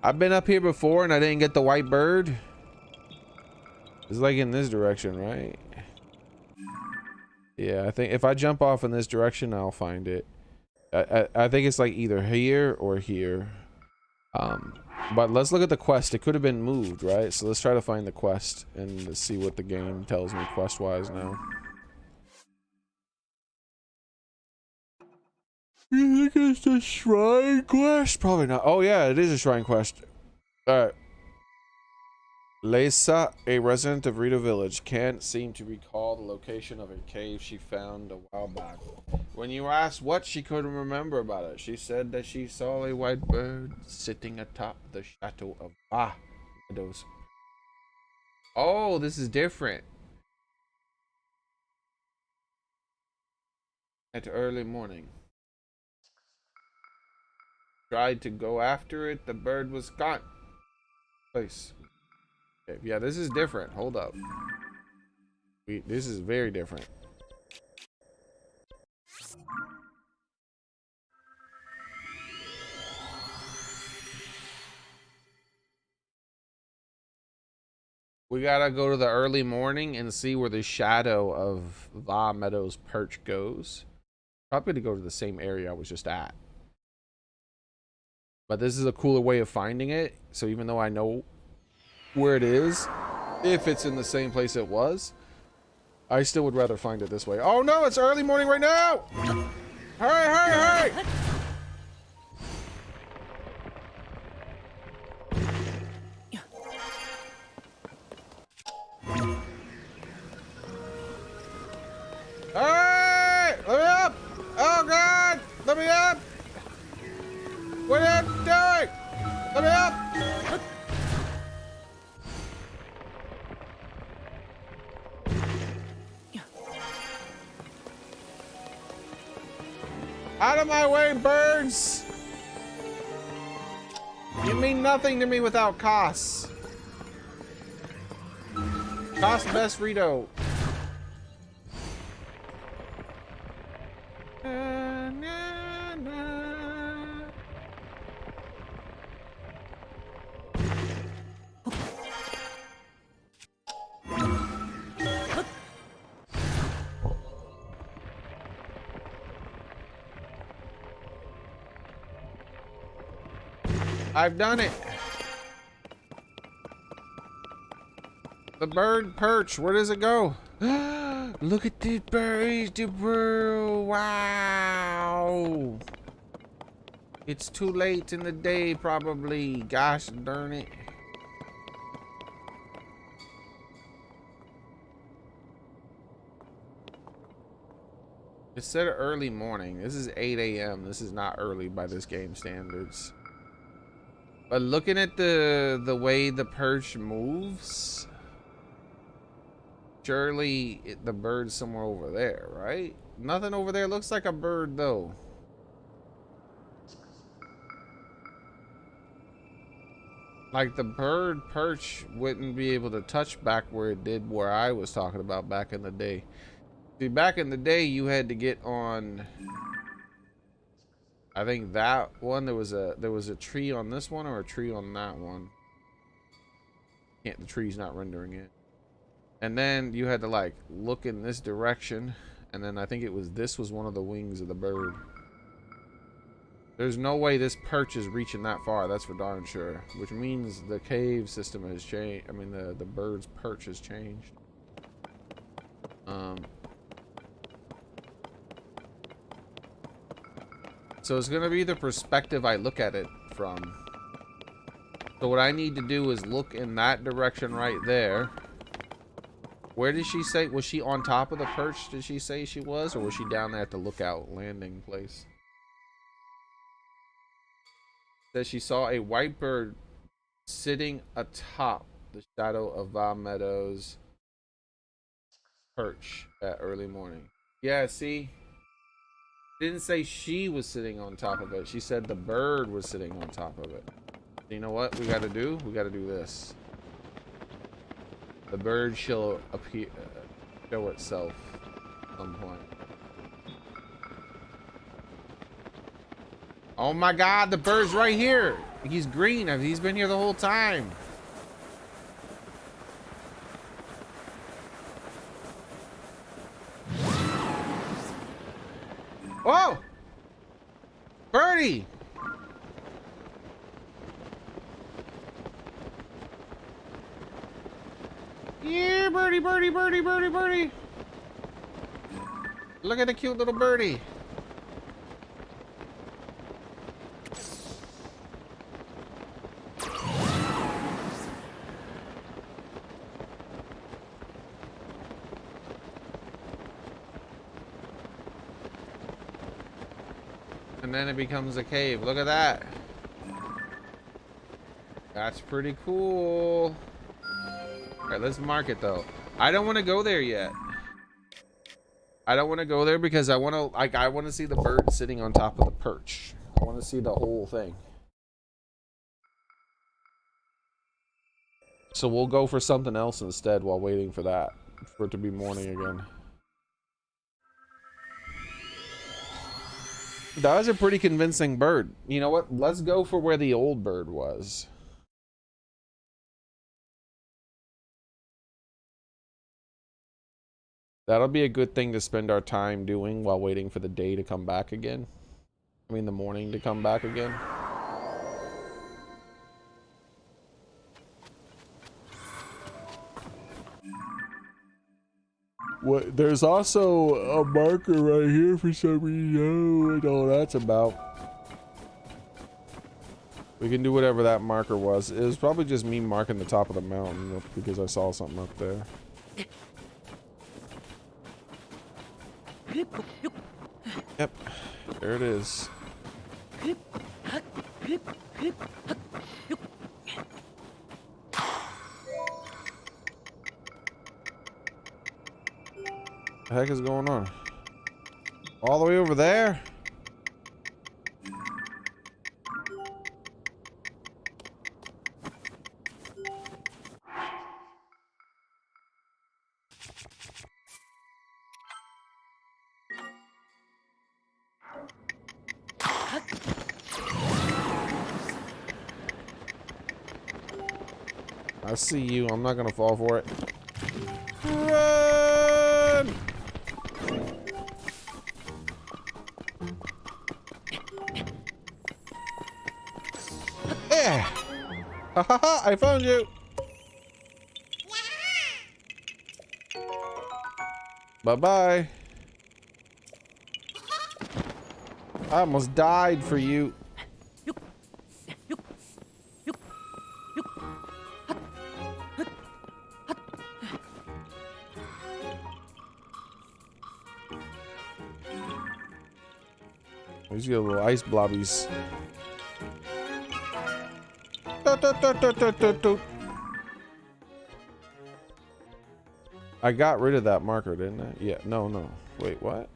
I've been up here before and I didn't get the white bird. It's like in this direction, right? Yeah, I think if I jump off in this direction, I'll find it. I think it's like either here or here. But let's look at the quest. It could have been moved, right? So let's try to find the quest and see what the game tells me quest-wise now. You think it's the shrine quest? Probably not. Oh yeah, it is a shrine quest. Alright. Lisa, a resident of Rito Village, can't seem to recall the location of a cave she found a while back. When you asked what, she couldn't remember about it. She said that she saw a white bird sitting atop the chateau of Meadows. Oh, this is different. At early morning. Tried to go after it, the bird was gone. Place. Okay, yeah, this is different. Hold up. This is very different. We gotta go to the early morning and see where the shadow of Va Meadows perch goes. Probably to go to the same area I was just at. But this is a cooler way of finding it. So even though I know where it is, if it's in the same place it was, I still would rather find it this way. Oh no, it's early morning right now! Hurry, hurry, hurry! Hey! Let me up! Oh God! Let me up! What are you doing? Let me up! Out of my way, birds! You mean nothing to me without Cos. Cos best Rito. I've done it. The bird perch, where does it go? Look at the birds, the bird. Wow. It's too late in the day, probably. Gosh darn it. It said early morning. This is 8 a.m. This is not early by this game standards. But looking at the way the perch moves, surely the bird's somewhere over there, right? Nothing over there looks like a bird though. Like the bird perch wouldn't be able to touch back where it did where I was talking about back in the day. See, back in the day you had to get on, I think that one, there was a tree on this one or a tree on that one. Can't, the tree's not rendering it. And then you had to like look in this direction, and then I think this was one of the wings of the bird. There's no way this perch is reaching that far, that's for darn sure. Which means the cave system has changed. I mean the bird's perch has changed. So it's gonna be the perspective I look at it from. So what I need to do is look in that direction right there. Where did she say, was she on top of the perch, did she say she was? Or was she down there at the lookout landing place? Says she saw a white bird sitting atop the shadow of Va Meadows perch at early morning. Yeah, see? Didn't say she was sitting on top of it. She said the bird was sitting on top of it. You know what we gotta do? We gotta do this. The bird shall appear, show itself at some point. Oh my God, the bird's right here. He's green. He's been here the whole time. Whoa! Birdie! Yeah, birdie, birdie, birdie, birdie, birdie. Look at the cute little birdie. And then it becomes a cave. Look at that. That's pretty cool. All right, let's mark it though. I don't want to go there yet. I don't want to go there because I want to see the bird sitting on top of the perch. I want to see the whole thing. So we'll go for something else instead while waiting for that, for it to be morning again. That was a pretty convincing bird. You know what? Let's go for where the old bird was. That'll be a good thing to spend our time doing while waiting for the day to come back again. I mean, the morning to come back again. What? There's also a marker right here for some reason. What all that's about. We can do whatever that marker was. It was probably just me marking the top of the mountain because I saw something up there. Yep, there it is. The heck is going on? All the way over there? I see you. I'm not gonna fall for it. Run! Yeah! Ha ha ha! I found you! Bye-bye. I almost died for you. These little ice blobbies. I got rid of that marker, didn't I? Yeah, no. Wait, what?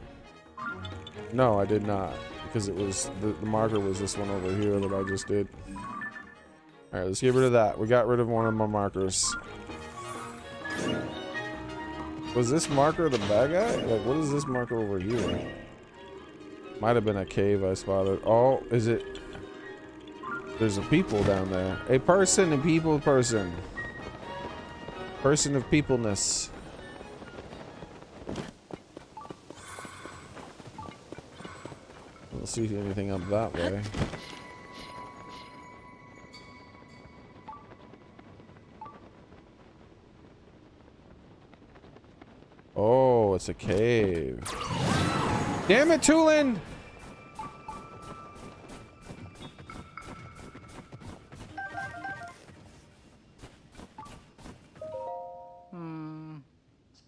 No, I did not. Because it was, the marker was this one over here that I just did. Alright, let's get rid of that. We got rid of one of my markers. Was this marker the bad guy? Like, what is this marker over here? Might have been a cave I spotted. Oh, is it? There's a people down there. A person and people person. Person of peopleness. We'll see anything up that way. Oh, it's a cave. Damn it, Tulin!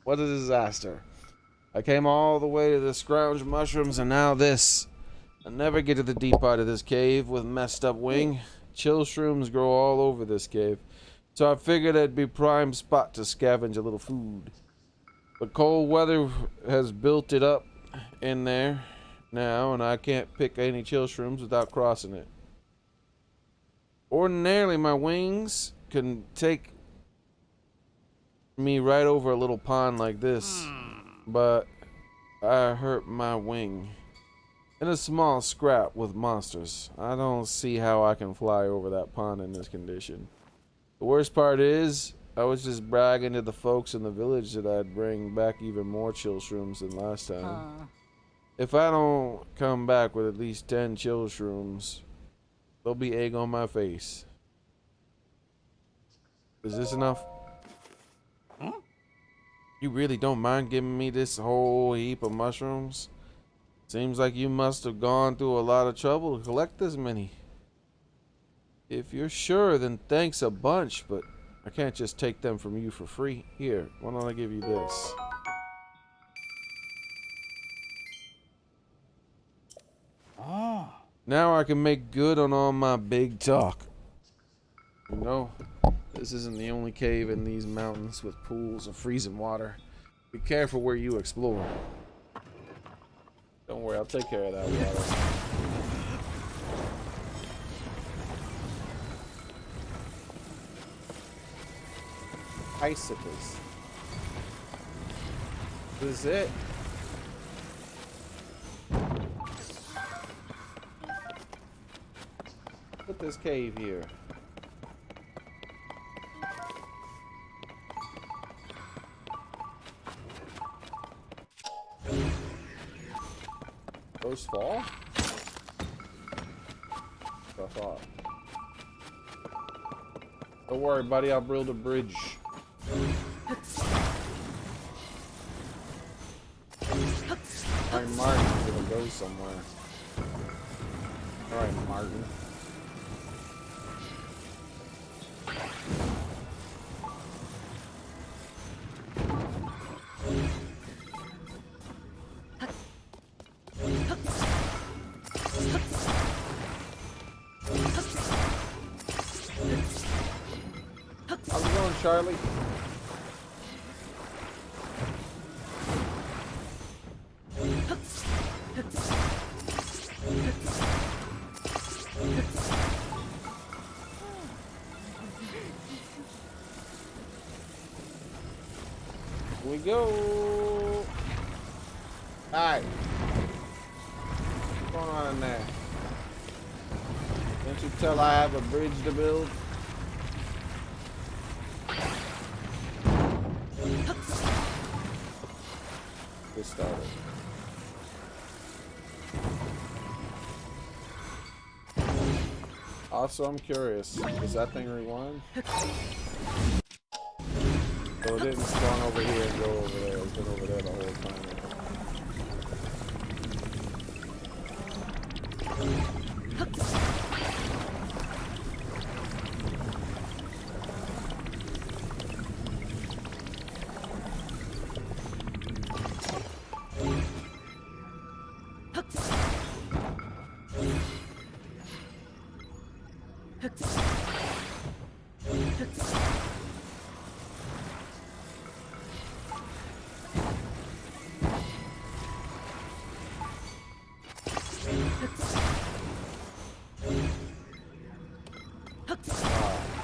What a disaster. I came all the way to the scrounge mushrooms and now this. I'll never get to the deep part of this cave with messed up wing. Chill shrooms grow all over this cave. So I figured it'd be prime spot to scavenge a little food. But cold weather has built it up in there now and I can't pick any chill shrooms without crossing it. Ordinarily my wings can take me right over a little pond like this, but I hurt my wing in a small scrap with monsters. I don't see how I can fly over that pond in this condition. The worst part is I was just bragging to the folks in the village that I'd bring back even more chill shrooms than last time. If I don't come back with at least 10 chill shrooms, there'll be egg on my face. Is this enough? You really don't mind giving me this whole heap of mushrooms? Seems like you must have gone through a lot of trouble to collect this many. If you're sure, then thanks a bunch, but I can't just take them from you for free. Here, why don't I give you this? Now I can make good on all my big talk. You know, this isn't the only cave in these mountains with pools of freezing water. Be careful where you explore. Don't worry, I'll take care of that water. Icicles. This is it. Put this cave here. just fall? I thought. Don't worry, buddy. I'll build a bridge. Alright, Martin's gonna go somewhere. Alright, Martin. How's it going, Charlie? We go. Alright. What's going on in there? Can't you tell I have a bridge to build? Get started. Also, I'm curious. Does that thing rewind? So it didn't spawn over here and go over there. It's been over there the whole time.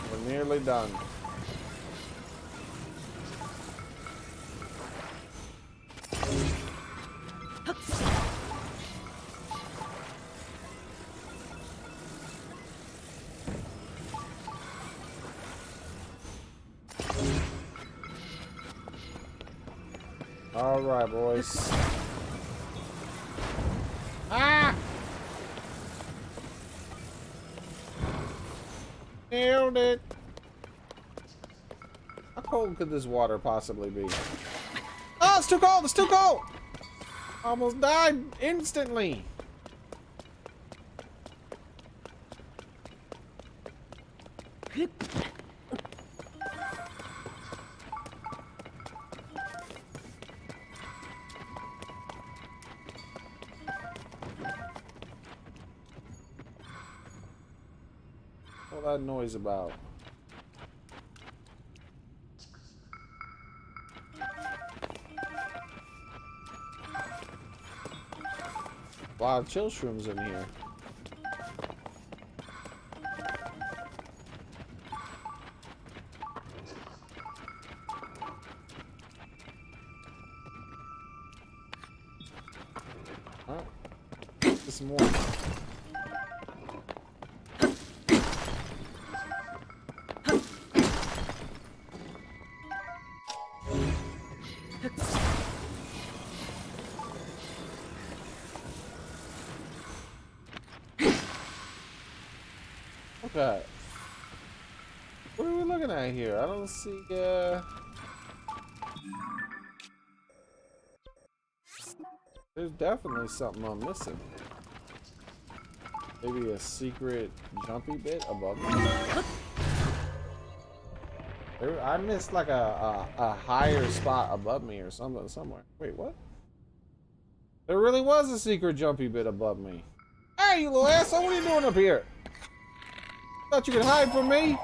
We're nearly done. All right, boys. Ah! Nailed it. How cold could this water possibly be? Oh, it's too cold. It's too cold. Almost died instantly. What's all that noise about? Wow, chill shrooms in here. Alright. Get some more. Okay. What are we looking at here? I don't see, there's definitely something I'm missing. Maybe a secret jumpy bit above me. I missed like a higher spot above me or something somewhere. Wait, what? There really was a secret jumpy bit above me. Hey, you little asshole, what are you doing up here? Thought you could hide from me?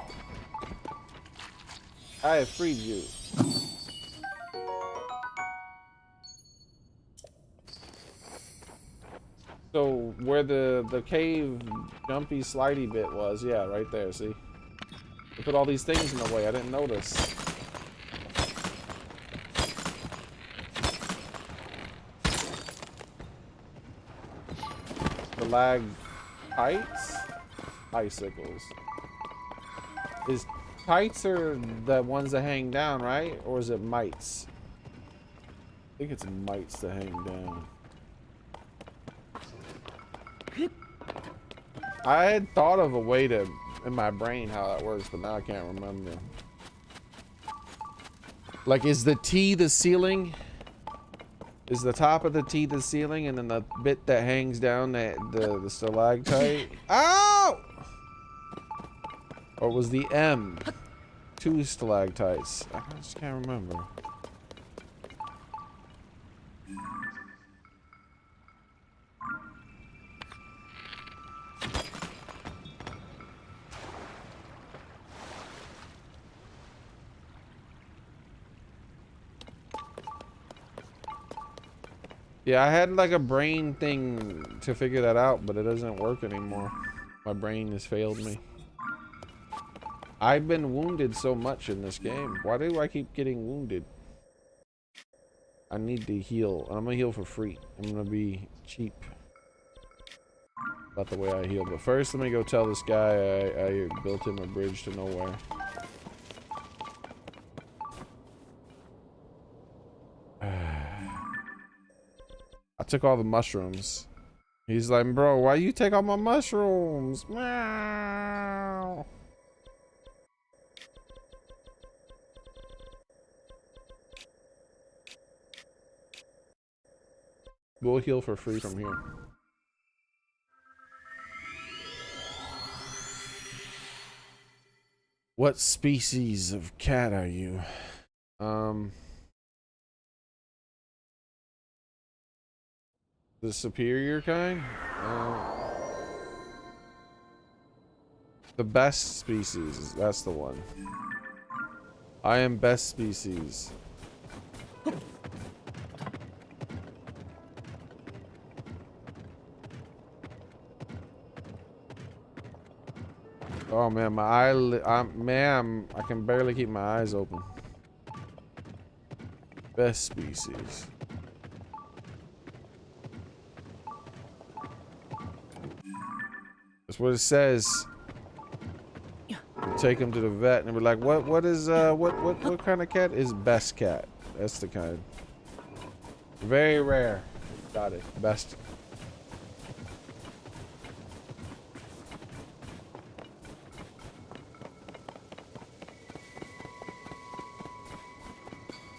I have freed you. So where the cave jumpy slidey bit was, yeah, right there, see? They put all these things in the way, I didn't notice. The lag heights? Bicycles. Is kites are the ones that hang down, right? Or is it mites? I think it's mites that hang down. I had thought of a way to, in my brain, how that works, but now I can't remember. Like, is the T the ceiling? Is the top of the T the ceiling, and then the bit that hangs down the stalactite? Ow! Or was the M 2 stalactites? I just can't remember. Yeah, I had like a brain thing to figure that out, but it doesn't work anymore. My brain has failed me. I've been wounded so much in this game. Why do I keep getting wounded? I need to heal. I'm gonna heal for free. I'm gonna be cheap about the way I heal. But first, let me go tell this guy I built him a bridge to nowhere. I took all the mushrooms. He's like, bro, why you take all my mushrooms? Meow. We'll heal for free from here. What species of cat are you? The superior kind? The best species, that's the one. I am best species. Oh man, my eyelid, man, I can barely keep my eyes open. Best species. That's what it says. You take him to the vet and we're like, what kind of cat is best cat? That's the kind. Very rare. Got it. Best.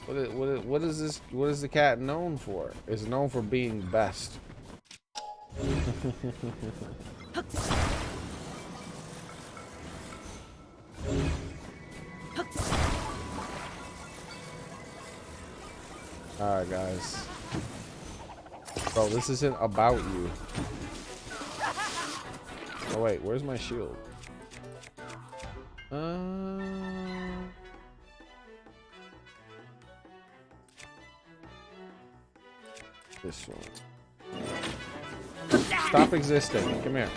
What is this? What is the cat known for? It's known for being best. Alright, guys. Bro, this isn't about you. Oh wait, where's my shield? This one. Stop existing. Come here.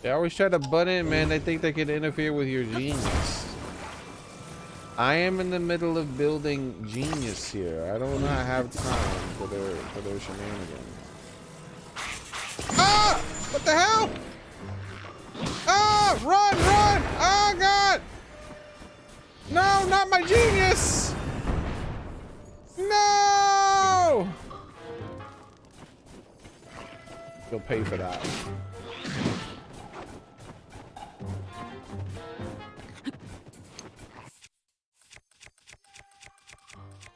They always try to butt in, man. They think they can interfere with your genius. I am in the middle of building genius here. I do not have time for their shenanigans. Ah! What the hell? Ah! Run! Run! Oh God! No, not my genius! No! You'll pay for that.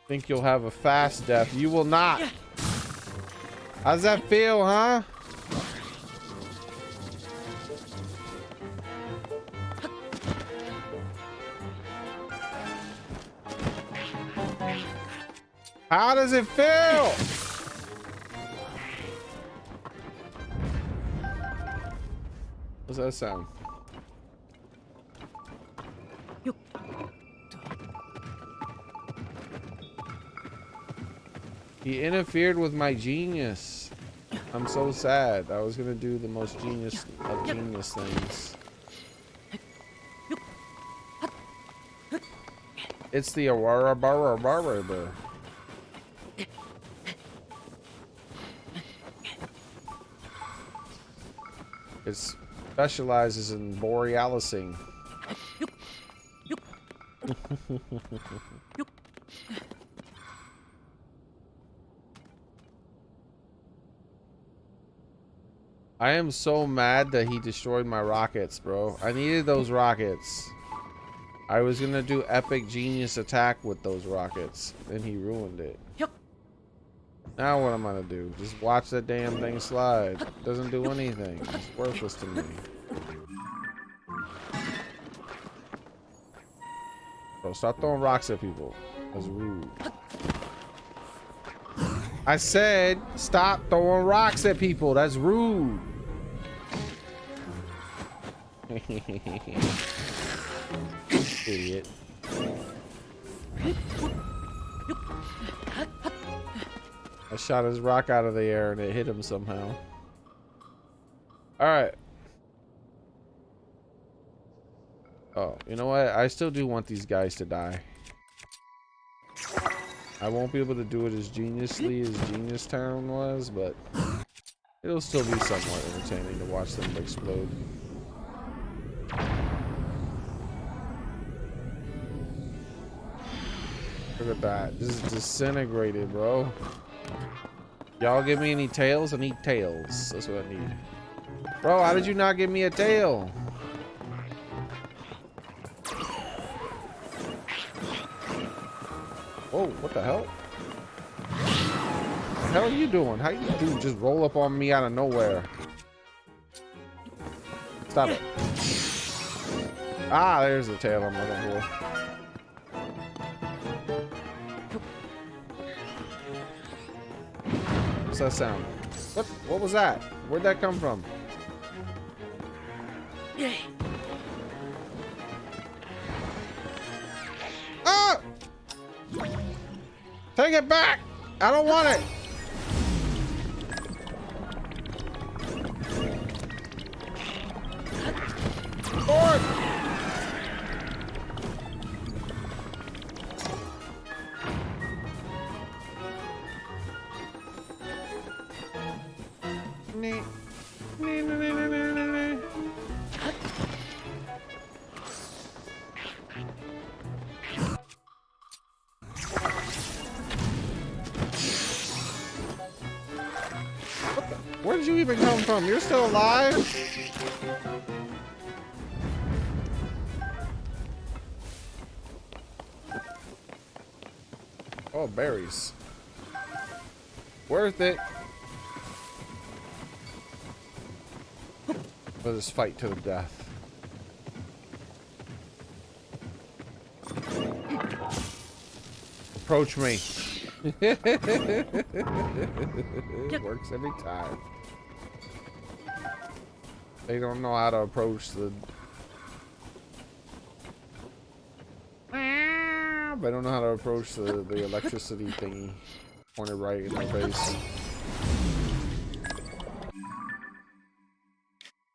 Think you'll have a fast death. You will not. How's that feel, huh? How does it feel? What's that sound? He interfered with my genius. I'm so sad. I was gonna do the most genius of genius things. It's the Aurora Barber. It specializes in borealising. I am so mad that he destroyed my rockets, bro. I needed those rockets. I was gonna do epic genius attack with those rockets, and he ruined it. Now what am I gonna do? Just watch that damn thing slide. Doesn't do anything. It's worthless to me. Bro, stop throwing rocks at people. That's rude. I said stop throwing rocks at people. That's rude. Idiot. I shot his rock out of the air and it hit him somehow. Alright. Oh, you know what? I still do want these guys to die. I won't be able to do it as geniusly as Genius Town was, but it'll still be somewhat entertaining to watch them explode. Look at that. This is disintegrated, bro. Y'all give me any tails? I need tails. That's what I need. Bro, how did you not give me a tail? Whoa, what the hell? What the hell are you doing? How you do just roll up on me out of nowhere? Stop it. Ah, there's the tail I'm looking for. What's that sound? What was that? Where'd that come from? Ah! Take it back! I don't want it! Forward! Where did you even come from? You're still alive? Oh, berries. Worth it. Let us fight to the death. Approach me. It works every time. They don't know how to approach the... They don't know how to approach the electricity thingy pointed right in their face.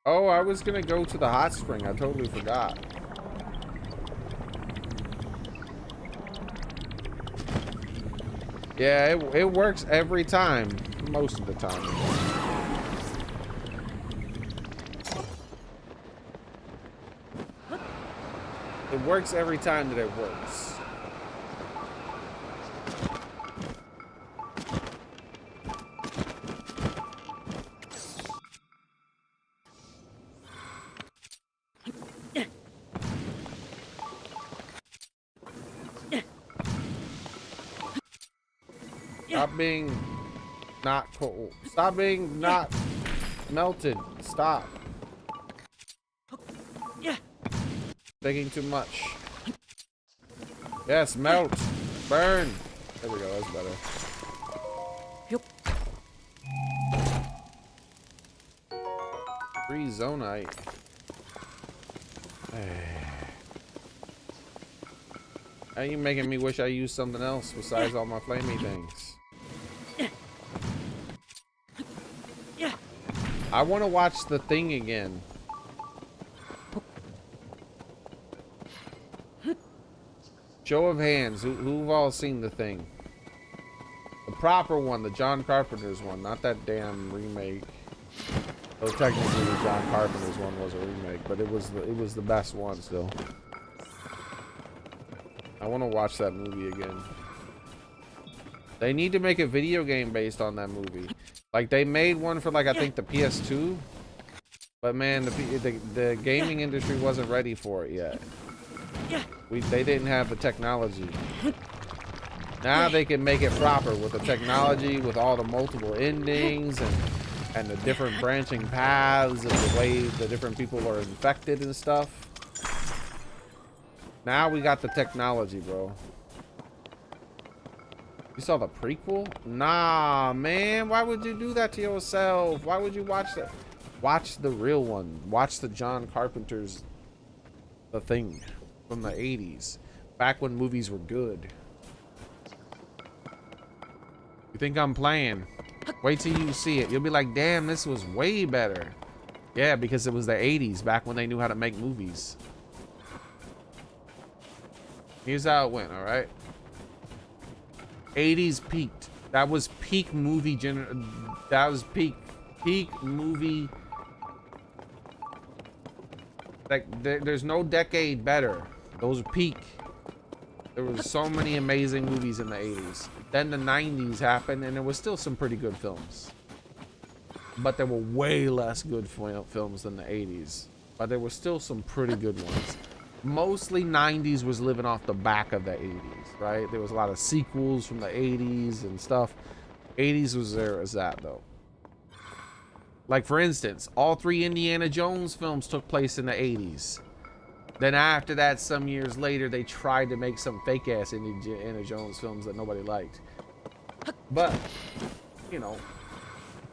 Oh, I was gonna go to the hot spring. I totally forgot. Yeah, it works every time. Most of the time. It works every time that it works. Stop being not cold. Stop being not melted. Stop. Thinking too much. Yes, melt. Burn. There we go, that's better. Free zonite. Now you making me wish I used something else besides all my flamey things. I want to watch The Thing again. Show of hands, who've all seen The Thing? The proper one, the John Carpenter's one, not that damn remake. Though technically the John Carpenter's one was a remake, but it was the best one still. I want to watch that movie again. They need to make a video game based on that movie. Like they made one for like I think the PS2 But man, the gaming industry wasn't ready for it yet. They didn't have the technology. Now they can make it proper with the technology, with all the multiple endings and the different branching paths of the way the different people are infected and stuff. Now we got the technology, bro. You saw the prequel? Nah, man. Why would you do that to yourself? Why would you watch that? Watch the real one. Watch the John Carpenter's The Thing from the 80s. Back when movies were good. You think I'm playing? Wait till you see it. You'll be like, damn, this was way better. Yeah, because it was the 80s, back when they knew how to make movies. Here's how it went, all right? 80s peaked. That was peak movie that was peak movie. Like, there's no decade better. Those are peak. There was so many amazing movies in the 80s. Then the 90s happened, and there was still some pretty good films. But there were way less good films than the 80s. But there were still some pretty good ones. Mostly 90s was living off the back of the 80s, right? There was a lot of sequels from the 80s and stuff. 80s was there as that, though. Like, for instance, all 3 Indiana Jones films took place in the 80s. Then after that, some years later, they tried to make some fake-ass Indiana Jones films that nobody liked. But, you know,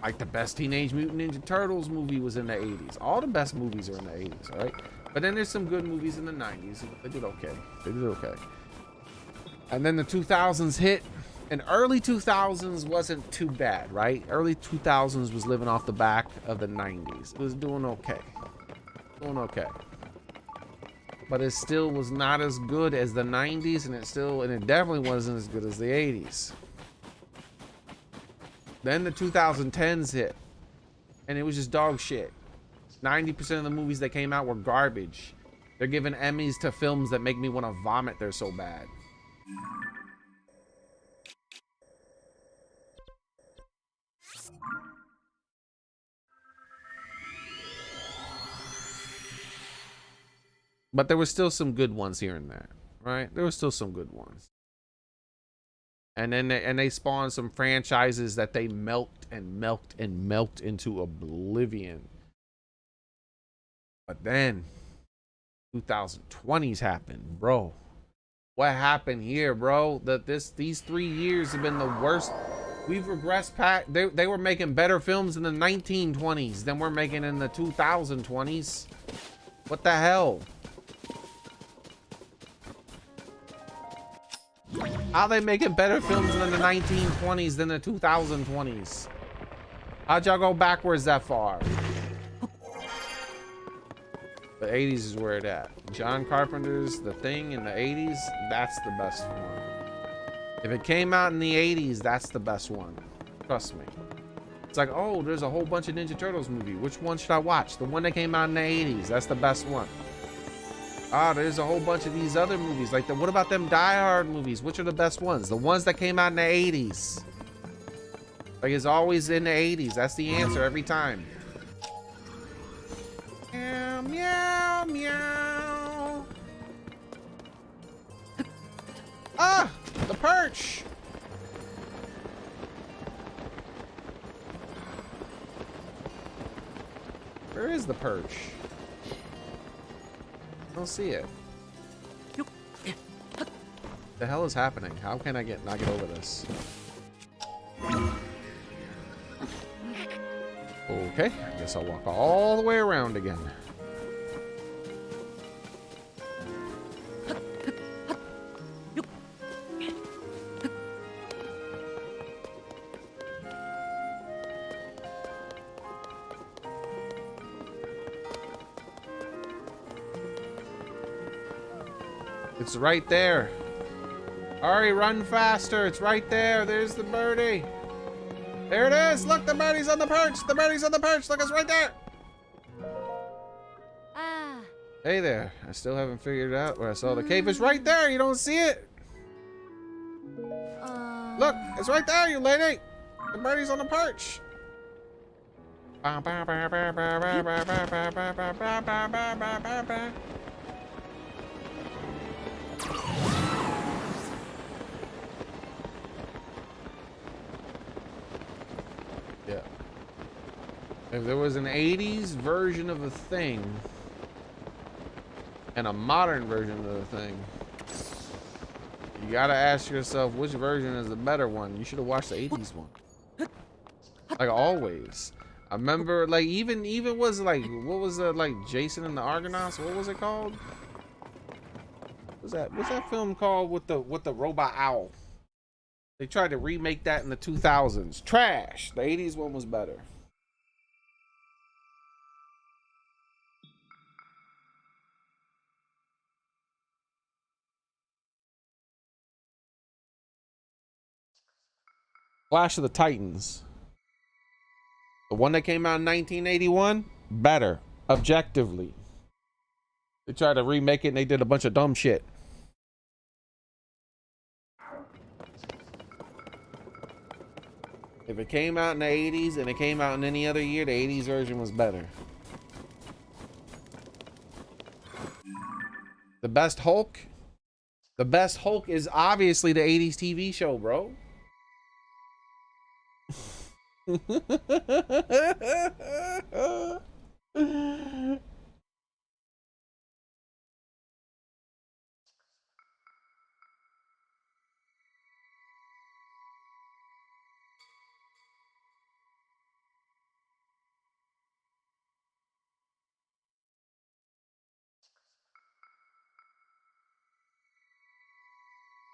like the best Teenage Mutant Ninja Turtles movie was in the 80s. All the best movies are in the 80s, all right? But then there's some good movies in the 90s. They did okay. They did okay. And then the 2000s hit. And early 2000s wasn't too bad, right? Early 2000s was living off the back of the 90s. It was doing okay. Doing okay. But it still was not as good as the 90s, and it definitely wasn't as good as the 80s. Then the 2010s hit, and it was just dog shit. 90% of the movies that came out were garbage. They're giving Emmys to films that make me want to vomit. They're so bad. But there were still some good ones here and there, right? There were still some good ones. And then they spawned some franchises that they milked into oblivion. But then 2020s happened, bro. What happened here, bro? These 3 years have been the worst. We've regressed past. They were making better films in the 1920s than we're making in the 2020s. What the hell? How they making better films in the 1920s than the 2020s? How'd y'all go backwards that far? The 80s is where it at. John Carpenter's The Thing in the 80s, that's the best one. If it came out in the 80s, that's the best one. Trust me. It's like, oh, there's a whole bunch of Ninja Turtles movie. Which one should I watch? The one that came out in the 80s. That's the best one. Ah, there's a whole bunch of these other movies. Like, what about them Die Hard movies? Which are the best ones? The ones that came out in the 80s. Like, it's always in the 80s. That's the answer every time. Meow, meow, meow. Ah, the perch. Where is the perch? I don't see it. The hell is happening? How can I not get over this? Okay, I guess I'll walk all the way around again. It's right there. Hurry, run faster. It's right there. There's the birdie. There it is. Look, the birdie's on the perch. The birdie's on the perch. Look, it's right there. Ah. Hey there. I still haven't figured out where I saw the cave. It's right there. You don't see it. Look, it's right there, you lady. The birdie's on the perch. Yeah. If there was an 80s version of a thing and a modern version of the thing, you gotta ask yourself which version is the better one. You should have watched the 80s one. Like always. I remember like even was like what was like Jason and the Argonauts? What was it called? What's that film called with the robot owl? They tried to remake that in the 2000s. Trash. The 80s one was better. Clash of the Titans. The one that came out in 1981, better, objectively. They tried to remake it and they did a bunch of dumb shit. If it came out in the 80s and it came out in any other year, the 80s version was better. The best Hulk? The best Hulk is obviously the 80s TV show, bro.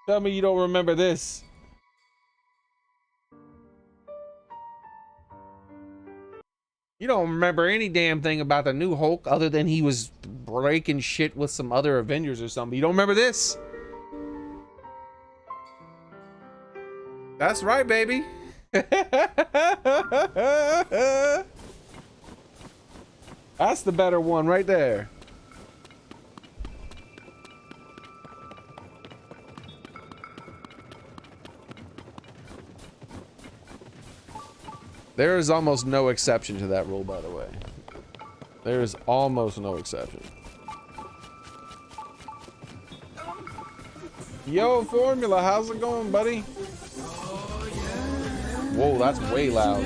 Tell me you don't remember this. You don't remember any damn thing about the new Hulk other than he was breaking shit with some other Avengers or something. You don't remember this? That's right, baby. That's the better one right there. There is almost no exception to that rule, by the way. There is almost no exception. Yo, Formula, how's it going, buddy? Whoa, that's way loud.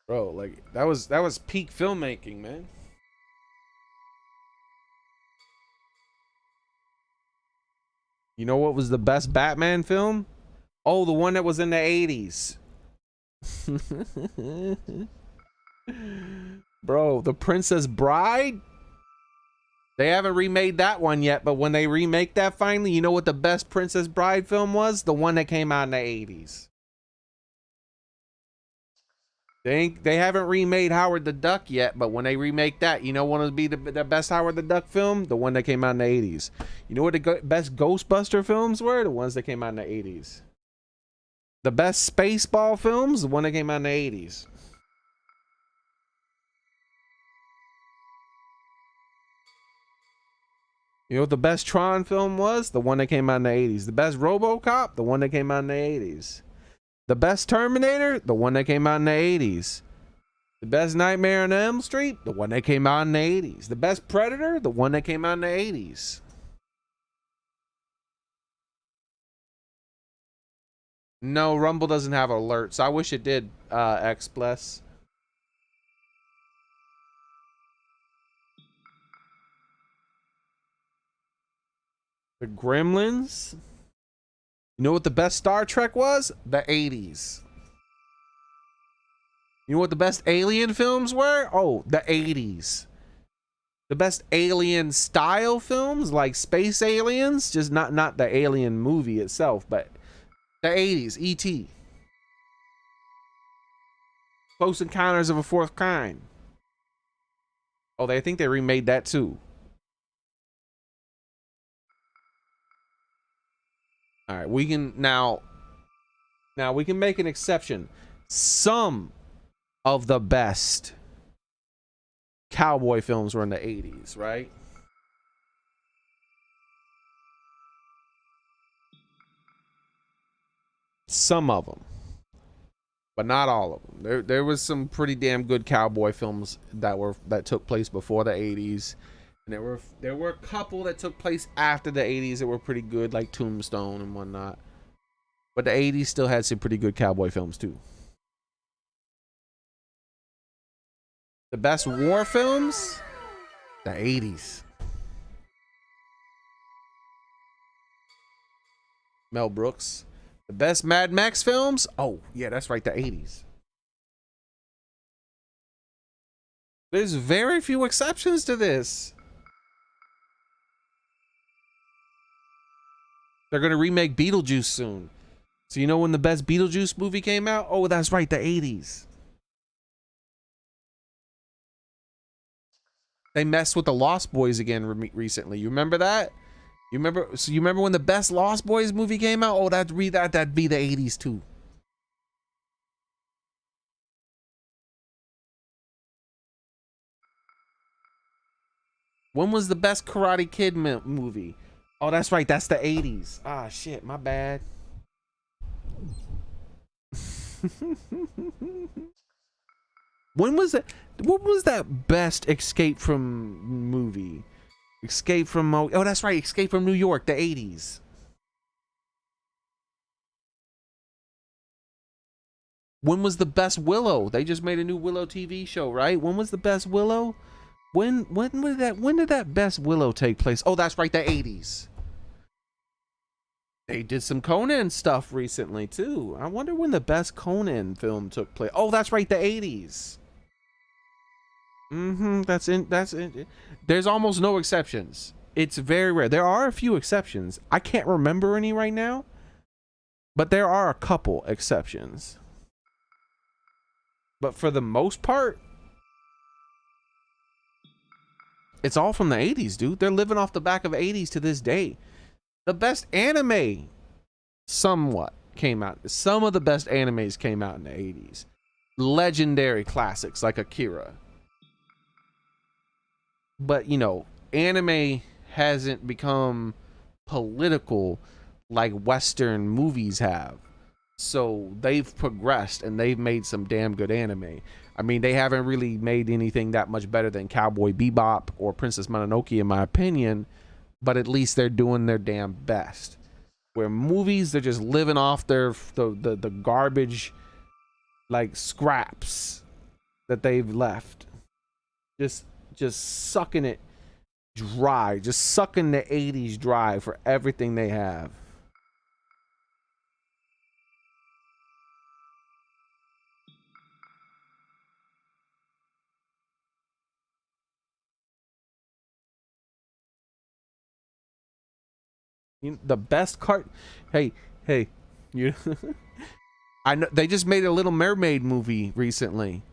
Bro, like that was peak filmmaking, man. You know what was the best Batman film? Oh, the one that was in the 80s. Bro, The Princess Bride? They haven't remade that one yet, but when they remake that finally, you know what the best Princess Bride film was? The one that came out in the 80s. They haven't remade Howard the Duck yet, but when they remake that, you know what would be the best Howard the Duck film? The one that came out in the 80s. You know what the best Ghostbuster films were? The ones that came out in the 80s. The best Spaceball films? The one that came out in the 80s. You know what the best Tron film was? The one that came out in the 80s. The best RoboCop? The one that came out in the 80s. The best Terminator? The one that came out in the 80s. The best Nightmare on Elm Street? The one that came out in the 80s. The best Predator? The one that came out in the 80s. No, Rumble doesn't have alerts. I wish it did, X Bless. The Gremlins? You know what the best Star Trek was? The 80s. You know what the best Alien films were? Oh, the 80s. The best Alien style films, like Space Aliens, just not the Alien movie itself, but the 80s, E.T. Close Encounters of a Fourth Kind. Oh, I think they remade that too. All right, we can now we can make an exception. Some of the best cowboy films were in the 80s, right? Some of them, but not all of them. There was some pretty damn good cowboy films that took place before the 80s, and there were a couple that took place after the 80s that were pretty good, like Tombstone and whatnot. But the 80s still had some pretty good cowboy films too. The best war films, the 80s. Mel Brooks. The best Mad Max films? Oh, yeah, that's right, the 80s. There's very few exceptions to this. They're going to remake Beetlejuice soon. So you know when the best Beetlejuice movie came out? Oh, that's right, the 80s. They messed with the Lost Boys again recently. You remember that? You remember when the best Lost Boys movie came out? Oh, that'd be the 80s too. When was the best Karate Kid movie? Oh, that's right. That's the 80s. Ah, shit. My bad. When was it? What was that best Escape from movie? Escape from... Oh, that's right. Escape from New York. The 80s. When was the best Willow? They just made a new Willow TV show, right? When was the best Willow? When did that best Willow take place? Oh, that's right, the 80s. They did some Conan stuff recently too. I wonder when the best Conan film took place. Oh, that's right, the 80s. That's in. There's almost no exceptions. It's very rare. There are a few exceptions. I can't remember any right now, but there are a couple exceptions. But for the most part, it's all from the 80s, dude. They're living off the back of 80s to this day. The best anime somewhat came out. Some of the best animes came out in the 80s. Legendary classics like Akira. But, you know, anime hasn't become political like Western movies have. So they've progressed and they've made some damn good anime. I mean, they haven't really made anything that much better than Cowboy Bebop or Princess Mononoke, in my opinion, but at least they're doing their damn best. Where movies, they're just living off the garbage, like, scraps that they've left. Just sucking it dry. Just sucking the 80s dry for everything they have. You know, the best hey, you I know they just made a Little Mermaid movie recently.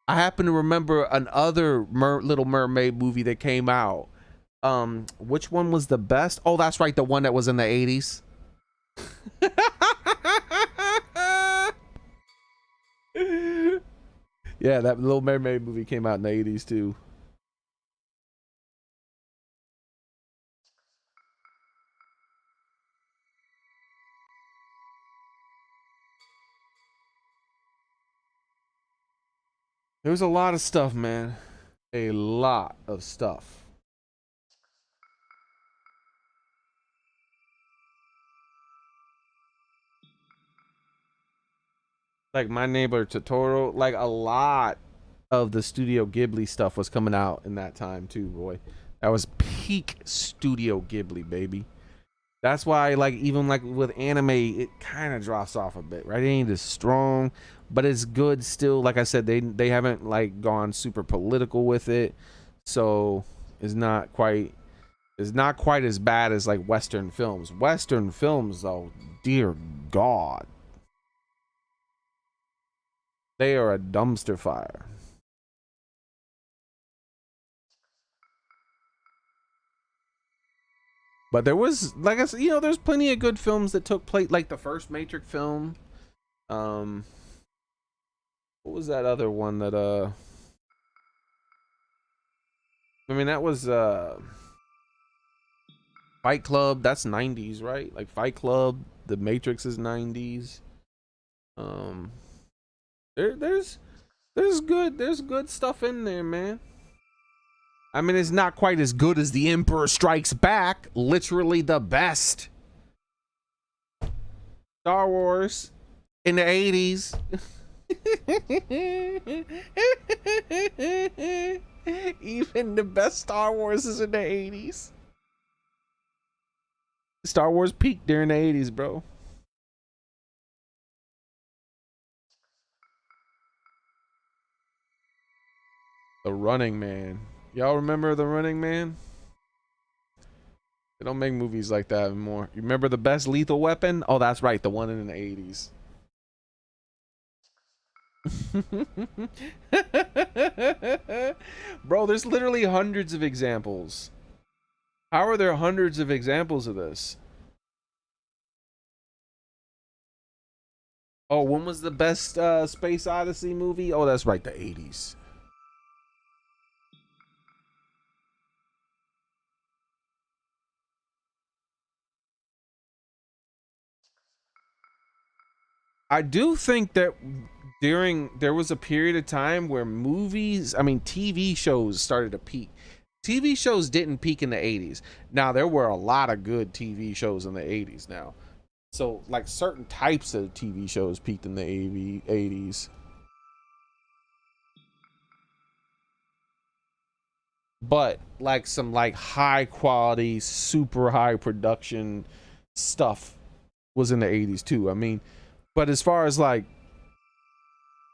I happen to remember another Little Mermaid movie that came out. Which one was the best? Oh, that's right, the one that was in the 80s. Yeah, that Little Mermaid movie came out in the 80s too. There's a lot of stuff, man. A lot of stuff. Like My Neighbor Totoro, like a lot of the Studio Ghibli stuff was coming out in that time too, boy. That was peak Studio Ghibli, baby. That's why, like, even like with anime, it kind of drops off a bit, right? It ain't as strong, but it's good still. Like I said, they haven't like gone super political with it, so it's not quite as bad as like Western films. Western films, though, dear God, they are a dumpster fire. But there was, like I said, you know, there's plenty of good films that took place, like the first Matrix film. What was that other one that I mean, that was Fight Club. That's 90s, right? Like Fight Club, The Matrix is 90s. There's good stuff in there, man. I mean, it's not quite as good as The Emperor Strikes Back. Literally the best. Star Wars in the 80s. Even the best Star Wars is in the 80s. Star Wars peaked during the 80s, bro. The Running Man. Y'all remember The Running Man? They don't make movies like that anymore. You remember the best Lethal Weapon? Oh, that's right, the one in the 80s. Bro, there's literally hundreds of examples. How are there hundreds of examples of this? Oh, when was the best Space Odyssey movie? Oh, that's right, the 80s. I do think that there was a period of time where TV shows started to peak. TV shows didn't peak in the 80s. Now, there were a lot of good TV shows in the 80s now. So, like, certain types of TV shows peaked in the 80s. But, like, some, like, high quality, super high production stuff was in the 80s, too. I mean, but as far as, like,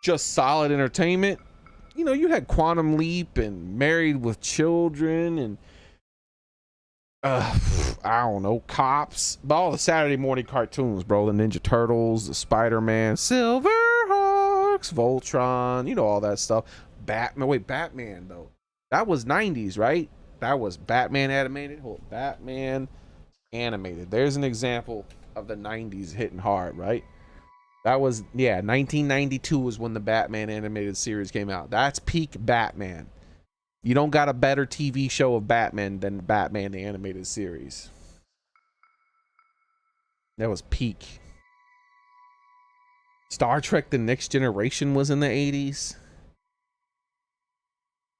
just solid entertainment, you know, you had Quantum Leap and Married with Children and I don't know, Cops, but all the Saturday morning cartoons, bro. The Ninja Turtles, the Spider-Man, Silverhawks, Voltron, you know, all that stuff. Batman though, that was 90s, right? That was Batman animated. Batman animated. There's an example of the 90s hitting hard, right? That was, 1992 was when the Batman animated series came out. That's peak Batman. You don't got a better TV show of Batman than Batman the animated series. That was peak. Star Trek The Next Generation was in the 80s.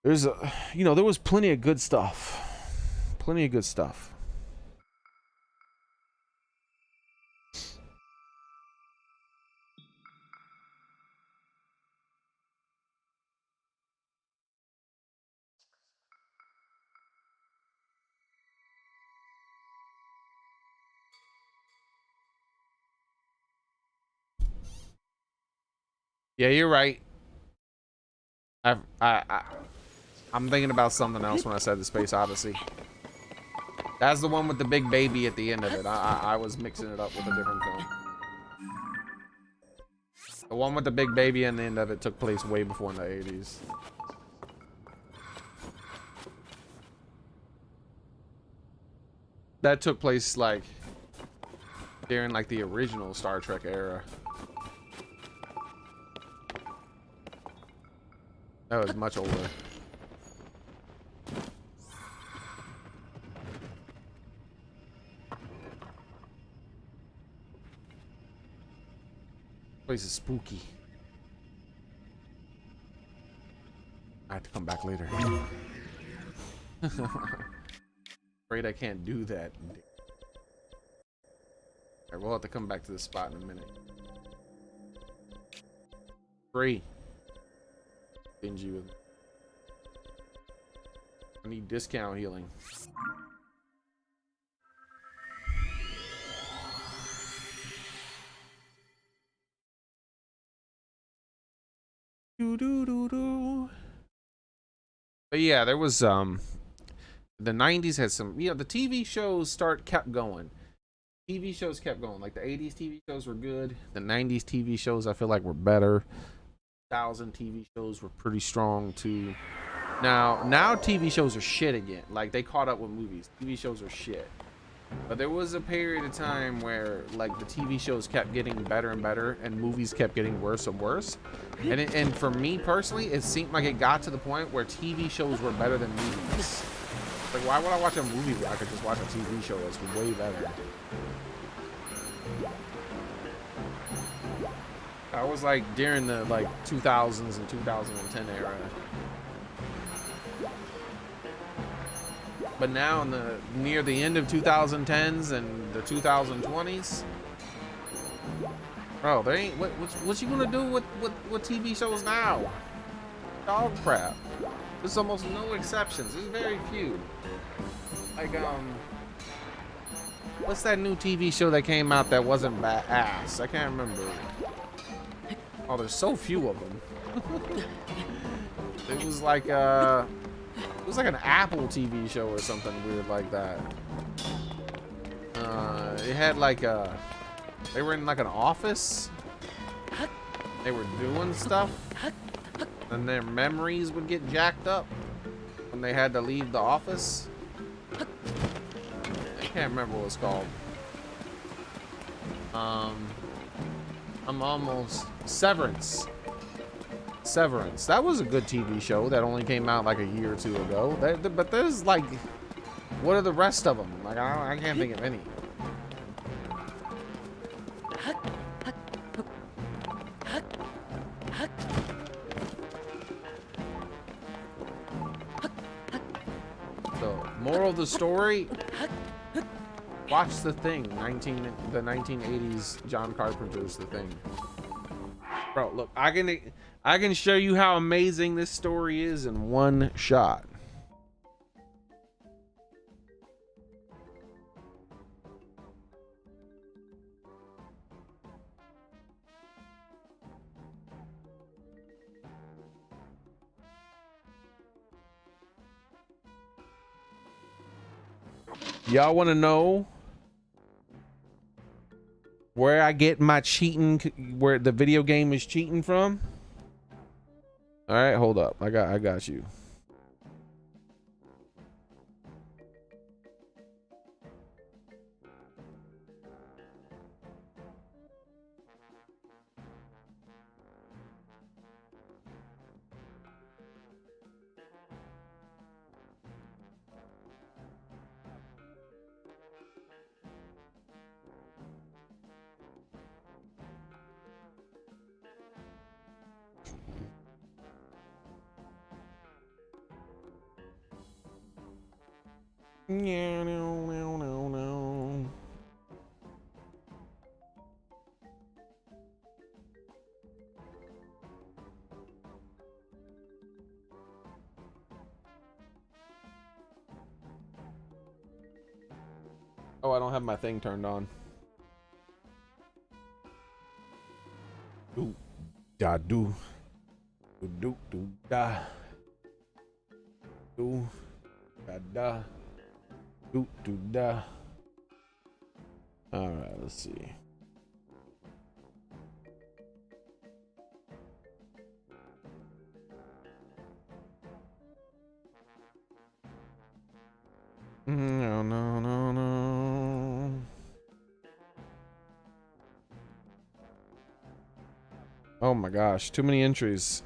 There was plenty of good stuff. Plenty of good stuff. Yeah, you're right. I'm thinking about something else when I said the Space Odyssey. That's the one with the big baby at the end of it. I was mixing it up with a different film. The one with the big baby at the end of it took place way before in the 80s. That took place like during like the original Star Trek era. That was much older. Place is spooky. I have to come back later. Afraid I can't do that. Alright, we'll have to come back to this spot in a minute. Free. Stingy with. I need discount healing. But yeah, there was the 90s had some, the TV shows kept going. TV shows kept going. Like the 80s TV shows were good. The 90s TV shows I feel like were better. 2000 TV shows were pretty strong too. Now TV shows are shit again. Like they caught up with movies. TV shows are shit. But there was a period of time where like the TV shows kept getting better and better, and movies kept getting worse and worse. And for me personally, it seemed like it got to the point where TV shows were better than movies. Like, why would I watch a movie when I could just watch a TV show that's way better? I was like during the like 2000s and 2010 era. But now in the near the end of 2010s and the 2020s, bro, there ain't what you gonna do with TV shows now? Dog crap. There's almost no exceptions. There's very few. Like what's that new TV show that came out that wasn't ass? I can't remember. Oh, there's so few of them. It was like an Apple TV show or something weird like that. It had like they were in like an office. They were doing stuff, and their memories would get jacked up when they had to leave the office. I can't remember what it's called. I'm almost Severance. Severance. That was a good TV show that only came out like a year or two ago. But there's like, what are the rest of them? Like I can't think of any. So, moral of the story: watch The Thing. The 1980s John Carpenter's The Thing. Bro, look, I can show you how amazing this story is in one shot. Y'all want to know where I get my cheating, where the video game is cheating from? All right, hold up. I got you. Yeah, no. Oh, I don't have my thing turned on. Do da do do do da do da da do do da. All right, let's see. No. Oh my gosh, too many entries.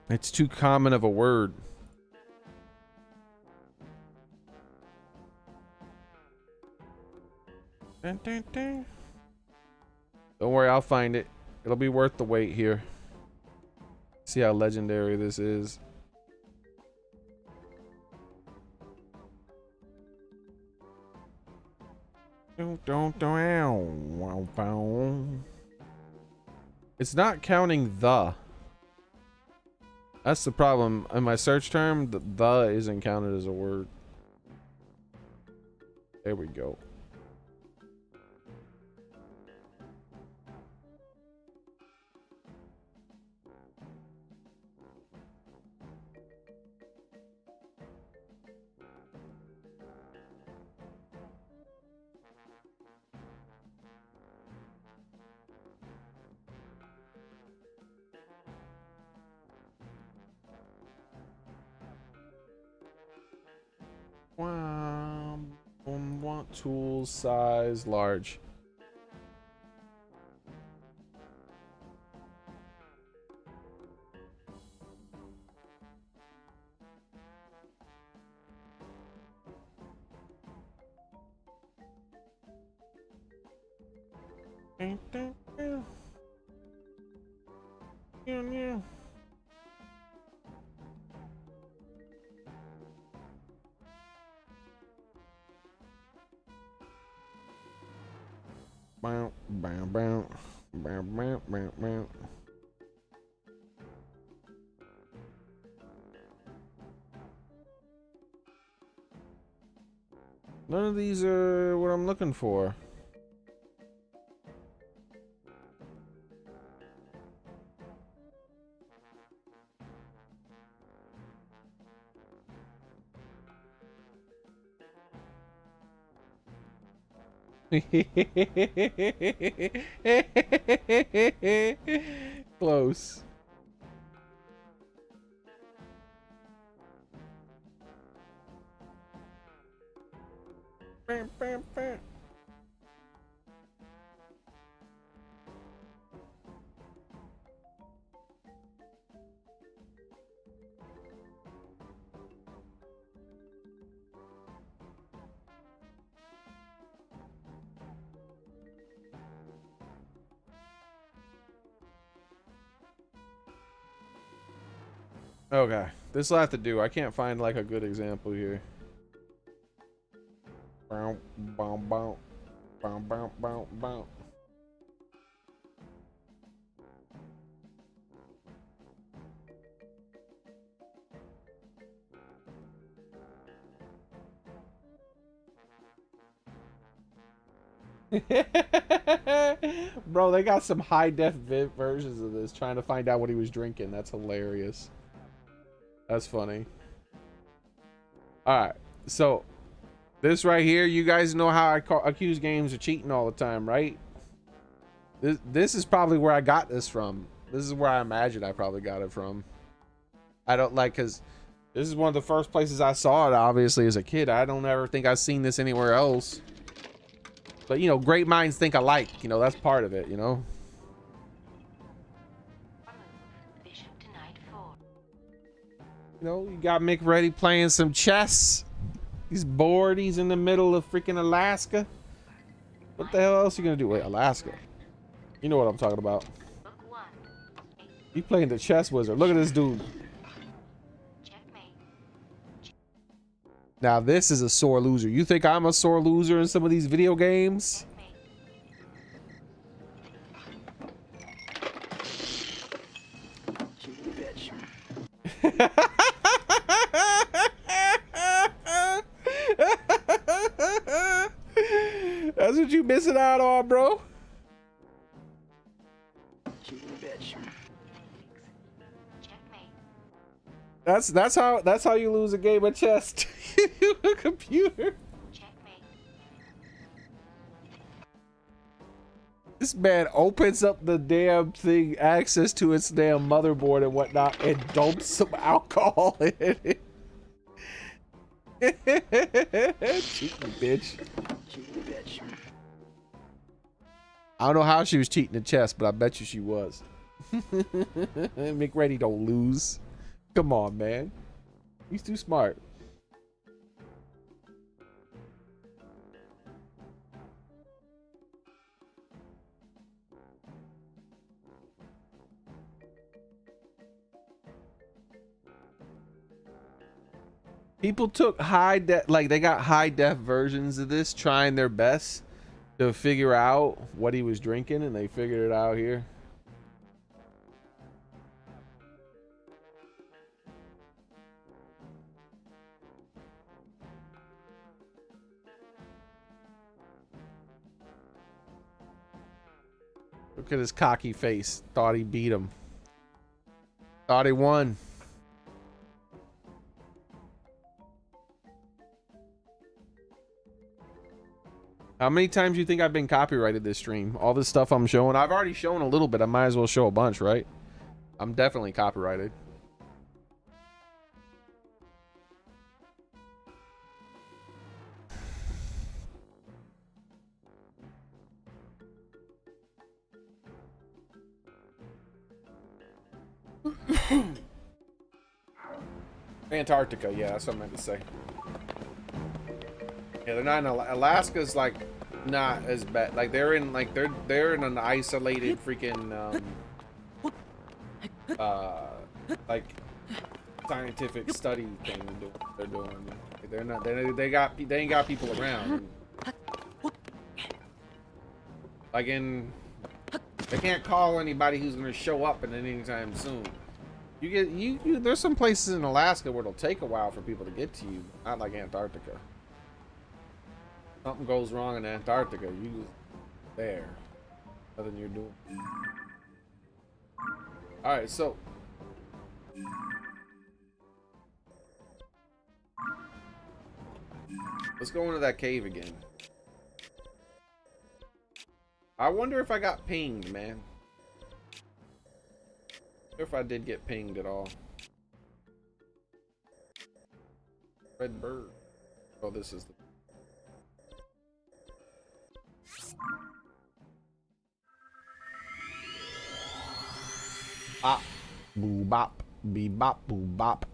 It's too common of a word. Don't worry, I'll find it. It'll be worth the wait here. See how legendary this is. It's not counting the. That's the problem. In my search term, the isn't counted as a word. There we go. Wow. tool size large. Bow, bow, bow, bow, bow, bow, bow. None of these are what I'm looking for. Close. Bam, bam, bam. Okay, this will have to do. I can't find like a good example here. Bow, bow, bow, bow, bow, bow, bow. Bro, they got some high def versions of this trying to find out what he was drinking. That's hilarious. That's funny. Alright, so this right here, you guys know how I accuse games of cheating all the time, right? This is probably where I got this from. This is where I imagine I probably got it from. I don't like, because this is one of the first places I saw it, obviously, as a kid. I don't ever think I've seen this anywhere else. But, you know, great minds think alike. You know, that's part of it, you know? You know, you got Mick ready playing some chess. He's bored. He's in the middle of freaking Alaska. What the hell else are you gonna do? Wait, Alaska. You know what I'm talking about. He playing the chess wizard. Look at this dude. Now this is a sore loser. You think I'm a sore loser in some of these video games? That's what you missing out on, bro. That's how you lose a game of chess. A computer. This man opens up the damn thing, access to its damn motherboard and whatnot, and dumps some alcohol in it. Cheating bitch. I don't know how she was cheating in chess, but I bet you she was. McReady don't lose. Come on, man. He's too smart. People took high def, like they got high def versions of this, trying their best to figure out what he was drinking, and they figured it out here. Look at his cocky face. Thought he beat him. Thought he won. How many times do you think I've been copyrighted this stream? All this stuff I'm showing. I've already shown a little bit. I might as well show a bunch, right? I'm definitely copyrighted. Antarctica, yeah, that's what I meant to say. Yeah, they're not in Alaska's like not as bad. Like they're in they're in an isolated freaking like scientific study thing they're doing. They're not they ain't got people around. Like they can't call anybody who's gonna show up at any time soon. You get there's some places in Alaska where it'll take a while for people to get to you, not like Antarctica. Something goes wrong in Antarctica, you just there. Nothing you're doing. Alright, so let's go into that cave again. I wonder if I got pinged, man. If I did get pinged at all. Red bird. Oh, this is the... Bop. Boo bop. Bee bop. Boo bop.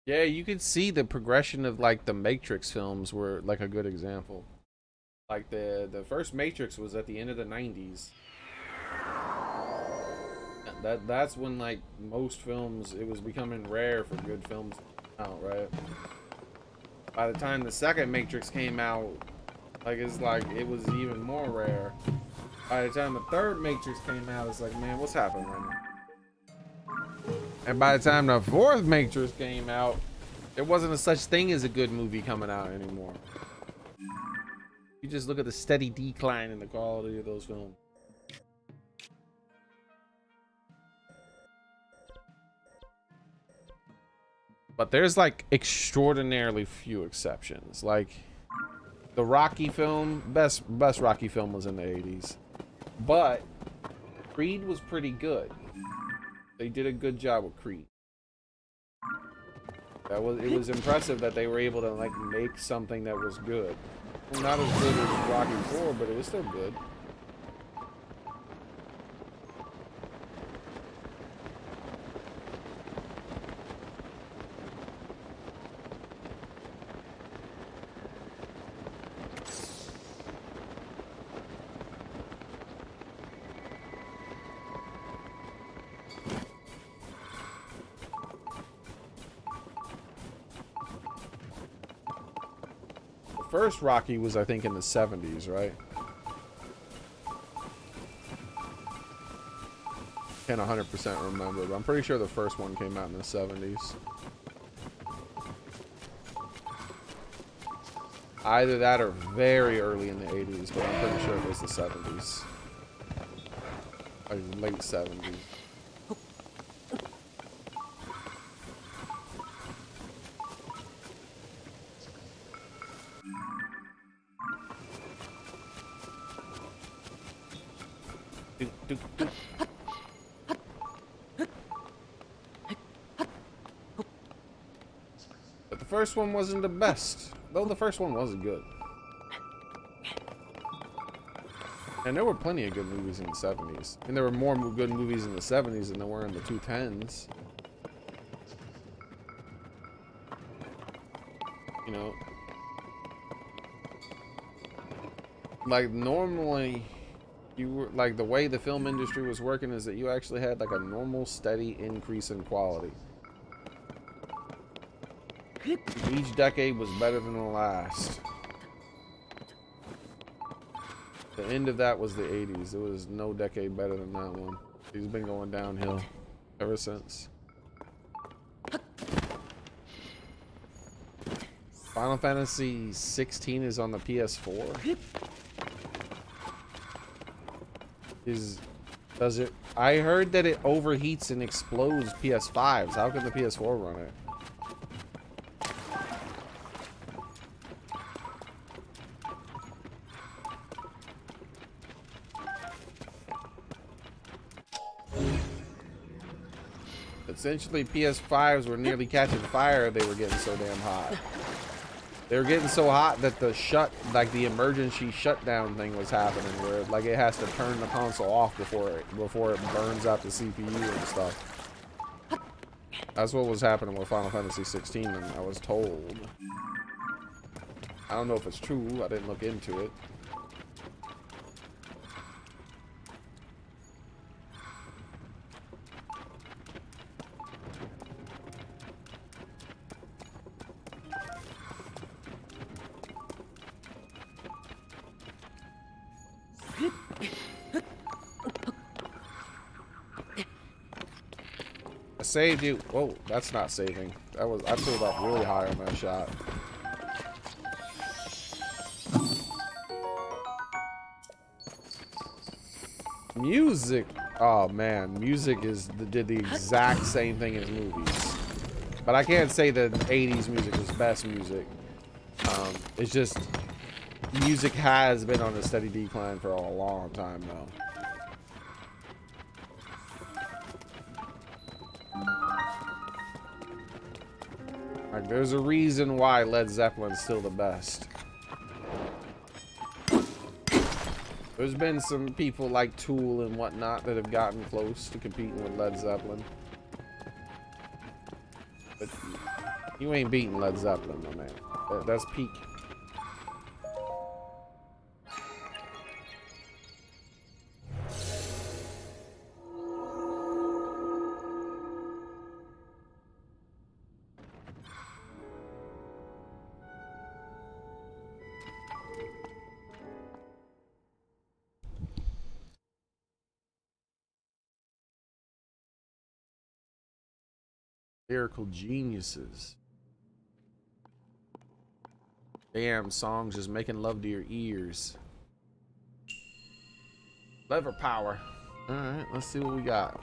Yeah, you could see the progression of like the Matrix films were like a good example. Like the first Matrix was at the end of the 90s. That's when like most films, it was becoming rare for good films to come out, right? By the time the second Matrix came out, like it was even more rare. By the time the third Matrix came out, it's like, man, what's happening right now? And by the time the fourth Matrix came out, there wasn't a such thing as a good movie coming out anymore. You just look at the steady decline in the quality of those films. But there's like extraordinarily few exceptions. Like the Rocky film, best Rocky film was in the 80s. But Creed was pretty good. They did a good job with Creed. It was impressive that they were able to like make something that was good. Not as good as Rocky 4, but it was still good. First Rocky was, I think, in the 70s, right? Can't 100% remember, but I'm pretty sure the first one came out in the 70s. Either that or very early in the 80s, but I'm pretty sure it was the 70s. Like late 70s. But the first one wasn't the best, though the first one wasn't good. And there were plenty of good movies in the 70s. And there were more good movies in the 70s than there were in the 2010s. You know, like normally you were like the way the film industry was working is that you actually had like a normal steady increase in quality. Each decade was better than the last. The end of that was the 80s. There was no decade better than that one. He's been going downhill ever since. Final Fantasy 16 is on the PS4. Does it? I heard that it overheats and explodes PS5s. How can the PS4 run it? Essentially, PS5s were nearly catching fire. They were getting so damn hot. They were getting so hot that the emergency shutdown thing was happening, where like it has to turn the console off before it burns out the CPU and stuff. That's what was happening with Final Fantasy 16, and I was told. I don't know if it's true. I didn't look into it. I saved you. Whoa, that's not saving. I pulled up really high on that shot. Music. Oh man, music did the exact same thing as movies. But I can't say that 80s music is best music. It's just music has been on a steady decline for a long time now. Like, there's a reason why Led Zeppelin's still the best. There's been some people like Tool and whatnot that have gotten close to competing with Led Zeppelin. But you ain't beating Led Zeppelin, my man. That's peak. Lyrical geniuses. Damn, songs just making love to your ears. Lever power. Alright, let's see what we got.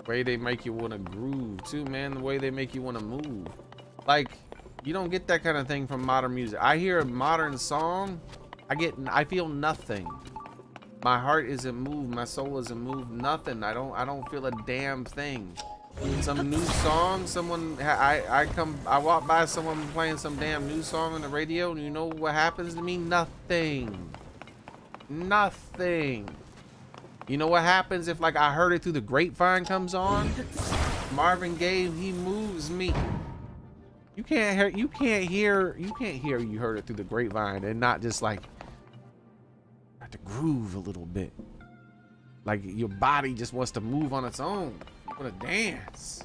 Way they make you want to groove too, man. The way they make you want to move. Like, you don't get that kind of thing from modern music. I hear a modern song, I feel nothing. My heart isn't moved, my soul isn't moved, nothing. I don't feel a damn thing. Some new song, I walk by someone playing some damn new song on the radio, and you know what happens to me? Nothing. Nothing. You know what happens if like I heard it through the grapevine comes on? Marvin Gaye, he moves me. You can't hear you heard it through the grapevine and not just like to groove a little bit. Like your body just wants to move on its own. You want to dance.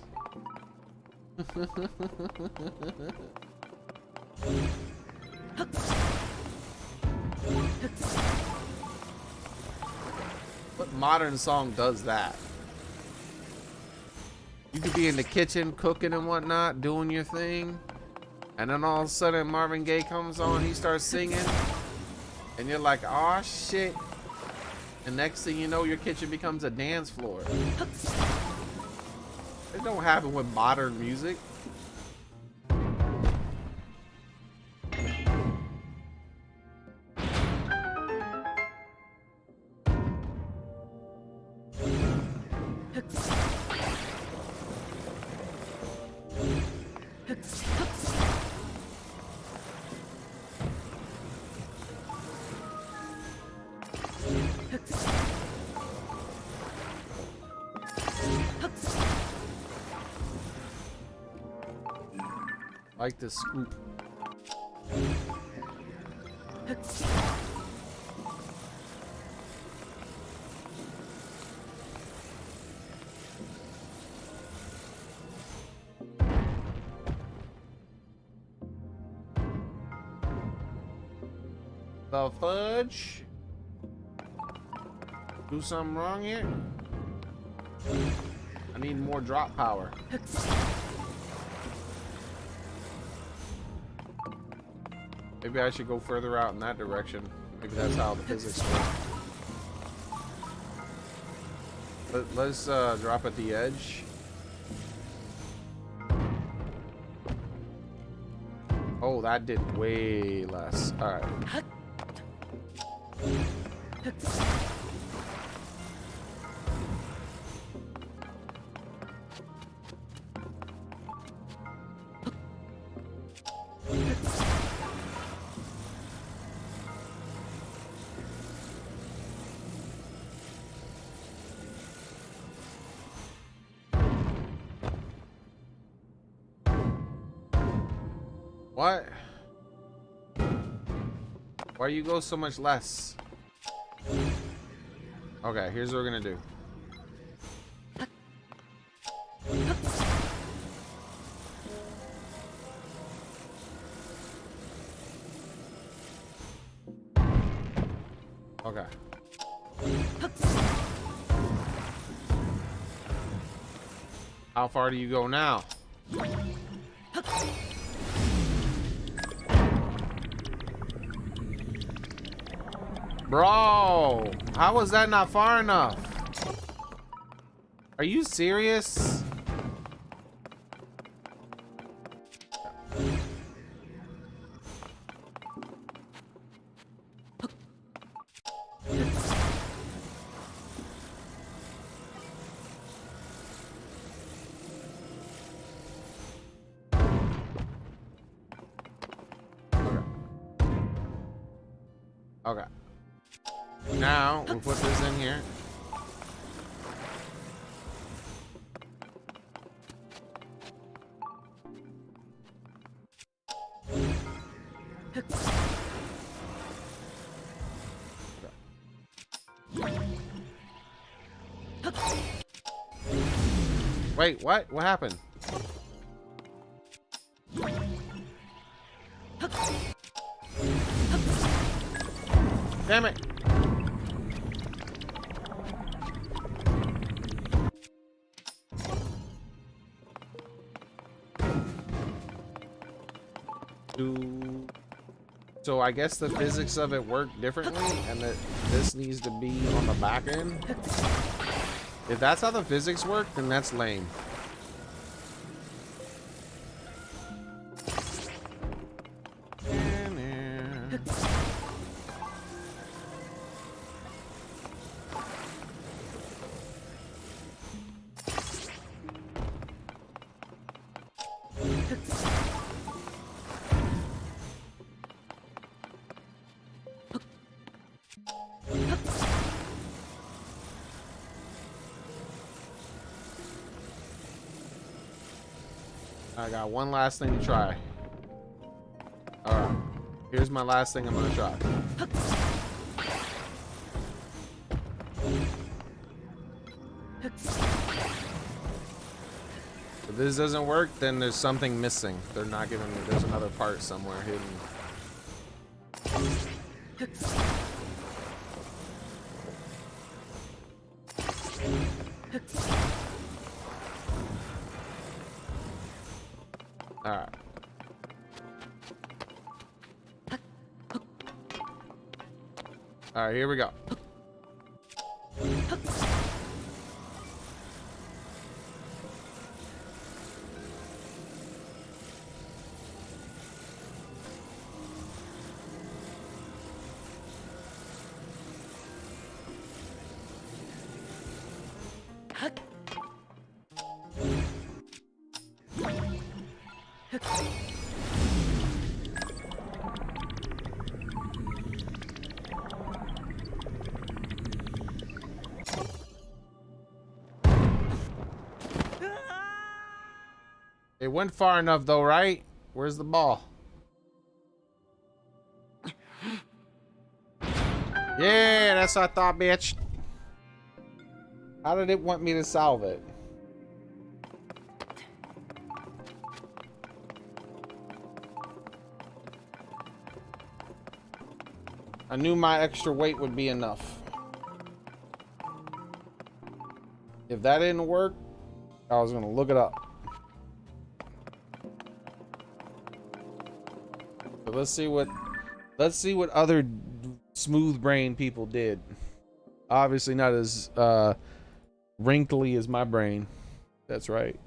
What modern song does that? You could be in the kitchen cooking and whatnot, doing your thing, and then all of a sudden Marvin Gaye comes on, he starts singing. And you're like, oh shit. And next thing you know, your kitchen becomes a dance floor. It don't happen with modern music. Like the scoop. The fudge? Do something wrong here? I need more drop power. Maybe I should go further out in that direction. Maybe that's how the physics work. Let's drop at the edge. Oh, that did way less. All right. What? Why you go so much less? Okay, here's what we're gonna do. Okay. How far do you go now? Bro, how was that not far enough? Are you serious? Okay. Now we'll put this in here. Wait, what? What happened? Damn it. So I guess the physics of it work differently, and that this needs to be on the back end. If that's how the physics work, then that's lame. I got one last thing to try. Alright. Here's my last thing I'm gonna try. If this doesn't work, then there's something missing. They're not giving me. There's another part somewhere hidden. Alright. Alright, here we go. It went far enough though, right? Where's the ball? Yeah, that's what I thought, bitch. How did it want me to solve it? I knew my extra weight would be enough. If that didn't work, I was gonna look it up. But let's see what other smooth brain people did. Obviously not as wrinkly as my brain. That's right.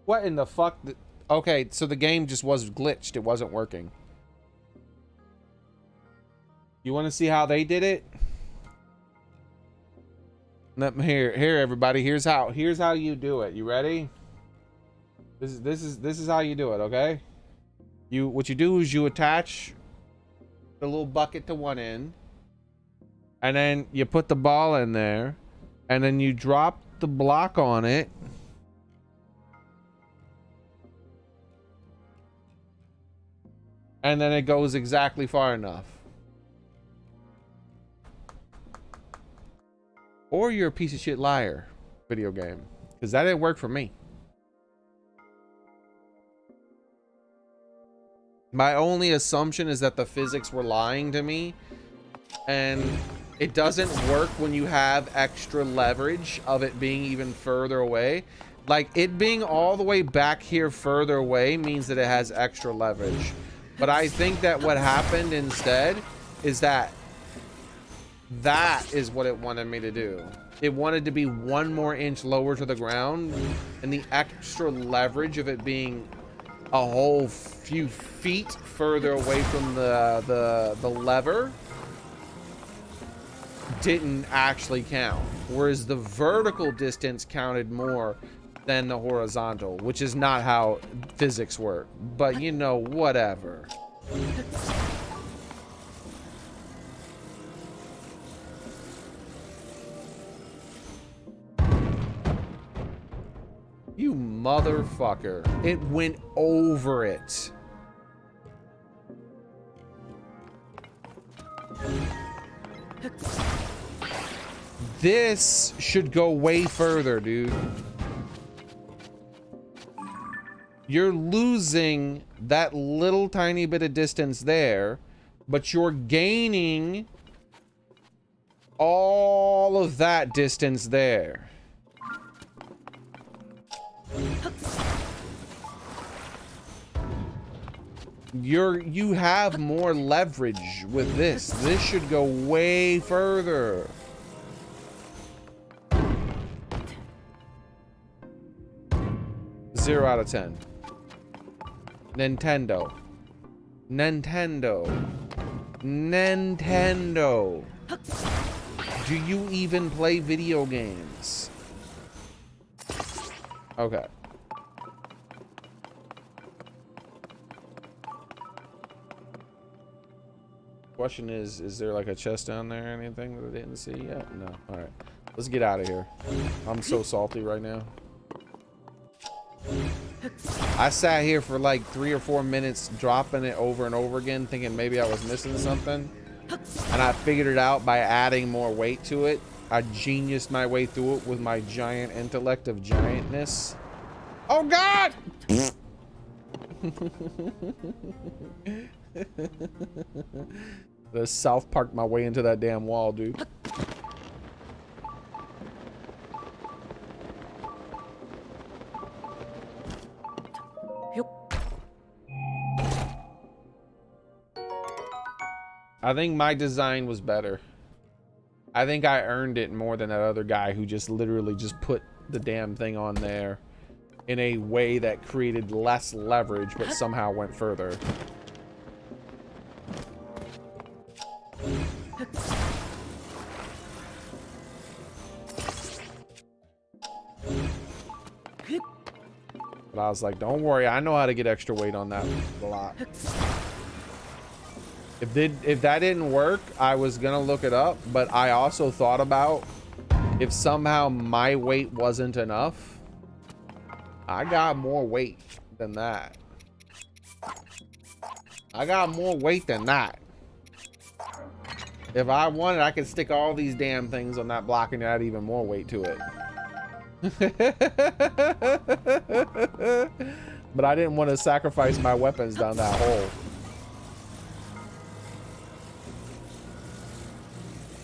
What in the fuck? Okay, so the game just was glitched. It wasn't working. You want to see how they did it? Here, everybody. Here's how you do it. You ready? This is how you do it. Okay. What you do is you attach the little bucket to one end, and then you put the ball in there, and then you drop the block on it. And then it goes exactly far enough. Or you're a piece of shit liar, video game. Because that didn't work for me. My only assumption is that the physics were lying to me. And it doesn't work when you have extra leverage of it being even further away. Like, it being all the way back here further away means that it has extra leverage. But I think that what happened instead is that is what it wanted me to do. It wanted to be 1 more inch lower to the ground, and the extra leverage of it being a whole few feet further away from the lever didn't actually count. Whereas the vertical distance counted more than the horizontal, which is not how physics work. But you know, whatever. You motherfucker. It went over it. This should go way further, dude. You're losing that little tiny bit of distance there, but you're gaining all of that distance there. You have more leverage with this. This should go way further. Zero out of 10. Nintendo. Do you even play video games? Okay. Question is there like a chest down there or anything that I didn't see yet? No. All right. Let's get out of here. I'm so salty right now. I sat here for like 3 or 4 minutes dropping it over and over again thinking maybe I was missing something. And I figured it out by adding more weight to it. I geniused my way through it with my giant intellect of giantness. Oh God! The South Park my way into that damn wall, dude. I think my design was better. I think I earned it more than that other guy who just literally just put the damn thing on there in a way that created less leverage but somehow went further. But I was like, don't worry, I know how to get extra weight on that block. If that didn't work, I was gonna look it up, but I also thought about if somehow my weight wasn't enough. I got more weight than that. I got more weight than that. If I wanted, I could stick all these damn things on that block and add even more weight to it. But I didn't want to sacrifice my weapons down that hole.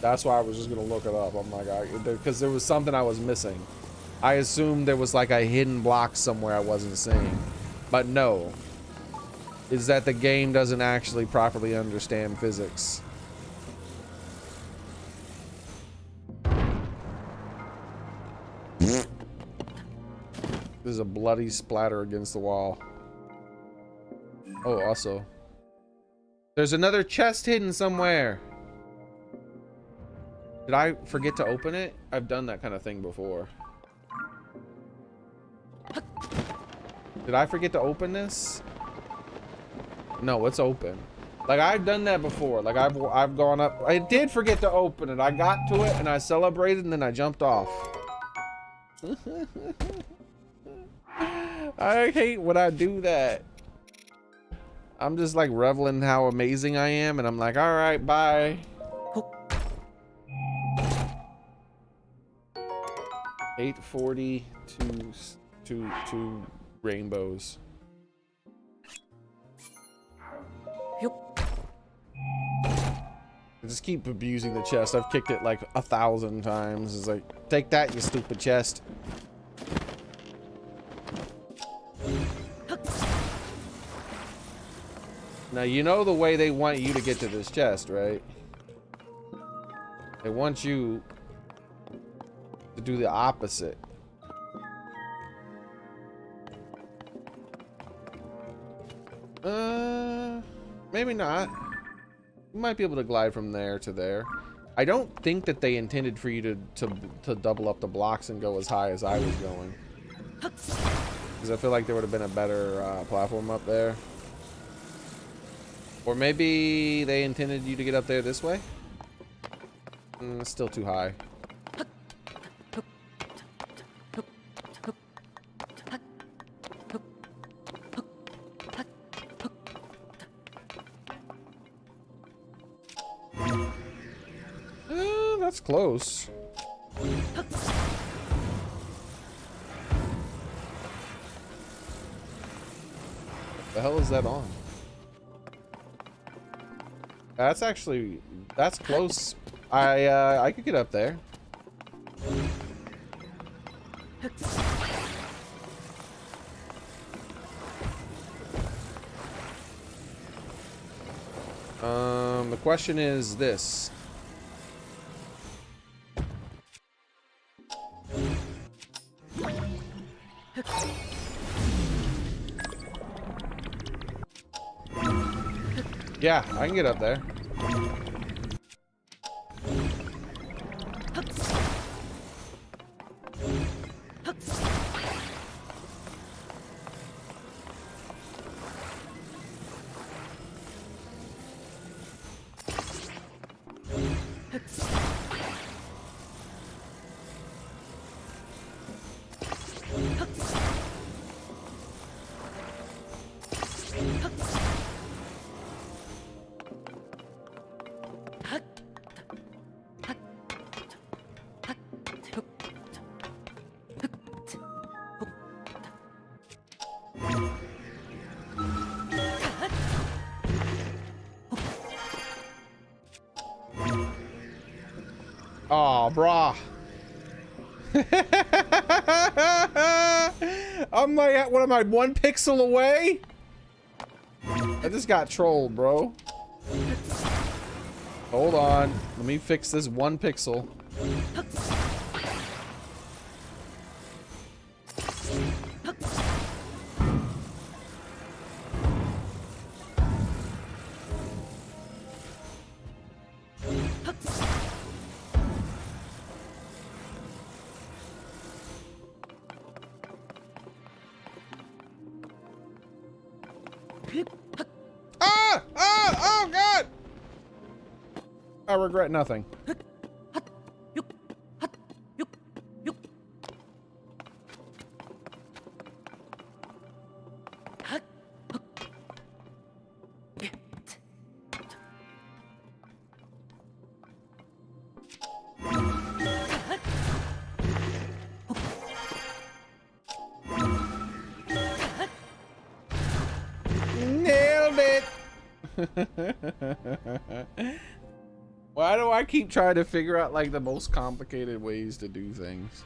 That's why I was just gonna look it up. I'm like, because there was something I was missing. I assumed there was like a hidden block somewhere I wasn't seeing, but no. Is that the game doesn't actually properly understand physics. There's a bloody splatter against the wall. Oh, also. There's another chest hidden somewhere. Did I forget to open it? I've done that kind of thing before. Did I forget to open this? No, it's open. Like, I've done that before. Like, I've gone up. I did forget to open it. I got to it and I celebrated and then I jumped off. I hate when I do that. I'm just like reveling how amazing I am and I'm like, all right, bye. 840 to rainbows. I just keep abusing the chest. I've kicked it like 1,000 times. It's like, take that, you stupid chest. Now, you know the way they want you to get to this chest, right? They want you to do the opposite. Maybe not. You might be able to glide from there to there. I don't think that they intended for you to double up the blocks and go as high as I was going. Because I feel like there would have been a better platform up there. Or maybe they intended you to get up there this way? It's still too high. That's close. The hell is that on? That's close. I could get up there. The question is this. Yeah, I can get up there. Oh, brah. I'm like, what am I, 1 pixel away? I just got trolled, bro. Hold on. Let me fix this 1 pixel. Oh God! I regret nothing. Nailed it! Why do I keep trying to figure out like the most complicated ways to do things?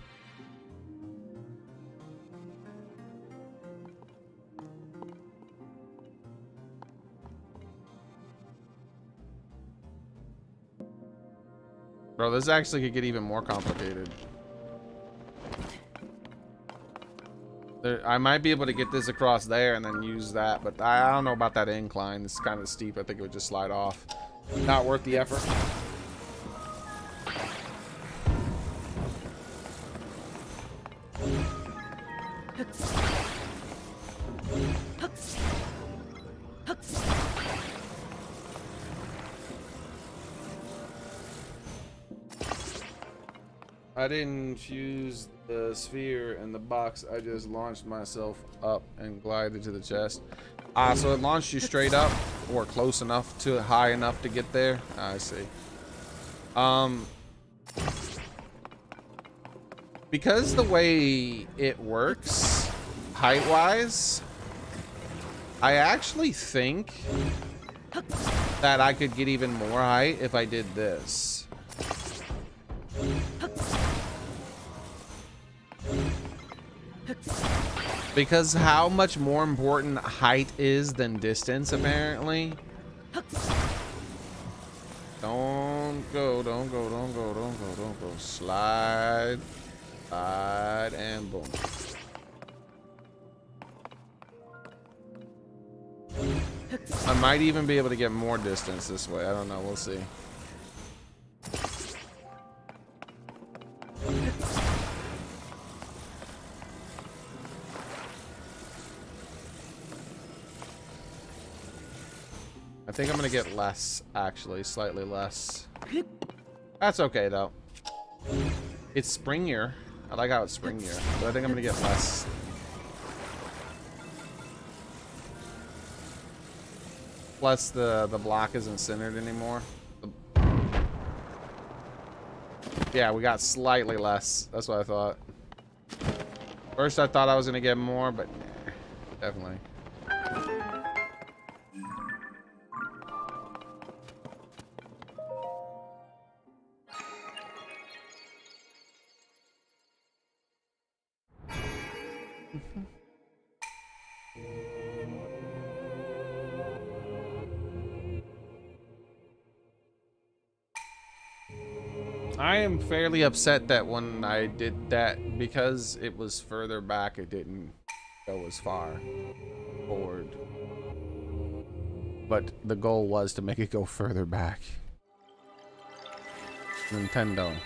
Bro, this actually could get even more complicated. I might be able to get this across there and then use that, but I don't know about that incline. It's kind of steep. I think it would just slide off. Not worth the effort. I didn't fuse the sphere in the box. I just launched myself up and glided to the chest. So it launched you straight up or close enough to high enough to get there. I see. Because the way it works height-wise, I actually think that I could get even more height if I did this. Because how much more important height is than distance, apparently. Don't go, don't go, don't go, don't go, don't go. Slide, slide, and boom. I might even be able to get more distance this way. I don't know. We'll see. I think I'm gonna get less, actually, slightly less. That's okay though. It's springier. I like how it's springier, but I think I'm gonna get less. Plus the block isn't centered anymore. Yeah, we got slightly less. That's what I thought. First I thought I was gonna get more, but nah, definitely. I am fairly upset that when I did that, because it was further back, it didn't go as far forward. But the goal was to make it go further back. Nintendo. What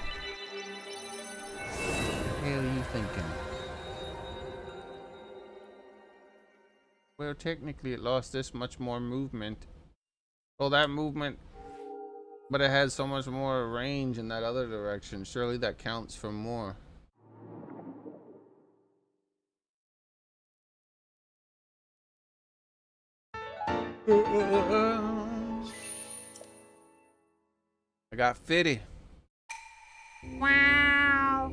the hell are you thinking? Well, technically it lost this much more movement. Well, that movement... But it had so much more range in that other direction. Surely that counts for more. I got 50. Wow.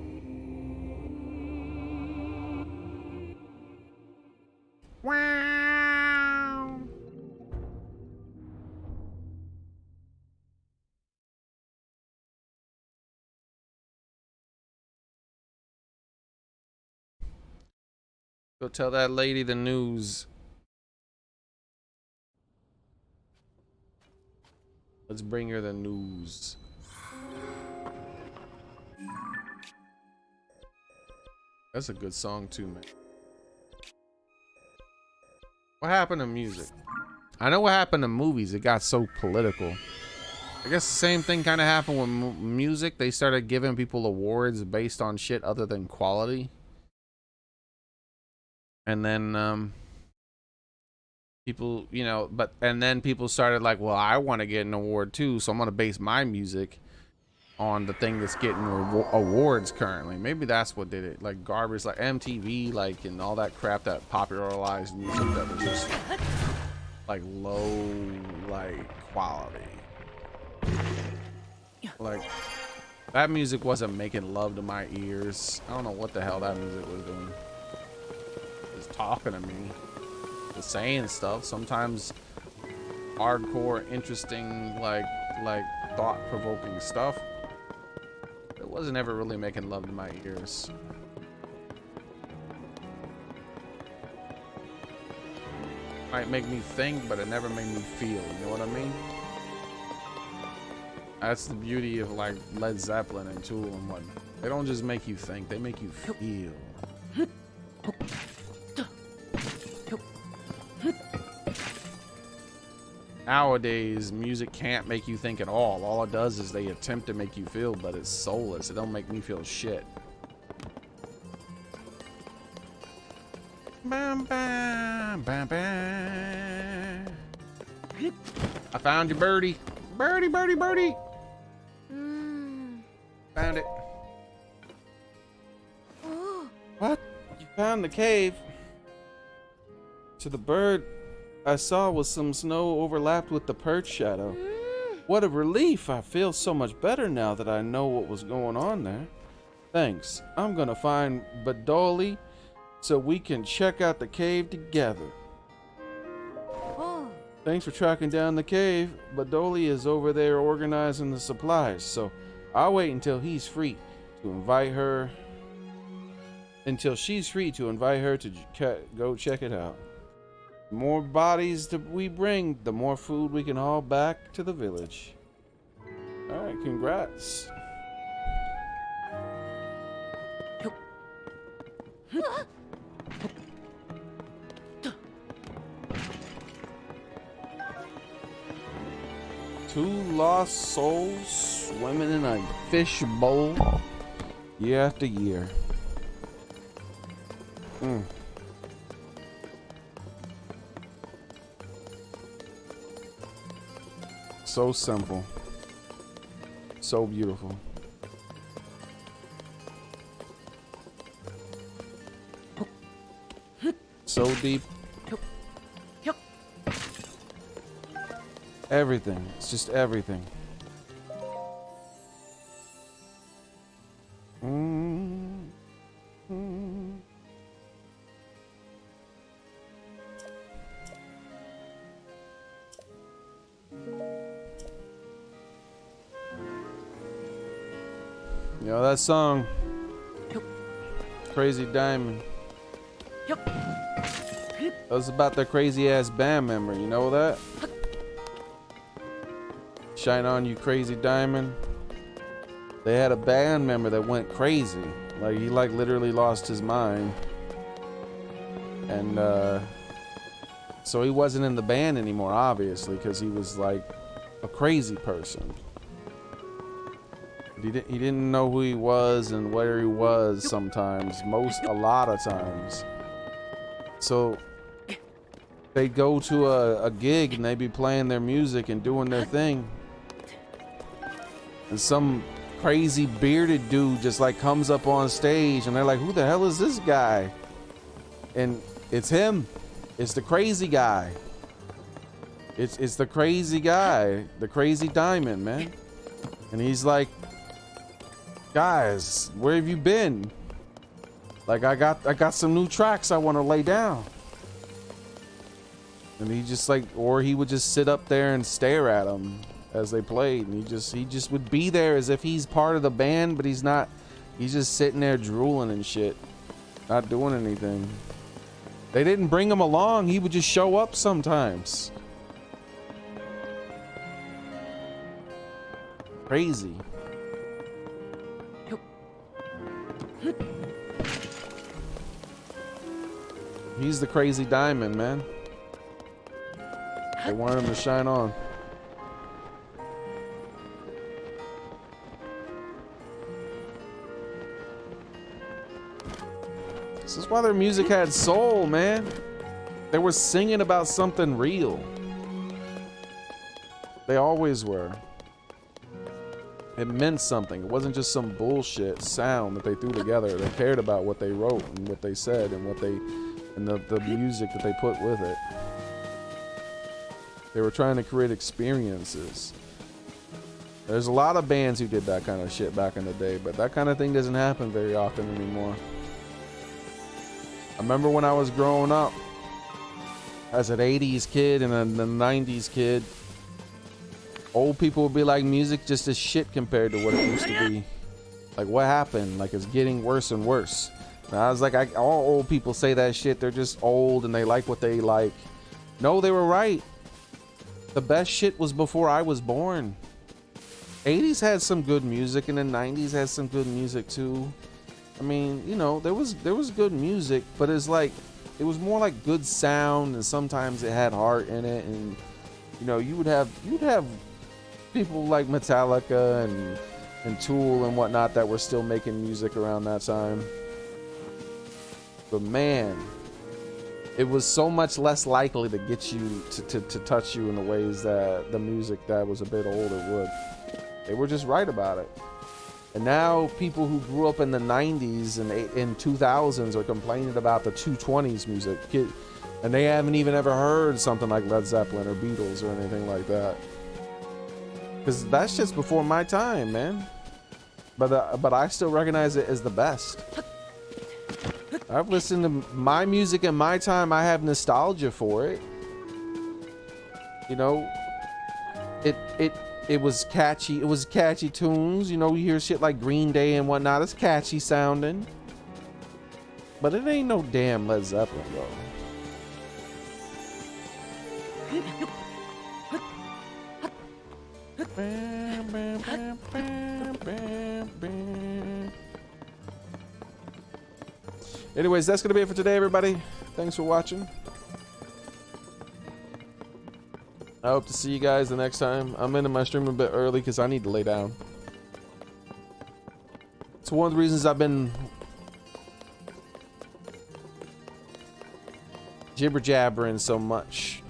Wow. Go tell that lady the news. Let's bring her the news. That's a good song too, man. What happened to music? I know what happened to movies. It got so political. I guess the same thing kind of happened with music. They started giving people awards based on shit other than quality. And then people, you know, and then people started like, well, I want to get an award too, so I'm gonna base my music on the thing that's getting awards currently. Maybe that's what did it. Like garbage, like MTV, like, and all that crap that popularized music that was just like low, like, quality. Like, that music wasn't making love to my ears. I don't know what the hell that music was doing. Talking to me, just saying stuff, sometimes hardcore, interesting, like thought-provoking stuff. It wasn't ever really making love to my ears. Might make me think, but it never made me feel, you know what I mean? That's the beauty of like Led Zeppelin and Tool and whatnot. They don't just make you think, they make you feel. Nowadays, music can't make you think at all. All it does is they attempt to make you feel, but it's soulless. It don't make me feel shit. Bam, bam, bam, bam. I found you, birdie. Birdie, birdie, birdie. Found it. What? You found the cave. To the bird I saw was some snow overlapped with the perch shadow. What a relief. I feel so much better now that I know what was going on there. Thanks. I'm gonna find Badoli so we can check out the cave together. Thanks for tracking down the cave. Badoli is over there organizing the supplies, so I'll wait until he's free to invite her. Until she's free to invite her to go check it out. The more bodies that we bring, the more food we can haul back to the village. All right, congrats. Two lost souls swimming in a fish bowl year after year. So simple. So beautiful. So deep. Everything. It's just everything. You know that song, Crazy Diamond. That was about their crazy ass band member, you know that? Shine On You Crazy Diamond. They had a band member that went crazy. Like he literally lost his mind. And so he wasn't in the band anymore, obviously, because he was like a crazy person. He didn't know who he was and where he was sometimes, a lot of times. So they'd go to a gig and they'd be playing their music and doing their thing. And some crazy bearded dude just like comes up on stage and they're like, who the hell is this guy? And it's him. It's the crazy guy. It's the crazy guy, the Crazy Diamond, man. And he's like, guys, where have you been? Like I got some new tracks I want to lay down. And he just like, or he would just sit up there and stare at them as they played, and he just would be there as if he's part of the band, but he's not. He's just sitting there drooling and shit, not doing anything. They didn't bring him along. He would just show up sometimes. Crazy. He's the Crazy Diamond, man. They wanted him to shine on. This is why their music had soul, man. They were singing about something real. They always were. It meant something. It wasn't just some bullshit sound that they threw together. They cared about what they wrote and what they said and what they and the music that they put with it. They were trying to create experiences. There's a lot of bands who did that kind of shit back in the day, but that kind of thing doesn't happen very often anymore. I remember when I was growing up as an 80s kid and a 90s kid, old people would be like, music just is shit compared to what it used to be. Like, what happened? Like, it's getting worse and worse. And I was like, all old people say that shit. They're just old and they like what they like. No, they were right. The best shit was before I was born. 80s had some good music and the 90s had some good music too. I mean, you know, there was good music, but it's like, it was more like good sound, and sometimes it had heart in it, and You know, you'd have people like Metallica and Tool and whatnot that were still making music around that time. But man, it was so much less likely to get you to touch you in the ways that the music that was a bit older would. They were just right about it. And now people who grew up in the 90s and in 2000s are complaining about the 220s music. And they haven't even ever heard something like Led Zeppelin or Beatles or anything like that. Because that's just before my time, man. But I still recognize it as the best. I've listened to my music in my time. I have nostalgia for it. You know, it was catchy. It was catchy tunes. You know, you hear shit like Green Day and whatnot. It's catchy sounding. But it ain't no damn Led Zeppelin, bro. Bam, bam, bam, bam, bam, bam. Anyways, that's gonna be it for today, everybody. Thanks for watching. I hope to see you guys the next time. I'm into my stream a bit early because I need to lay down. It's one of the reasons I've been jibber jabbering so much.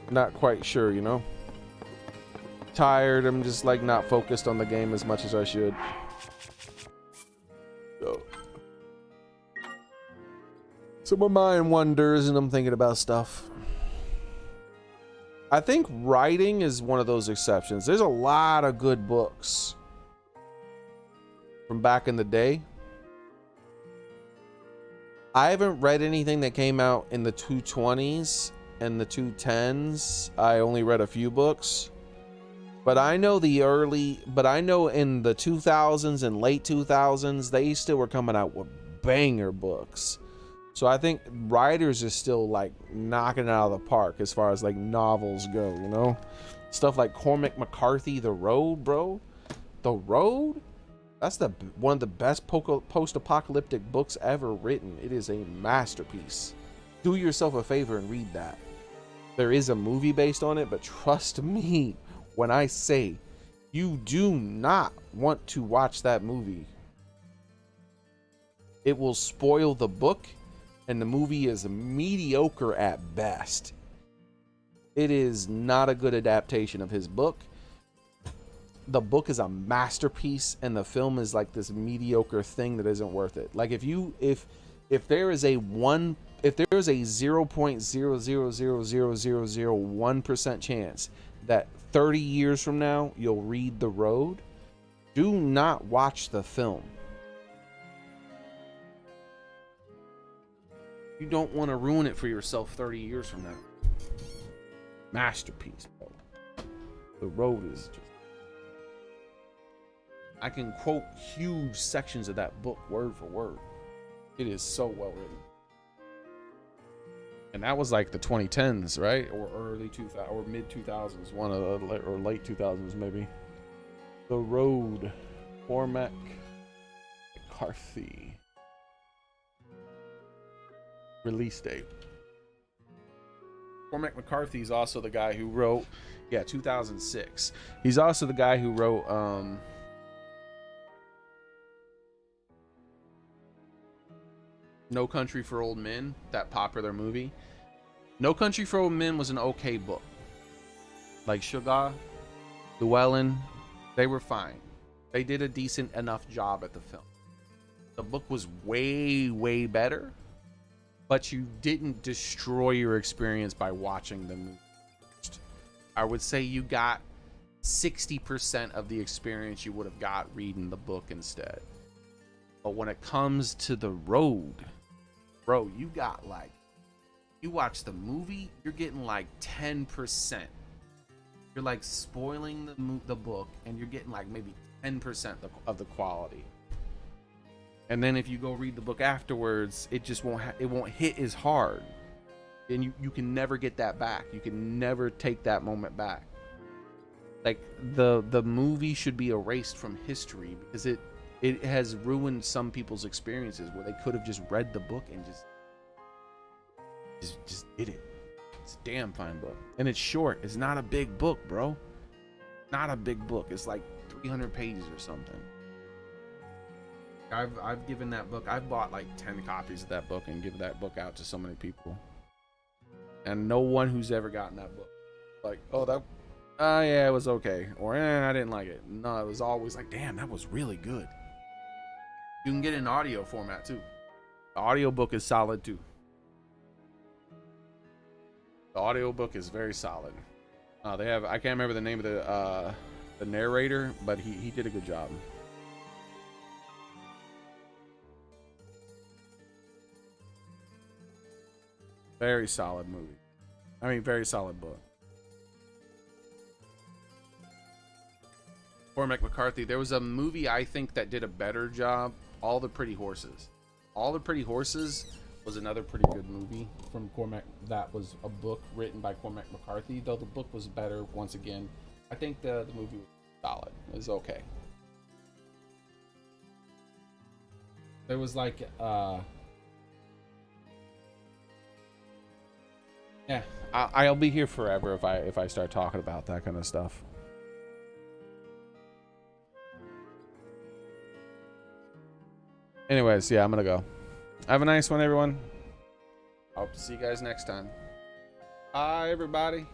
Not quite sure, you know. Tired. I'm just like not focused on the game as much as I should. So my mind wanders and I'm thinking about stuff. I think writing is one of those exceptions. There's a lot of good books from back in the day. I haven't read anything that came out in the 220s and the 210s. I only read a few books. But I know in the 2000s and late 2000s, they still were coming out with banger books. So I think writers are still like knocking it out of the park as far as like novels go, you know? Stuff like Cormac McCarthy, The Road, bro. The Road? That's one of the best post-apocalyptic books ever written. It is a masterpiece. Do yourself a favor and read that. There is a movie based on it, but trust me when I say you do not want to watch that movie. It will spoil the book, and the movie is mediocre at best. It is not a good adaptation of his book. The book is a masterpiece, and the film is like this mediocre thing that isn't worth it. Like if there is a 0.0000001% chance that 30 years from now you'll read The Road, do not watch the film. You don't want to ruin it for yourself 30 years from now. Masterpiece, bro. The Road is just... I can quote huge sections of that book word for word. It is so well written. And that was like the 2010s, right? Or early 2000s, or mid 2000s, one of the, or late 2000s maybe. The Road, Cormac McCarthy. Release date. Cormac McCarthy is also the guy who wrote, 2006. He's also the guy who wrote No Country for Old Men, that popular movie. No Country for Old Men was an okay book. Like Sugar, Llewellyn, they were fine. They did a decent enough job at the film. The book was way, way better, but you didn't destroy your experience by watching the movie. I would say you got 60% of the experience you would have got reading the book instead. But when it comes to The Road, bro, you got like, you watch the movie, you're getting like 10%. You're like spoiling the book, and you're getting like maybe 10% of the quality. And then if you go read the book afterwards, it just won't hit as hard, and you can never get that back. You can never take that moment back. Like the movie should be erased from history because it has ruined some people's experiences where they could have just read the book and just Just did it. It's a damn fine book. And it's short. It's not a big book, bro. Not a big book. It's like 300 pages or something. I've given that book, I've bought like 10 copies of that book and given that book out to so many people. And no one who's ever gotten that book, like, oh, yeah, it was okay. Or, I didn't like it. No, it was always like, damn, that was really good. You can get it in audio format too. The audiobook is solid too. The audiobook is very solid. They have, I can't remember the name of the narrator, but he did a good job. Very solid movie. I mean, very solid book. Cormac McCarthy. There was a movie I think that did a better job. All the Pretty Horses. All the Pretty Horses was another pretty good movie from Cormac. That was a book written by Cormac McCarthy, though the book was better. Once again, I think the movie was solid. It was okay. There was like yeah, I'll be here forever if I start talking about that kind of stuff. Anyways, yeah, I'm gonna go. Have a nice one, everyone. Hope to see you guys next time. Bye, everybody.